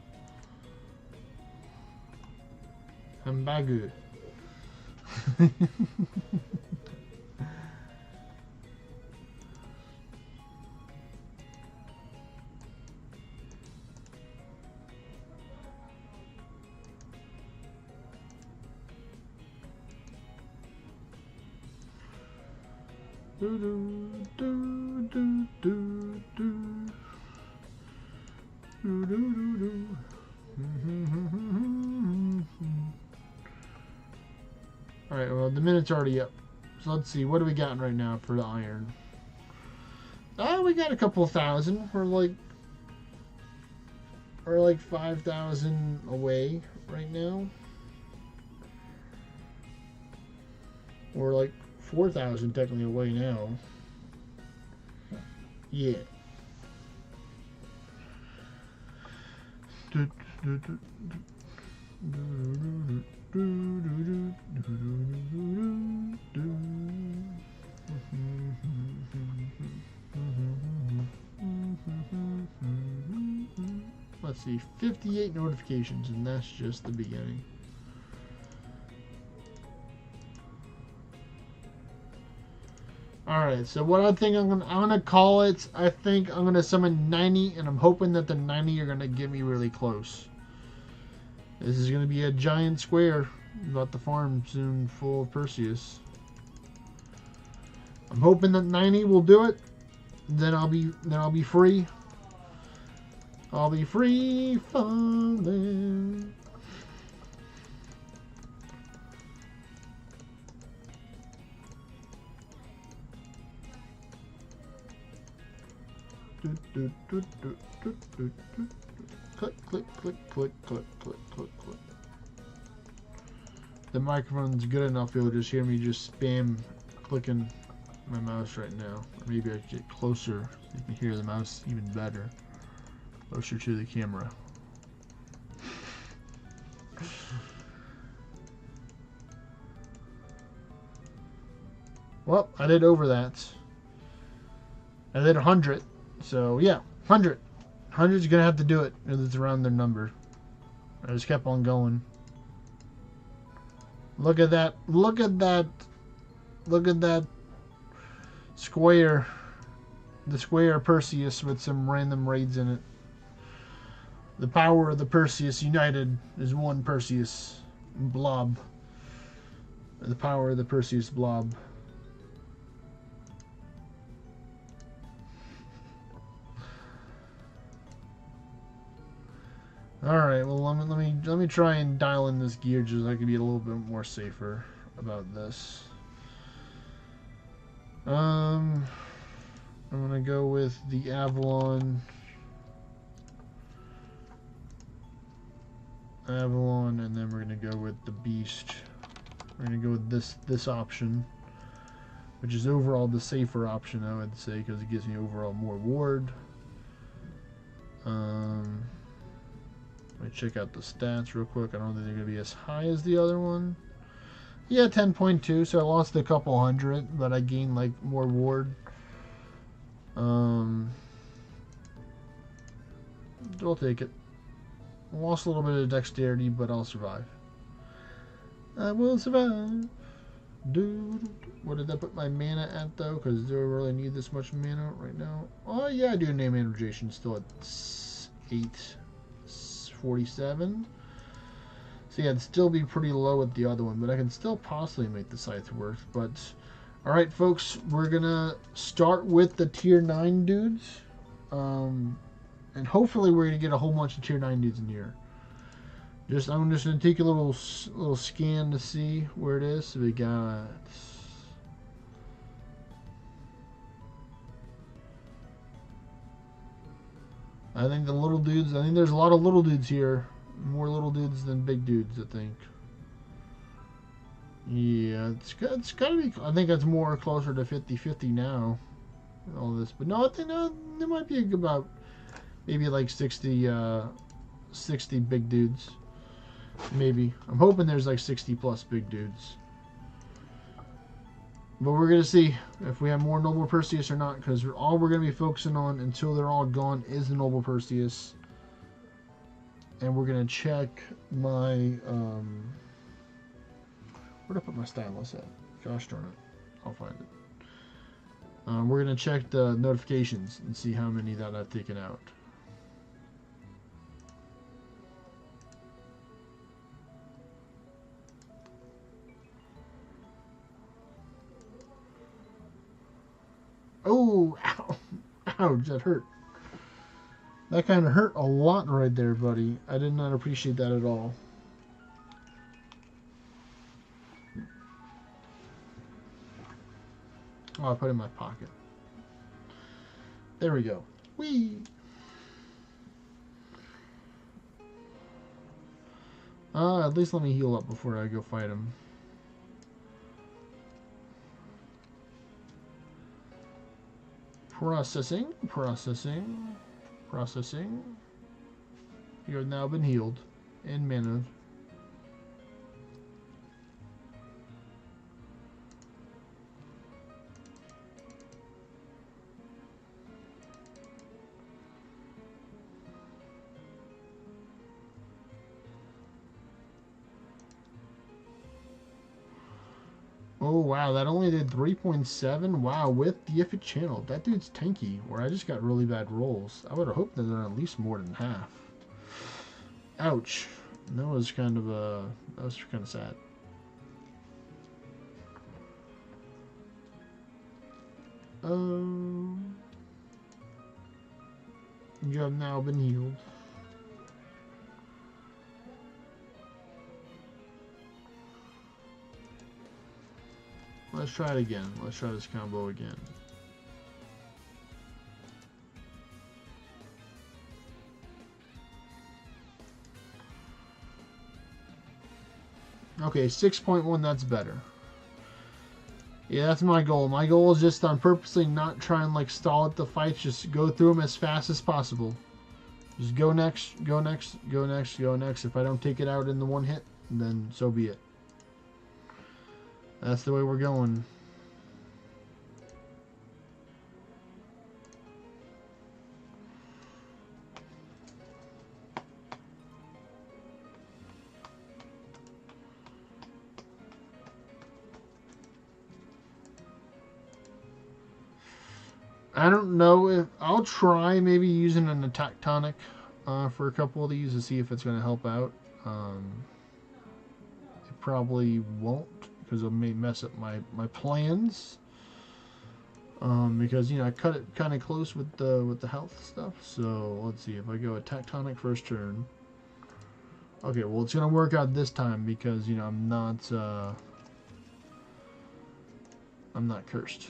Hamburger. Alright, well, the minute's already up. So let's see, what are we got right now for the iron? Oh, we got a couple thousand. We're like 5,000 away right now. We're like 4,000 technically away now. Yeah. Let's see, 58 notifications, and that's just the beginning. Alright, so what I think I'm gonna call it, I think I'm gonna summon 90, and I'm hoping that the 90 are gonna get me really close. This is gonna be a giant square about the farm soon full of Perseus. I'm hoping that 90 will do it. Then I'll be free. I'll be free falling. Click, click, click, click, click, click, click, click. The microphone's good enough, you'll just hear me just spam clicking my mouse right now. Or maybe I should get closer so you can hear the mouse even better. Closer to the camera. Well, I did over that. I did 100. So, yeah, 100. 100's going to have to do it if it's around their number. I just kept on going. Look at that. Look at that. Look at that square. The square Perseus with some random raids in it. The power of the Perseus united is one Perseus blob. The power of the Perseus blob. Alright, well let me try and dial in this gear just so I can be a little bit more safer about this. I'm gonna go with the Avalon, and then we're gonna go with the Beast. We're gonna go with this option, which is overall the safer option, I would say, because it gives me overall more ward. Let me check out the stats real quick. I don't think they're gonna be as high as the other one. Yeah, 10.2, so I lost a couple hundred, but I gained like more ward. I'll take it. Lost a little bit of dexterity, but I'll survive. I will survive. Dude, what did I put my mana at though? Because do I really need this much mana right now? Oh yeah, I do. Name energization still at 847. So yeah, it'd still be pretty low at the other one, but I can still possibly make the scythe work. But alright folks, we're gonna start with the tier 9 dudes. And hopefully we're gonna get a whole bunch of tier 9 dudes in here. I'm just gonna take a little scan to see where it is. So we got I think the little dudes, I think there's a lot of little dudes here. More little dudes than big dudes, I think. Yeah, it's gotta be, I think it's more closer to 50-50 now. All this, but no, I think there might be about maybe like 60 big dudes. Maybe. I'm hoping there's like 60 plus big dudes. But we're going to see if we have more Noble Perseus or not, because all we're going to be focusing on until they're all gone is the Noble Perseus. And we're going to check my, where'd I put my stylus at? Gosh darn it. I'll find it. We're going to check the notifications and see how many that I've taken out. Oh, ow, ouch, that hurt. That kind of hurt a lot right there, buddy. I did not appreciate that at all. Oh, I put it in my pocket. There we go. Whee! At least let me heal up before I go fight him. Processing, processing, processing. You have now been healed and mana. Oh, wow, that only did 3.7. Wow, with the if it channel. That dude's tanky, where I just got really bad rolls. I would have hoped that they're at least more than half. Ouch. That was kind of sad. You have now been healed. Let's try it again. Let's try this combo again. Okay, 6.1, that's better. Yeah, that's my goal. My goal is just on purposely not try and like stall at the fights. Just go through them as fast as possible. Just go next, go next, go next, go next. If I don't take it out in the one hit, then so be it. That's the way we're going. I don't know if I'll try maybe using an attack tonic for a couple of these to see if it's going to help out. It probably won't because it may mess up my plans. Because I cut it kind of close with the health stuff. So let's see if I go attack tonic first turn. Okay, well it's going to work out this time because I'm not cursed.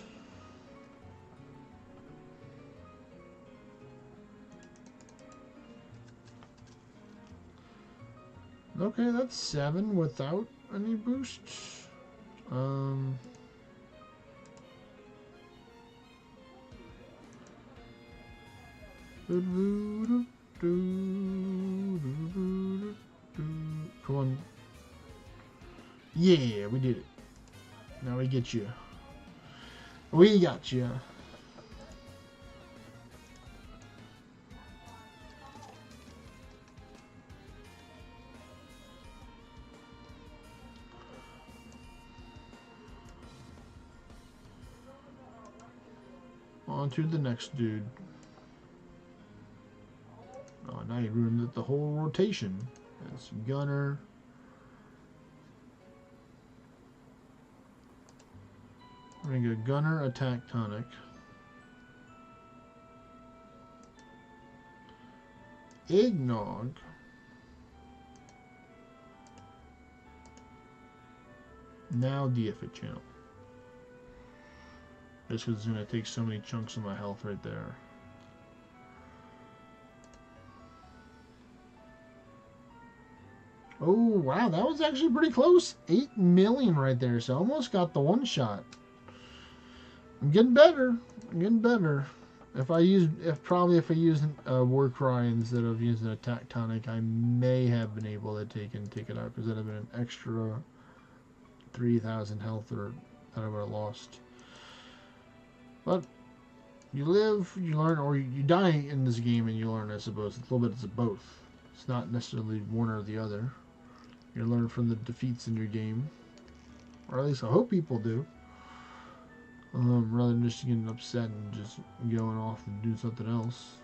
Okay, that's 7 without any boosts. Come on. Yeah, we did it. Now we get you. We got you. On to the next dude. Oh, now you ruined the whole rotation. That's Gunner. We're going to go Gunner, attack tonic. Eggnog. Now DFA channel. Just because it's going to take so many chunks of my health right there. Oh, wow, that was actually pretty close. 8 million right there, so almost got the one shot. I'm getting better. I'm getting better. If I use War Cry instead of using attack tonic, I may have been able to take it out because that'd have been an extra 3,000 health or that I would have lost. But you live, you learn, or you die in this game and you learn, I suppose. A little bit of both. It's not necessarily one or the other. You learn from the defeats in your game. Or at least I hope people do. Rather than just getting upset and just going off and doing something else.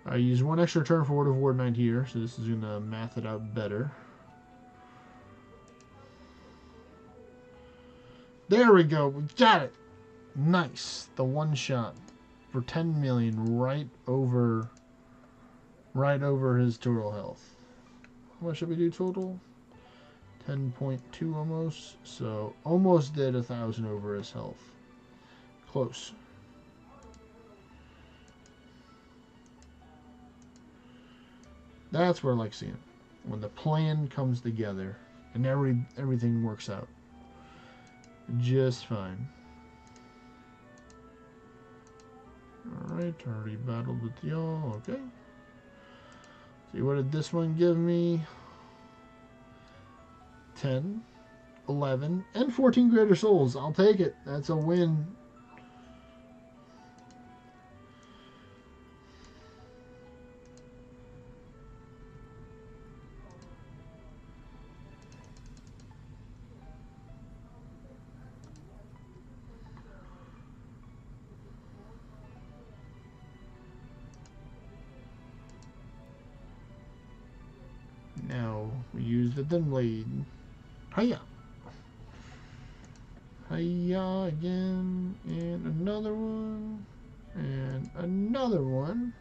I use 1 extra turn for Word of Ward 9 here, so this is going to math it out better. There we go, we got it! Nice, the one shot for 10 million right over his total health. How much did we do total? 10.2 almost, so almost did 1,000 over his health. Close. That's what I like seeing. When the plan comes together and everything works out just fine. Alright, already battled with y'all. Okay. See, what did this one give me? 10, 11, and 14 greater souls. I'll take it. That's a win. the thin blade. Hiya! Hiya again, and another one, and another one.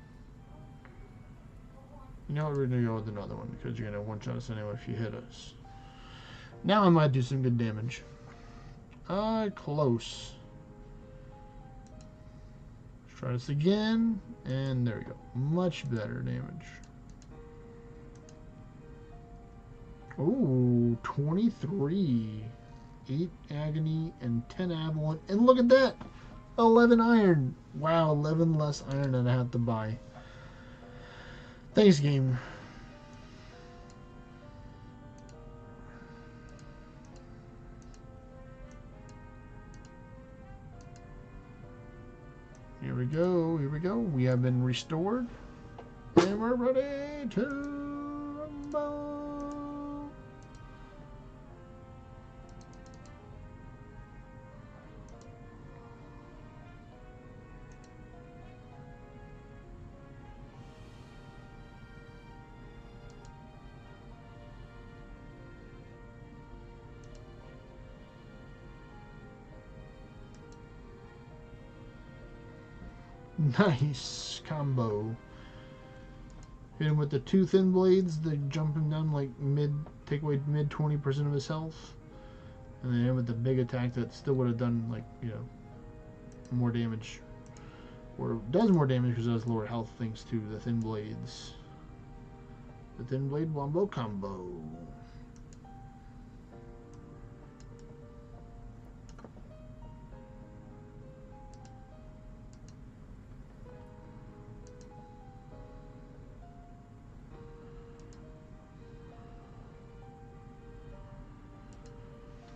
You know what, we're gonna go with another one because you're gonna one-shot us anyway if you hit us. Now I might do some good damage. Close. Let's try this again, and there we go. Much better damage. Ooh, 23. 8 agony and 10 avalon. And look at that! 11 iron. Wow, 11 less iron than I have to buy. Thanks, game. Here we go, here we go. We have been restored. And we're ready to rumble. Nice combo. Hit him with the 2 thin blades, they jump him down like take away mid 20% of his health. And then hit him with the big attack that still would have done, like, you know, more damage. Or does more damage because it has lower health thanks to the thin blades. The thin blade wombo combo.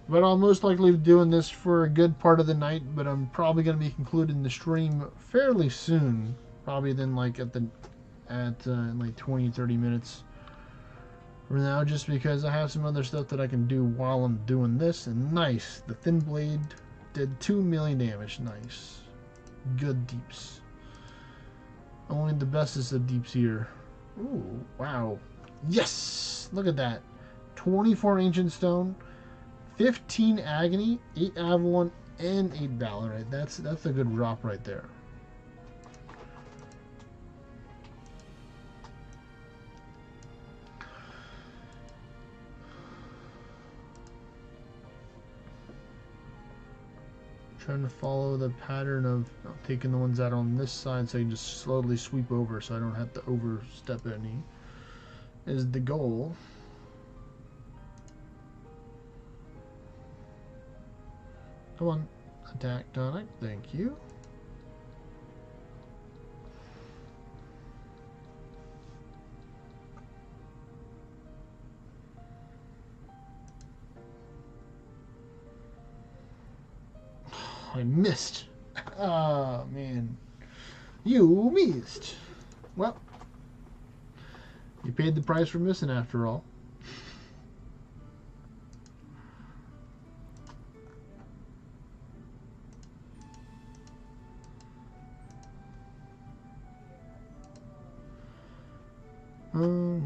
But I'll most likely be doing this for a good part of the night, but I'm probably going to be concluding the stream fairly soon. Probably then like in like 20-30 minutes from now, just because I have some other stuff that I can do while I'm doing this. And nice, the thin blade did 2 million damage. Nice. Good deeps. Only the bestest of deeps here. Ooh, wow. Yes! Look at that. 24 ancient stone. 15 agony, 8 avalon, and 8 valorite. That's a good drop right there. Trying to follow the pattern of taking the ones out on this side so you just slowly sweep over so I don't have to overstep any is the goal. Come on, attack tonic, thank you. I missed. Oh, man. You missed. Well, you paid the price for missing after all.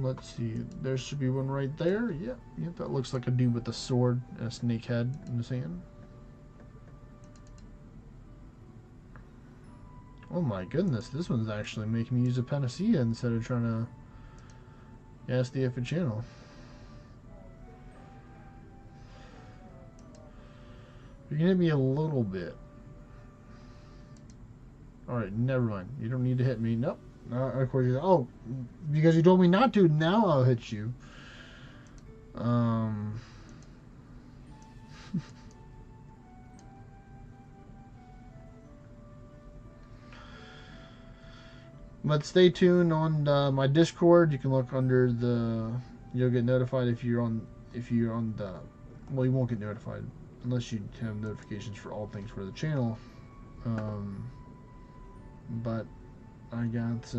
Let's see. There should be one right there. Yep, that looks like a dude with a sword and a snake head in his hand. Oh my goodness, this one's actually making me use a panacea instead of trying to ask the F channel. You can hit me a little bit. Alright, never mind. You don't need to hit me. Nope. Of course, oh, because you told me not to, now I'll hit you. But stay tuned on my Discord. You can look under the. You'll get notified if you're on the. Well, you won't get notified unless you have notifications for all things for the channel. But I got.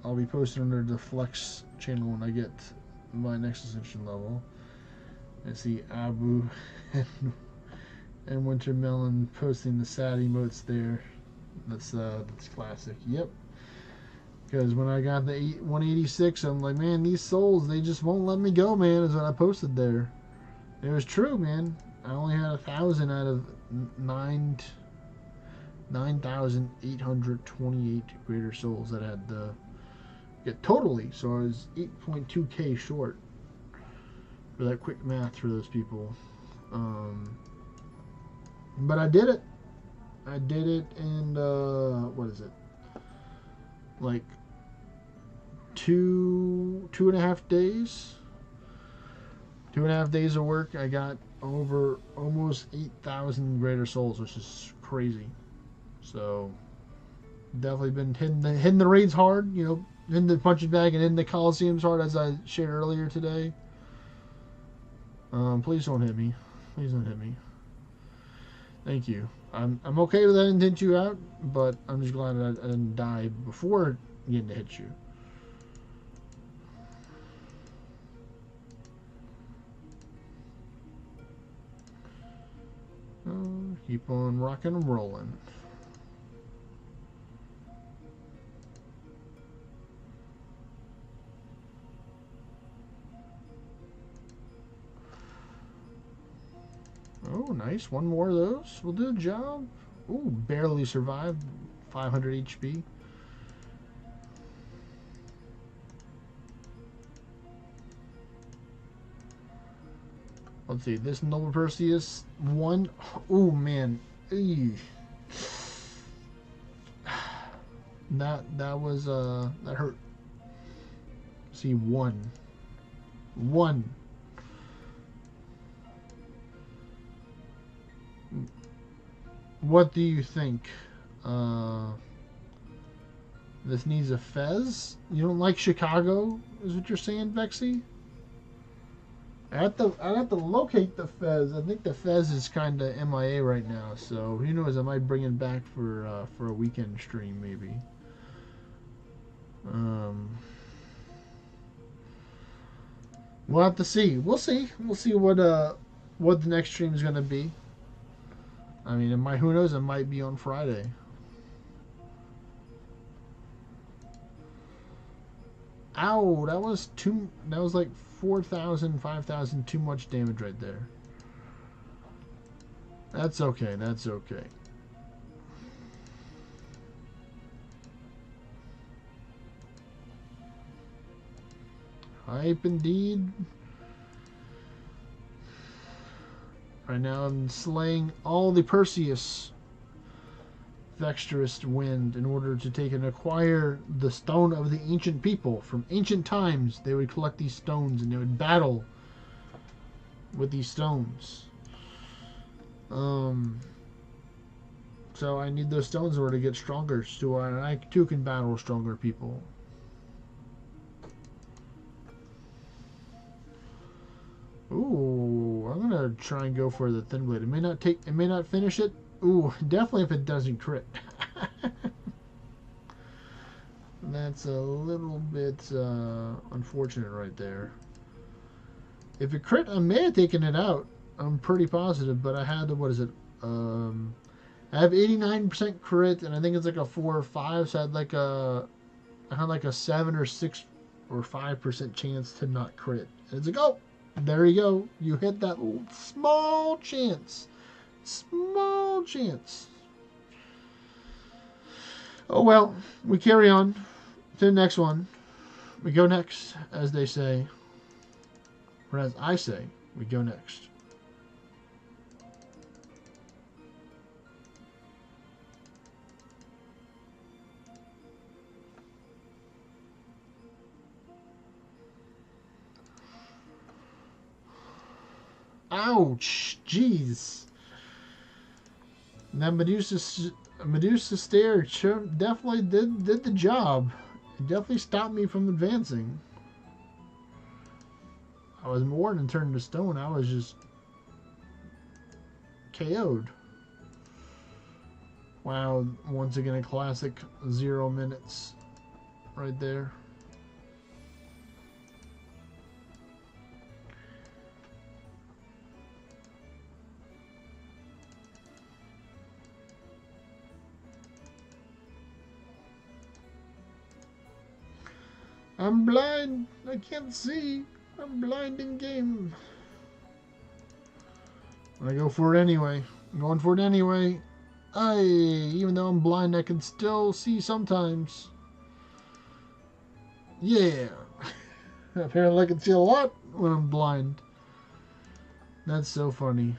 I'll be posting under the Flex channel when I get my next Ascension level. I see Abu and Wintermelon posting the sad emotes there. That's classic. Yep. Because when I got the 186, I'm like, man, these souls, they just won't let me go, man, is what I posted there. It was true, man. I only had 1,000 out of 9,828 greater souls that I had to get totally. So I was 8.2k short for that quick math for those people. But I did it. I did it in, what is it? Like 2.5 days. 2.5 days of work. I got over almost 8,000 greater souls, which is crazy. So definitely been hitting the raids hard. You know, in the punching bag and in the Coliseums hard, as I shared earlier today. Please don't hit me. Please don't hit me. Thank you. I'm okay with that I didn't hit you out, but I'm just glad that I didn't die before getting to hit you. Keep on rocking and rolling. Oh, nice. One more of those will do the job. Ooh, barely survived. 500 HP. Let's see. This Noble Perseus one. Oh man. Eey. That was that hurt. See, one. What do you think? This needs a Fez? You don't like Chicago? Is what you're saying, Vexy? I have to locate the Fez. I think the Fez is kind of MIA right now, so who knows? I might bring it back for a weekend stream, maybe. We'll have to see. We'll see. We'll see what the next stream is gonna be. I mean, who knows? It might be on Friday. Ow! That was too. That was like 4,000, 5,000 too much damage right there. That's okay. That's okay. Hype indeed. Right now I'm slaying all the Perseus Vextrous Wind in order to take and acquire the Stone of the Ancient People. From ancient times, they would collect these stones and they would battle with these stones. So I need those stones in order to get stronger, so I too can battle stronger people. Ooh, I'm gonna try and go for the thin blade. It may not finish it. Ooh, definitely if it doesn't crit. That's a little bit unfortunate right there. If it crit, I may have taken it out. I'm pretty positive, but I had what is it? I have 89% crit, and I think it's like a 4 or 5. So I had like a 7 or 6 or 5% chance to not crit. And it's like, oh, there you go. You hit that small chance. Small chance. Oh well, we carry on to the next one. We go next, as they say. Or as I say, we go next. Ouch! Jeez. That Medusa stare definitely did the job. It definitely stopped me from advancing. I was more than turned to stone. I was just KO'd. Wow, once again a classic 0 minutes right there. I'm blind. I can't see. I'm blind in game. I go for it anyway. I'm going for it anyway. Even though I'm blind, I can still see sometimes. Yeah. Apparently I can see a lot when I'm blind. That's so funny.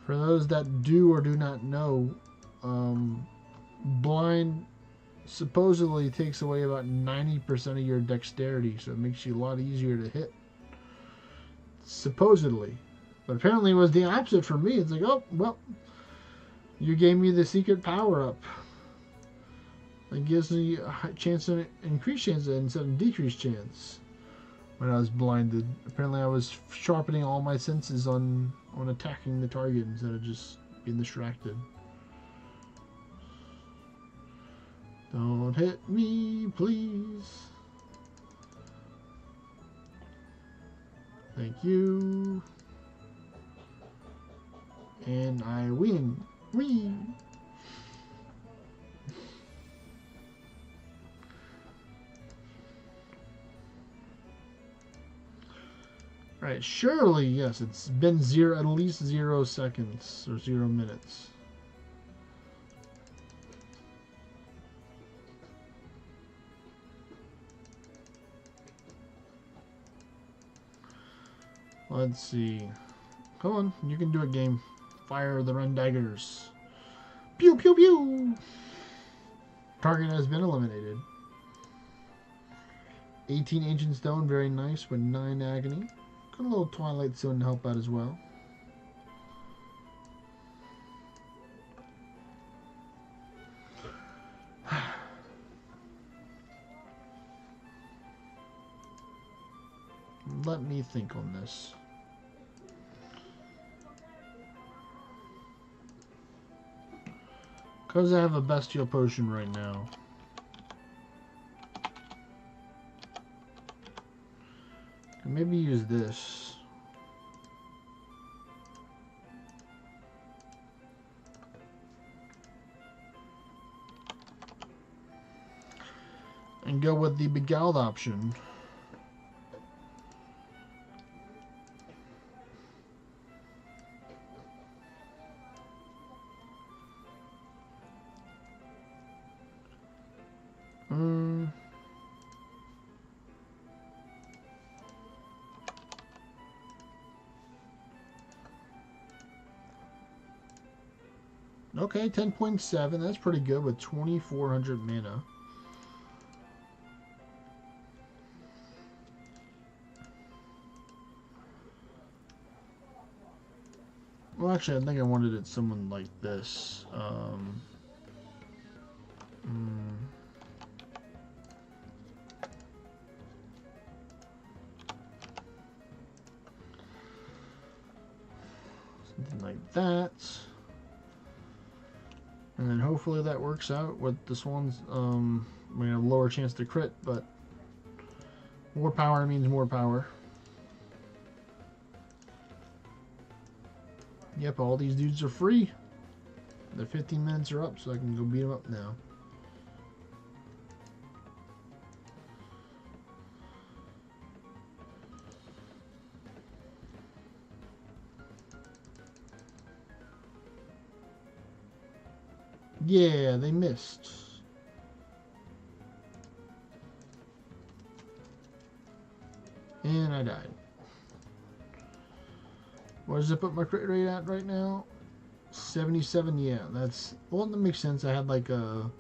For those that do or do not know, blind supposedly takes away about 90% of your dexterity, so it makes you a lot easier to hit. Supposedly. But apparently it was the opposite for me. It's like, oh, well, you gave me the secret power-up. It gives me a chance, an increased chance instead of decreased chance when I was blinded. Apparently I was sharpening all my senses on attacking the target instead of just being distracted. Don't hit me, please. Thank you. And I win. Whee! Right, surely, yes, it's been at least 0 seconds or 0 minutes. Let's see. Come on, you can do it, game. Fire the run daggers. Pew pew pew! Target has been eliminated. 18 ancient stone, very nice, with 9 agony. Got a little twilight stone to help out as well. Let me think on this. Because I have a bestial potion right now. Can maybe use this. And go with the beguiled option. Okay, 10.7. That's pretty good with 2,400 mana. Well, actually, I think I wanted it someone like this. Something like that. And then hopefully that works out with this one's, we have a lower chance to crit, but more power means more power. Yep, all these dudes are free. Their 15 minutes are up, so I can go beat them up now. Yeah, they missed. And I died. What does it put my crit rate at right now? 77, yeah, that's, well, that makes sense. I had like an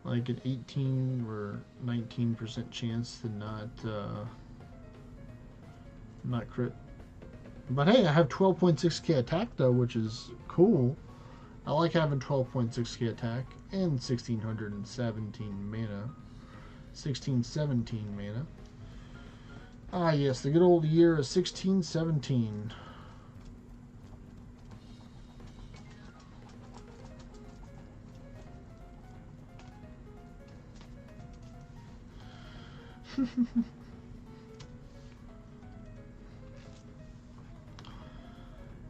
18 or 19% chance to not crit. But hey, I have 12.6k attack though, which is cool. I like having 12.6k attack and 1617 mana. 1617 mana. Ah yes, the good old year of 1617.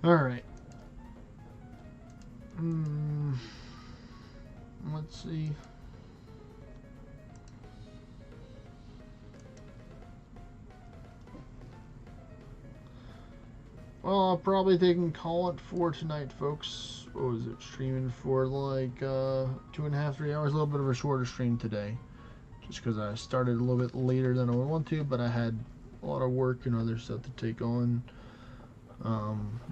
Alright. Let's see. Well, I'll probably they can call it for tonight, folks. What was it? Streaming for like 2.5, 3 hours. A little bit of a shorter stream today, just because I started a little bit later than I would want to, but I had a lot of work and other stuff to take on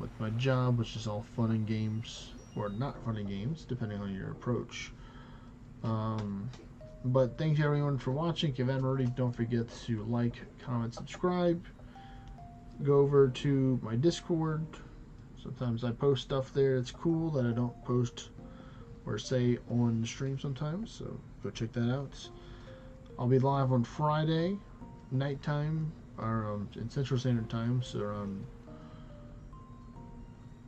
with my job, which is all fun and games, or not fun and games, depending on your approach. But thank you everyone for watching. If you haven't already, don't forget to like, comment, subscribe. Go over to my Discord. Sometimes I post stuff there. It's cool that I don't post or say on the stream sometimes, so go check that out. I'll be live on Friday nighttime, or in Central Standard Time, so around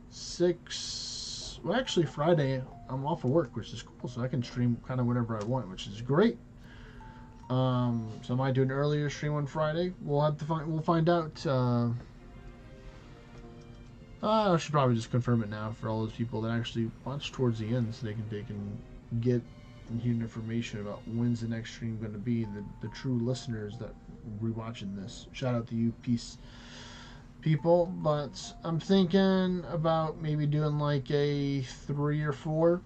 6. Well, actually, Friday I'm off of work, which is cool, so I can stream kind of whenever I want, which is great. So I might do an earlier stream on Friday. We'll find out. I should probably just confirm it now for all those people that actually watch towards the end, so they can get and hear information about when's the next stream going to be. The true listeners that will be watching this. Shout out to you, peace people. But I'm thinking about maybe doing like a 3 or 4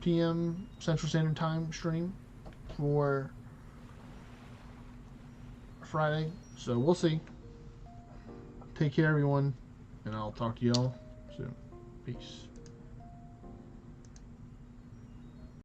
p.m. Central Standard Time stream for Friday. So we'll see. Take care, everyone, and I'll talk to y'all soon. Peace.